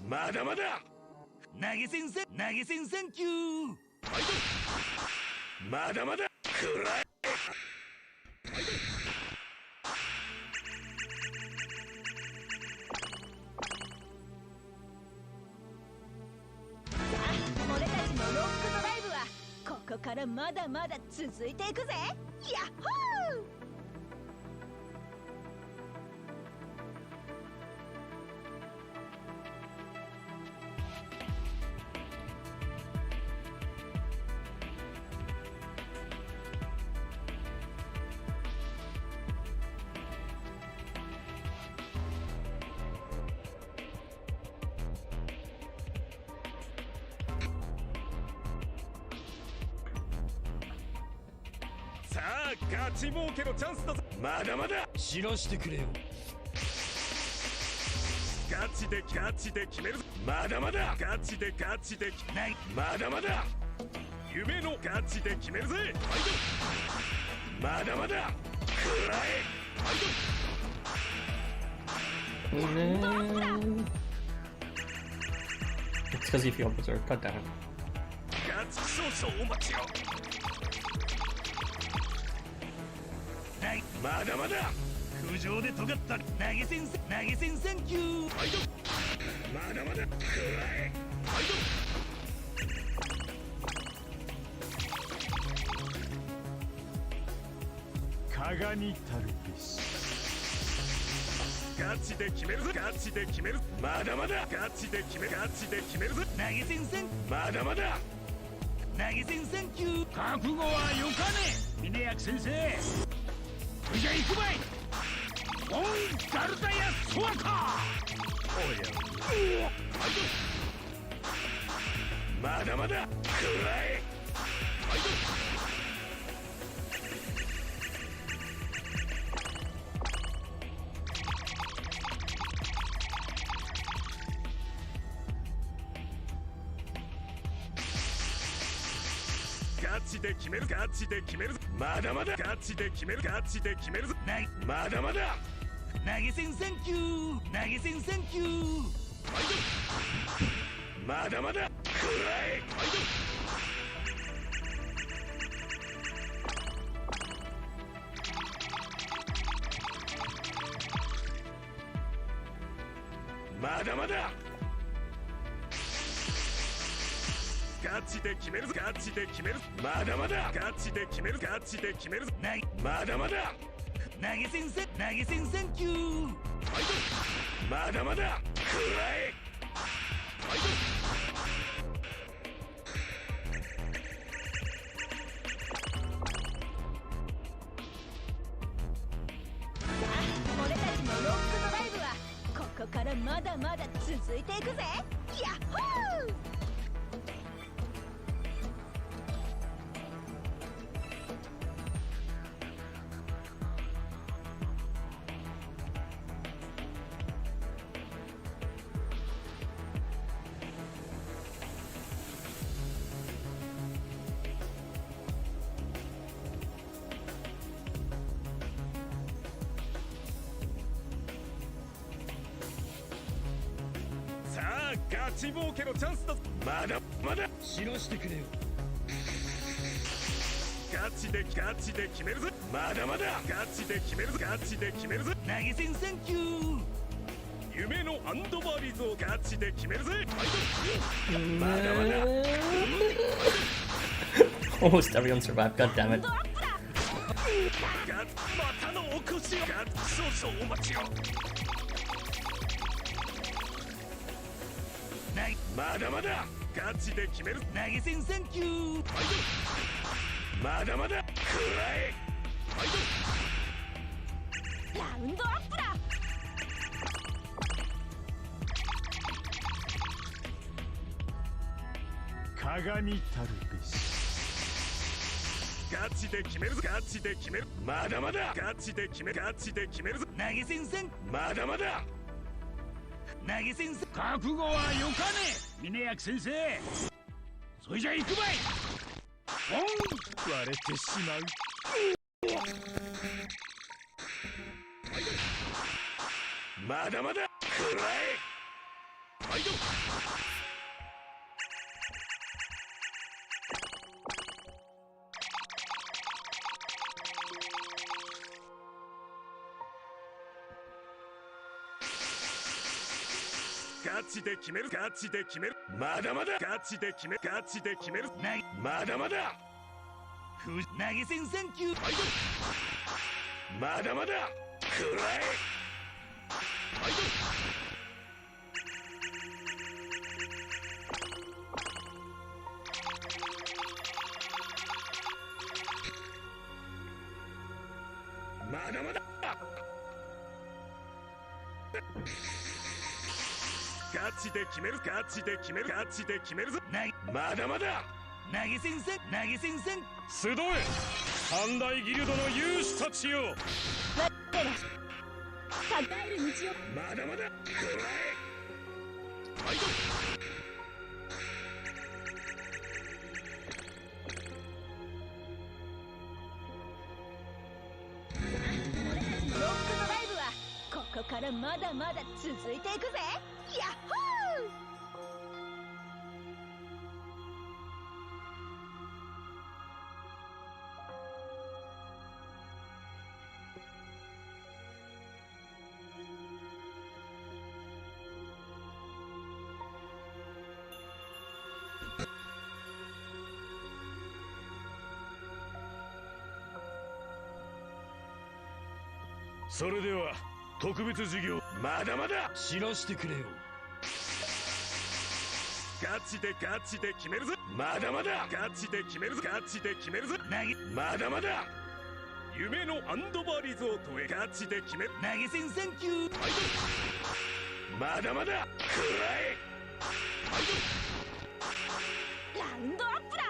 まだまだ投げ銭センキューまだまだ食らえ俺たちのロックドライブはこここからまだまだ続いていくぜ。ヤッホー。さあガチ儲けのチャンスだぞ。まだまだ知らしてくれよ。ガチで決めるぞ。まだまだガチでないまだまだ夢のガチで決めるぜ。まだまだくらえ。It's because you feel berserk. Cut down. ガチ少々お待ちを。まだまだ空上で尖った投げ銭サンキュー。まだまだくらえ。鏡たるべし。ガチで決めるぞ。まだまだガチで決めるぞ。投げ銭サンまだまだ投げ銭サンキュー。覚悟はよかねえ峰役先生。それじゃ行くばい。オンガルダヤソワカ。まだまだくらえ。ガチで決めるまだまだガチで決めるぞ。ないまだまだ投げ銭サンキュー。まだまだくらえ。まだまだガチで決めるぞ。まだまだガチで決めるぞ。ないまだまだ投げ銭サンキュー。まだまだくらえ。俺たちのロックドライブはここからまだまだ続いていくぜ。ヤッホー。さあガチ儲けのチャンスだぞ。まだまだ知らしてくれよ。ガチで決めるぞ。まだまだガチで決めるぞ。投げ銭サンキュー。夢のアンドバーリーズをガチで決めるぜ。まだまだ Almost everyone survived. God damn it. またのお越しを。ガチ少々お待ちを。ないまだまだガチで決める。投げ銭サンキュー。まだまだくらえ。ラウンドアップだ。鏡たるべし。ガチで決めるぞ。まだまだガチで決めるぞ。投げ銭サンまだまだ投げ銭サン。覚悟はよかねえ峰役先生。それじゃ行くばい。オン割れてしまう。まだまだくらえ。ガチで決める。まだまだガチで決める。ないまだまだ投げ銭サンキュー。まだまだくらえ。まだまだガチで決める、ガチで決める、ガチで決めるぞ。まだまだ投げ銭さん、投げ銭さん。集え三大ギルドの勇士たちよ。我ら高える道を。まだまだくらえ。ロックドライブはここからまだまだ続いていくぜ。ヤッホー。それでは特別授業まだまだ知らしてくれよ。ガチでガチで決めるぞ。まだまだガチで決めるぞ。ガチで決めるぞ。まだまだ夢のアンドバーリゾートへガチで決める。投げ銭サンキュー。まだまだくらえ。ラウンドアップだ。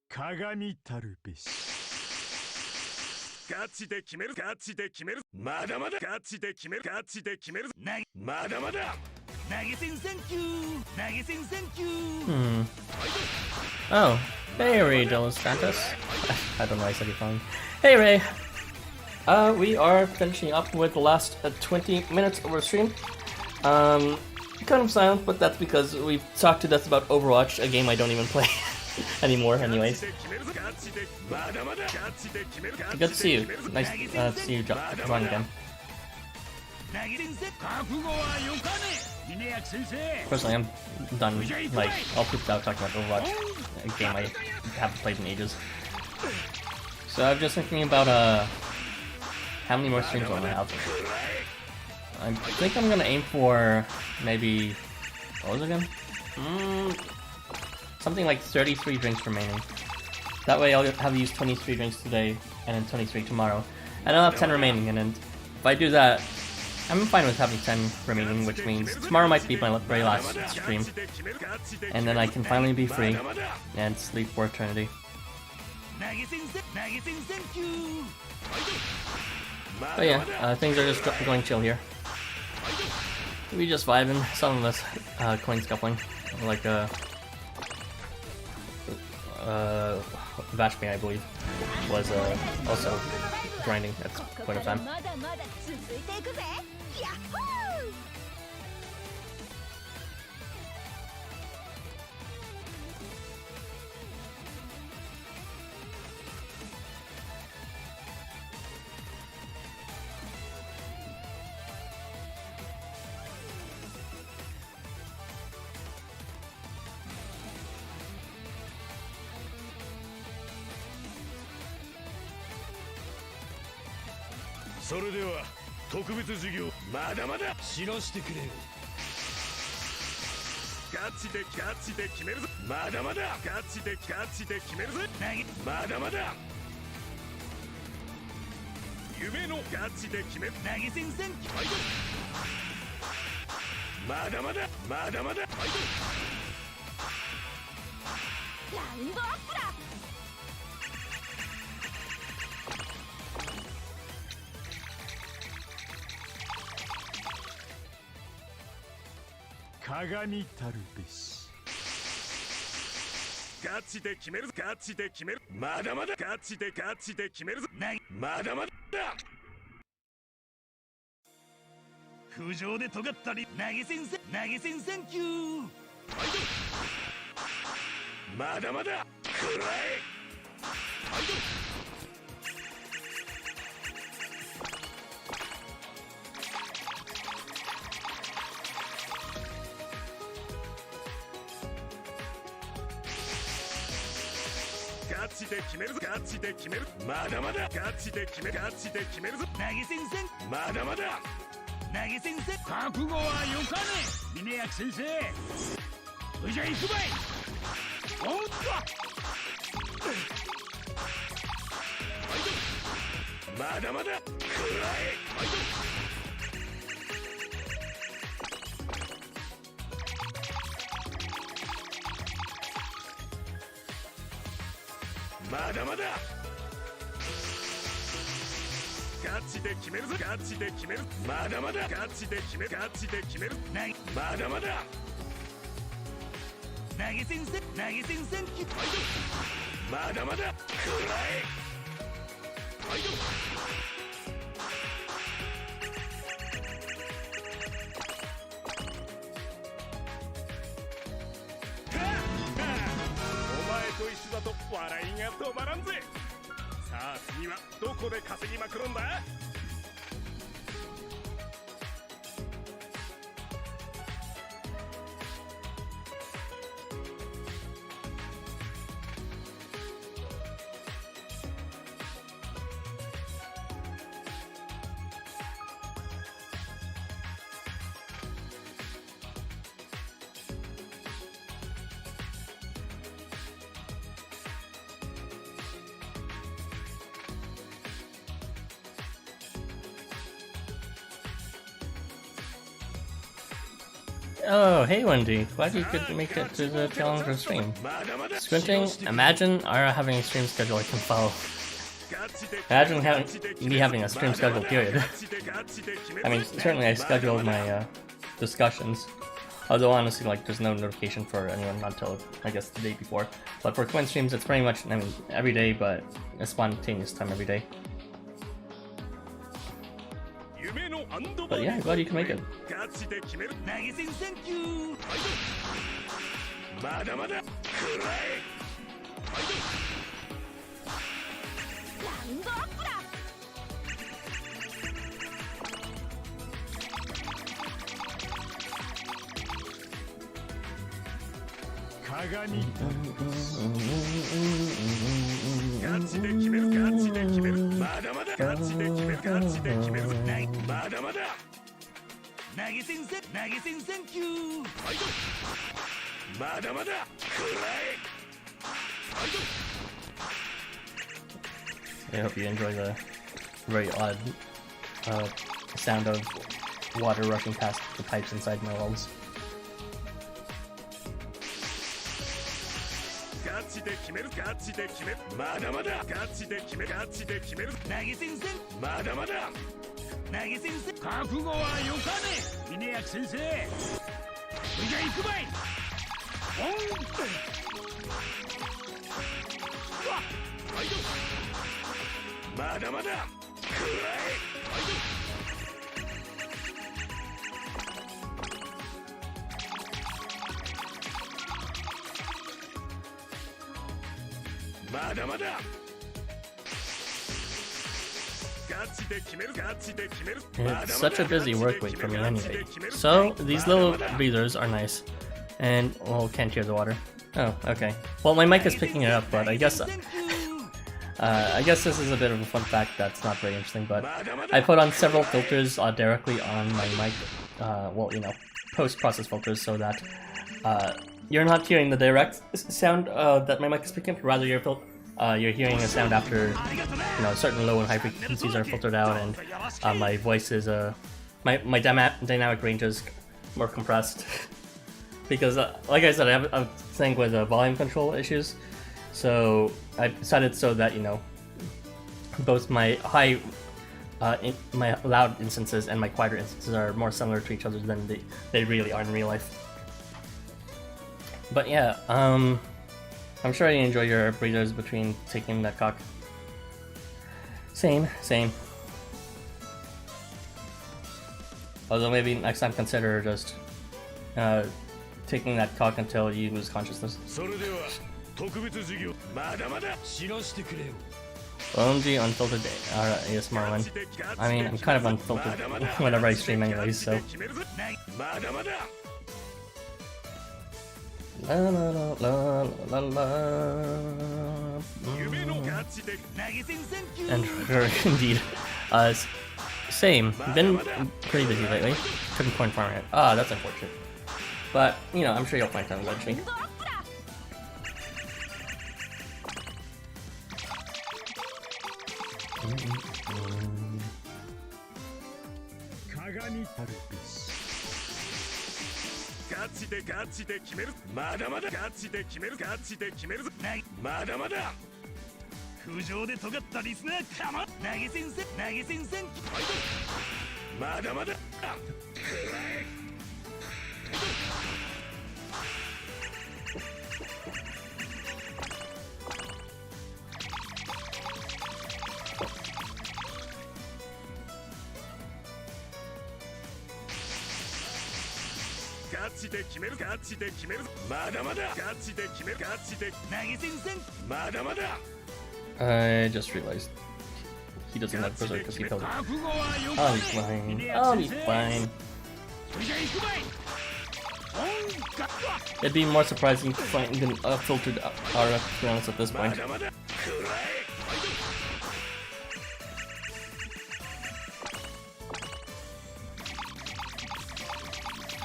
鏡たるべし。ガチで決める。ガチで決める。まだまだガチで決める。ガチで決める。まだまだ投げ銭サンキュー。投げ銭サンキュー。Oh, hey Ray Dos Santos. I don't know why I said your phone. Hey Ray. We are finishing up with the last 20 minutes of our stream. Kind of silent, but that's because we've talked to death about Overwatch, a game I don't even play anymore anyways. Good to see you. Nice to see you join again. Personally, I'm done, like, all pooped out talking about Overwatch, a game I haven't played in ages. So I'm just thinking about, how many more streams will I have? I think I'm gonna aim for, maybe, what was it again? Something like 33 drinks remaining. That way I'll have used 23 drinks today, and then 23 tomorrow. And I'll have 10 remaining, and then if I do that, I'm fine with having 10 remaining, which means tomorrow might be my very last stream. And then I can finally be free, and sleep for eternity. But yeah, things are just going chill here. We just vibing, some of us coin scuffling, like Vashmi, I believe, was also grinding at this point of time.それでは特別授業まだまだ知らしてくれよ。ガチでガチで決めるぞ。まだまだガチでガチで決めるぞ。まだまだ夢のガチで決める。投げ銭サンキュー。まだまだまだまだラウンドアップだ。鏡たるべし。ガチで決めるぞ。ガチで決める。まだまだガチでガチで決めるぞ。まだまだ浮上で尖ったり投げ銭サンキュー。まだまだくらえ。チで決めるぞガチで決めるまだまだガチで決めるガチで決めるぞ投げ先生まだまだ投げ先生覚悟はよかね峰役先生それじゃ行くばいおっとまだまだくらえまだまだガチで決めるぞガチで決めるまだまだガチで決めるガチで決めるまだまだ投げ先生投げ先生まだまだくらえお前と一緒だと笑いが止まらんぜさあ次はどこで稼ぎまくるんだOh, hey Wendy, glad you could make it to the Challenger stream. Squinting, imagine our having a stream schedule I can follow. Imagine me having a stream schedule, period. I mean, certainly I scheduled my discussions. Although honestly, like, there's no notification for anyone until, I guess, the day before. But for twin streams, it's pretty much, I mean, every day, but a spontaneous time every day. But yeah, glad you can make it. I hope you enjoy the very odd sound of water rushing past the pipes inside my walls. It's such a busy work week for me anyway. So, these little breathers are nice. And, well, can't hear the water. Oh, okay. Well, my mic is picking it up, but I guess this is a bit of a fun fact that's not very interesting, but I put on several filters directly on my mic, well, you know, post-process filters, so that you're not hearing the direct sound that my mic is picking up, rather you're hearing a sound after, you know, certain low and high frequencies are filtered out, and my voice is, my dynamic range is more compressed. Because, like I said, I'm playing with volume control issues, so I decided so that, you know, both my my loud instances and my quieter instances are more similar to each other than they really are in real life. But yeah, I'm sure you enjoy your breathers between taking that cock. Same. Although maybe next time consider just taking that cock until you lose consciousness. Only unfiltered day. Alright, yes, Marlon. I mean, I'm kind of unfiltered whenever I stream anyways, so. La la la la la la. And her, indeed. Same. Been pretty busy lately. Couldn't point farm it. Ah, that's unfortunate. But, you know, I'm sure you'll find time eventually. I just realized he doesn't like Berserk because he felt it. I'll be fine. I'll be fine. It'd be more surprising to find an filtered aura, to be honest, at this point.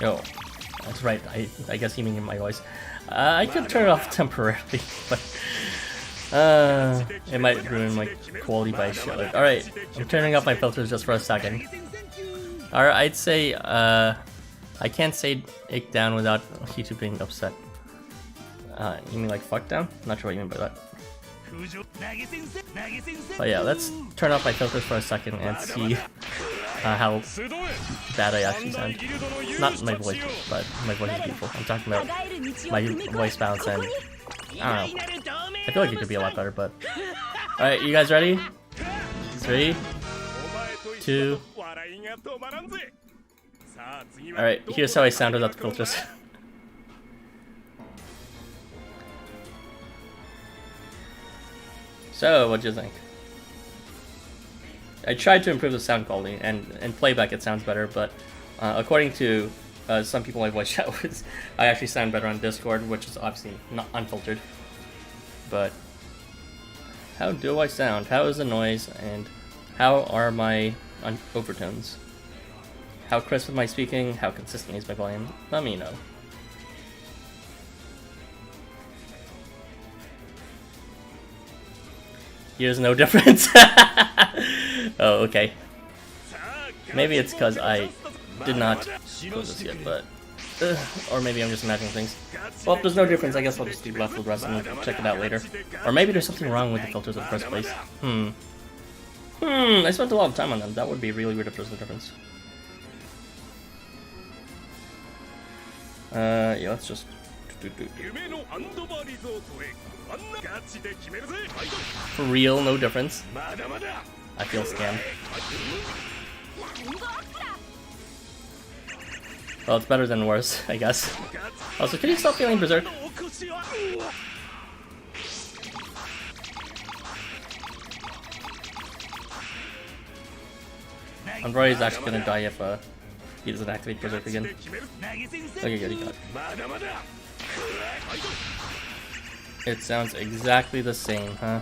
Oh, that's right. I guess you mean my voice. I could turn it off temporarily, but it might ruin my quality by a shitload. Alright, I'm turning off my filters just for a second. Alright, I'd say, I can't say it down without YouTube being upset. You mean like fuck down? Not sure what you mean by that. But yeah, let's turn off my filters for a second and see how bad I actually sound. Not my voice, but my voice is beautiful. I'm talking about my voice balance and I don't know. I feel like it could be a lot better, but... Alright, you guys ready? 3, 2... Alright, here's how I sound without the filters. So, what'd you think? I tried to improve the sound quality, and in playback it sounds better, but according to some people I voice chat with, I actually sound better on Discord, which is obviously not unfiltered. But how do I sound? How is the noise, and how are my overtones? How crisp am I speaking? How consistent is my volume? Let me know. Here's no difference. Oh, okay. Maybe it's because I did not close this yet, but... or maybe I'm just imagining things. Well, if there's no difference, I guess I'll just leave left with the rest and check it out later. Or maybe there's something wrong with the filters in the first place. I spent a lot of time on them. That would be really weird if there's no difference. Yeah, let's just... For real, no difference. I feel scammed. Well, it's better than worse, I guess. Also, can you stop feeling berserk? I'm worried he's actually gonna die if he doesn't activate berserk again. Okay, good, he got it. It sounds exactly the same, huh?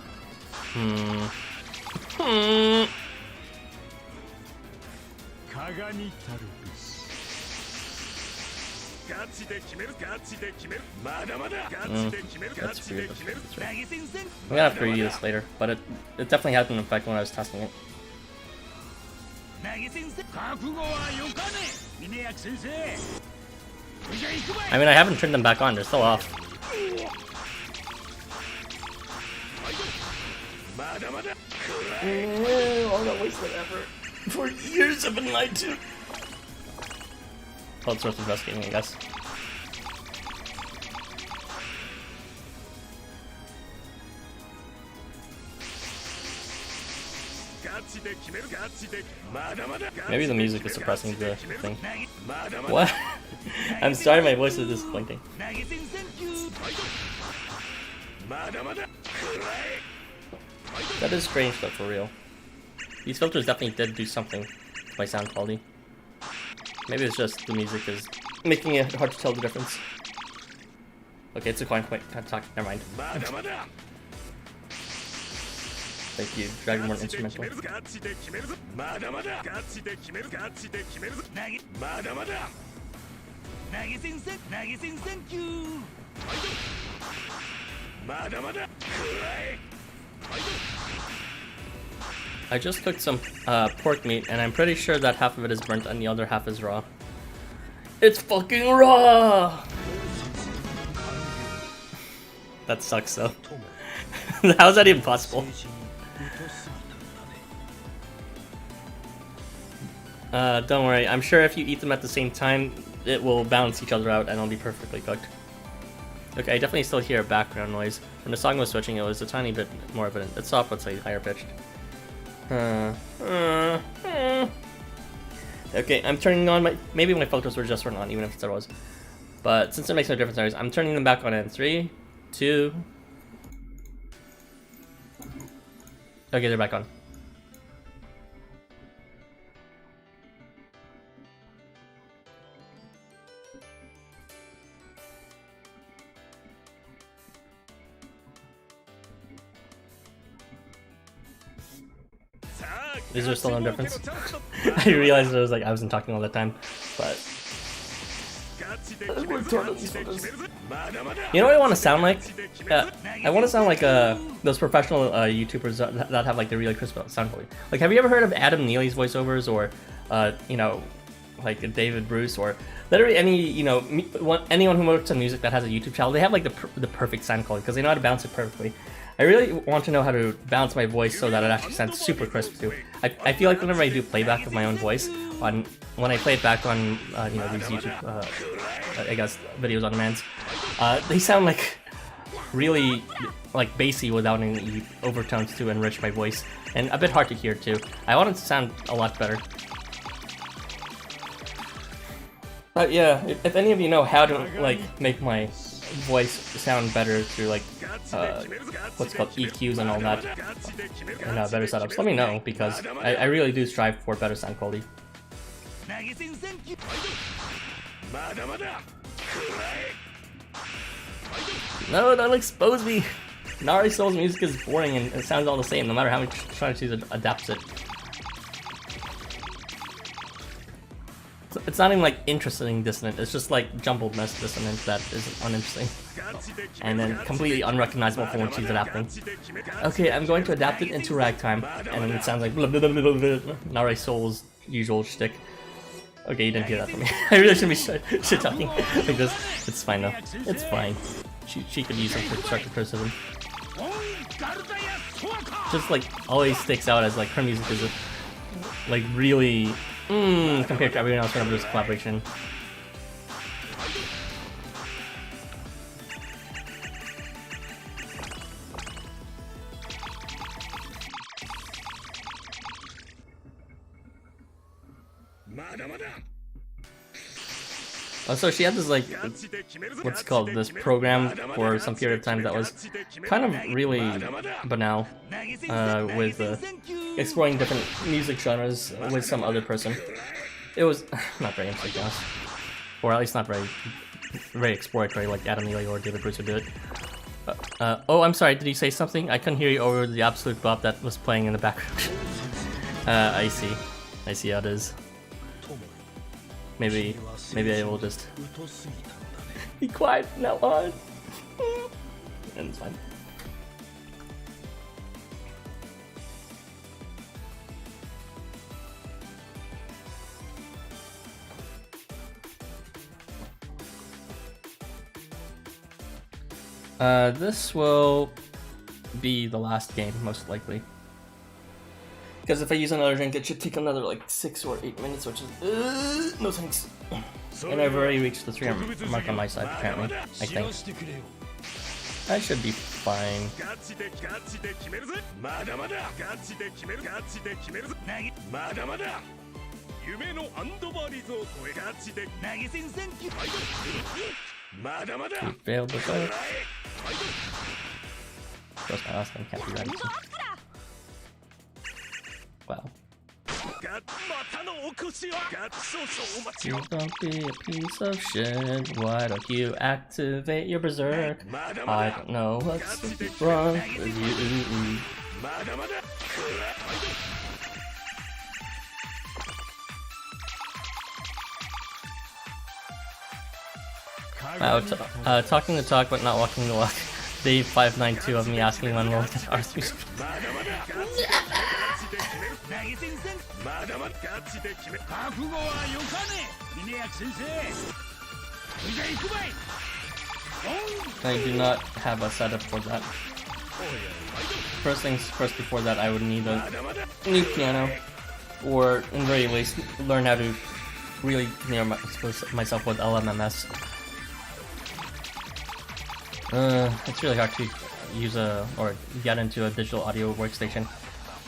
That's weird. That's right. I'm gonna have to review this later, but it definitely had an effect when I was testing it. I mean, I haven't turned them back on, they're still off. All that wasted effort. For years I've been lied to. Well, it's worth investigating, I guess. Maybe the music is suppressing the thing. What? I'm sorry, my voice is disappointing. That is strange though, for real. These filters definitely did do something to my sound quality. Maybe it's just the music is making it hard to tell the difference. Okay, it's a coin. Wait, can't talk. Never mind. Thank you, Dragonborn Instrumental. I just cooked some pork meat, and I'm pretty sure that half of it is burnt and the other half is raw. It's fucking raw! That sucks though. How is that even possible? Don't worry, I'm sure if you eat them at the same time, it will balance each other out and it'll be perfectly cooked. Okay, I definitely still hear a background noise. When the song was switching, it was a tiny bit more evident. It's soft, but slightly higher pitched. Okay, I'm turning on maybe my filters were just on, even if it was. But since it makes no difference, I'm turning them back on in 3, 2... Okay, they're back on. Is there still no difference? I realized I wasn't talking all the time, but you know what I want to sound like? I want to sound like those professional YouTubers that have like the really crisp sound quality. Like, have you ever heard of Adam Neely's voiceovers, or you know, like David Bruce, or literally any anyone who works on music that has a YouTube channel? They have like the perfect sound quality because they know how to balance it perfectly. I really want to know how to balance my voice so that it actually sounds super crisp too. I feel like whenever I do playback of my own voice, when I play it back on these YouTube I guess videos on demands, they sound like really like bassy without any overtones to enrich my voice, and a bit hard to hear too. I want it to sound a lot better. But yeah, if any of you know how to like make my voice sound better through like what's called EQs and all that, and better setups, let me know, because I really do strive for better sound quality. No, don't expose me! Nari Soul's music is boring and it sounds all the same no matter how much Shinichi adapts it. It's not even like interesting dissonant, it's just like jumbled mess dissonant that is uninteresting. And then completely unrecognizable from what she's adapting. Okay, I'm going to adapt it into ragtime, and then it sounds like blah, blah, blah, blah, blah, Nari Soul's usual shtick. Okay, you didn't hear that from me. I really shouldn't be shit talking like this. It's fine though. It's fine. She could use some constructive criticism. Just like always sticks out as like her music is like really compared to everyone else whenever there's collaboration. Also, she had this like, what's called, this program for some period of time that was kind of really banal, with exploring different music genres with some other person. It was not very interesting, or at least not very exploratory like Adam Neely or David Bruce would do it. Oh, I'm sorry, did you say something? I couldn't hear you over the absolute bop that was playing in the background. I see how it is. Maybe I will just be quiet from now on. And it's fine. This will be the last game, most likely. Because if I use another drink, it should take another like 6 or 8 minutes, which is no thanks. And I've already reached the 300 mark on my side, apparently. I think I should be fine. You failed the vote. Of course, my last one can't be ready. Wow. You don't be a piece of shit. Why don't you activate your berserk? I don't know what's wrong with you. Wow, talking the talk but not walking the walk. Day 592 of me asking when will get R3. I do not have a setup for that. First things first, before that I would need a new piano, or in very least learn how to really familiar myself with LMMS. It's really hard to use or get into a digital audio workstation.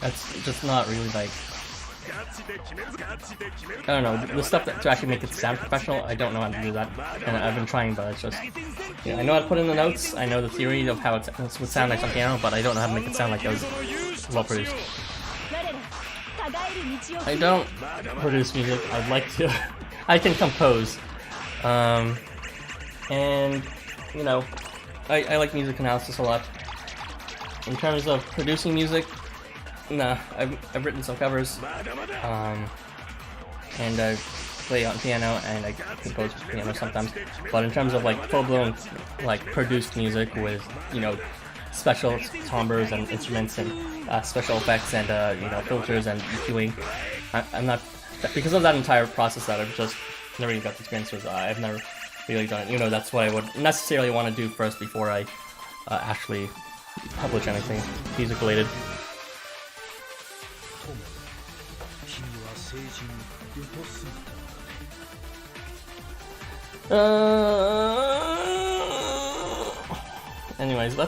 That's just not really like, I don't know, the stuff to actually make it sound professional, I don't know how to do that. And I've been trying, but it's just, yeah, I know how to put in the notes, I know the theory of how it would sound like on piano, but I don't know how to make it sound like those well produced. I don't produce music, I'd like to. I can compose. And, you know, I like music analysis a lot. In terms of producing music, nah, I've written some covers, and I play on piano and I compose with piano sometimes. But in terms of like full-blown, like produced music with, you know, special timbres and instruments and special effects and you know, filters and EQing, I'm not, because of that entire process that I've just never really got the experience with. I've never really done it. You know, that's what I would necessarily want to do first before I actually publish anything music related. Anyways,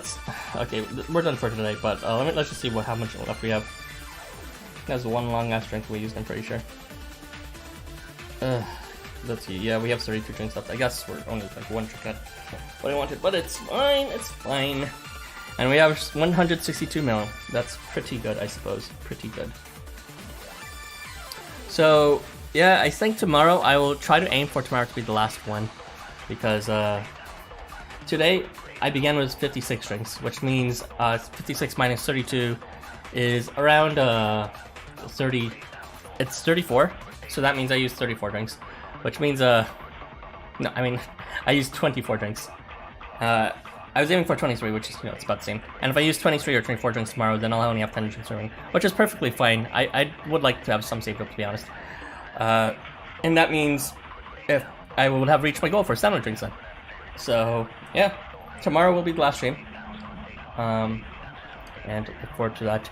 okay, we're done for today, but let's just see how much left we have. That's one long ass drink we used, I'm pretty sure. Let's see, yeah, we have 32 drinks left. I guess we're only like one drink at what I wanted, but it's fine. And we have 162 mil. That's pretty good, I suppose. Pretty good. So, yeah, I think tomorrow I will try to aim for tomorrow to be the last one. Because today I began with 56 drinks, which means 56 minus 32 is around 30. It's 34. So that means I used 34 drinks. Which means, no, I mean, I used 24 drinks. I was aiming for 23, which is, you know, it's about the same. And if I use 23 or 24 drinks tomorrow, then I'll only have 10 drinks remaining, which is perfectly fine. I would like to have some saved up, to be honest. And that means if I would have reached my goal for 7 drinks then. So, yeah, tomorrow will be the last stream. And look forward to that.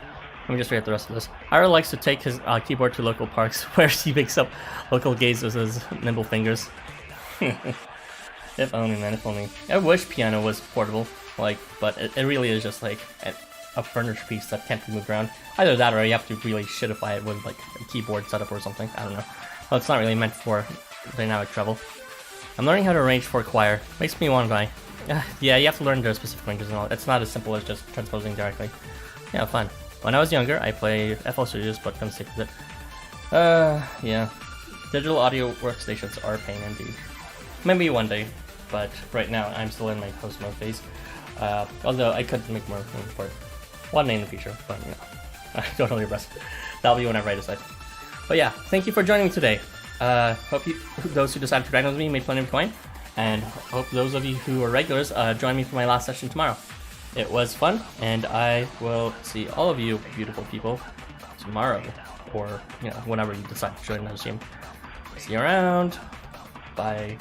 Let me just read out the rest of this. Ira likes to take his keyboard to local parks where he makes up local gays with his nimble fingers. If only, man, if only. I wish piano was portable, like, but it really is just like a furniture piece that can't be moved around. Either that or you have to really shitify it with like a keyboard setup or something. I don't know. Well, it's not really meant for dynamic treble. I'm learning how to arrange for choir. Makes me want to buy. Yeah, you have to learn the specific ranges and all. It's not as simple as just transposing directly. Yeah, fun. When I was younger, I played FL Studios, but couldn't stick with it. Yeah. Digital audio workstations are a pain indeed. Maybe one day, but right now I'm still in my host mode phase. Although I could make more room for it one day in the future, but you know, I don't really rest. That'll be whenever I decide. But yeah, thank you for joining me today. Hope those who decided to grind with me made plenty of coin, and hope those of you who are regulars join me for my last session tomorrow. It was fun, and I will see all of you beautiful people tomorrow, or you know, whenever you decide to join another stream. See you around. Bye.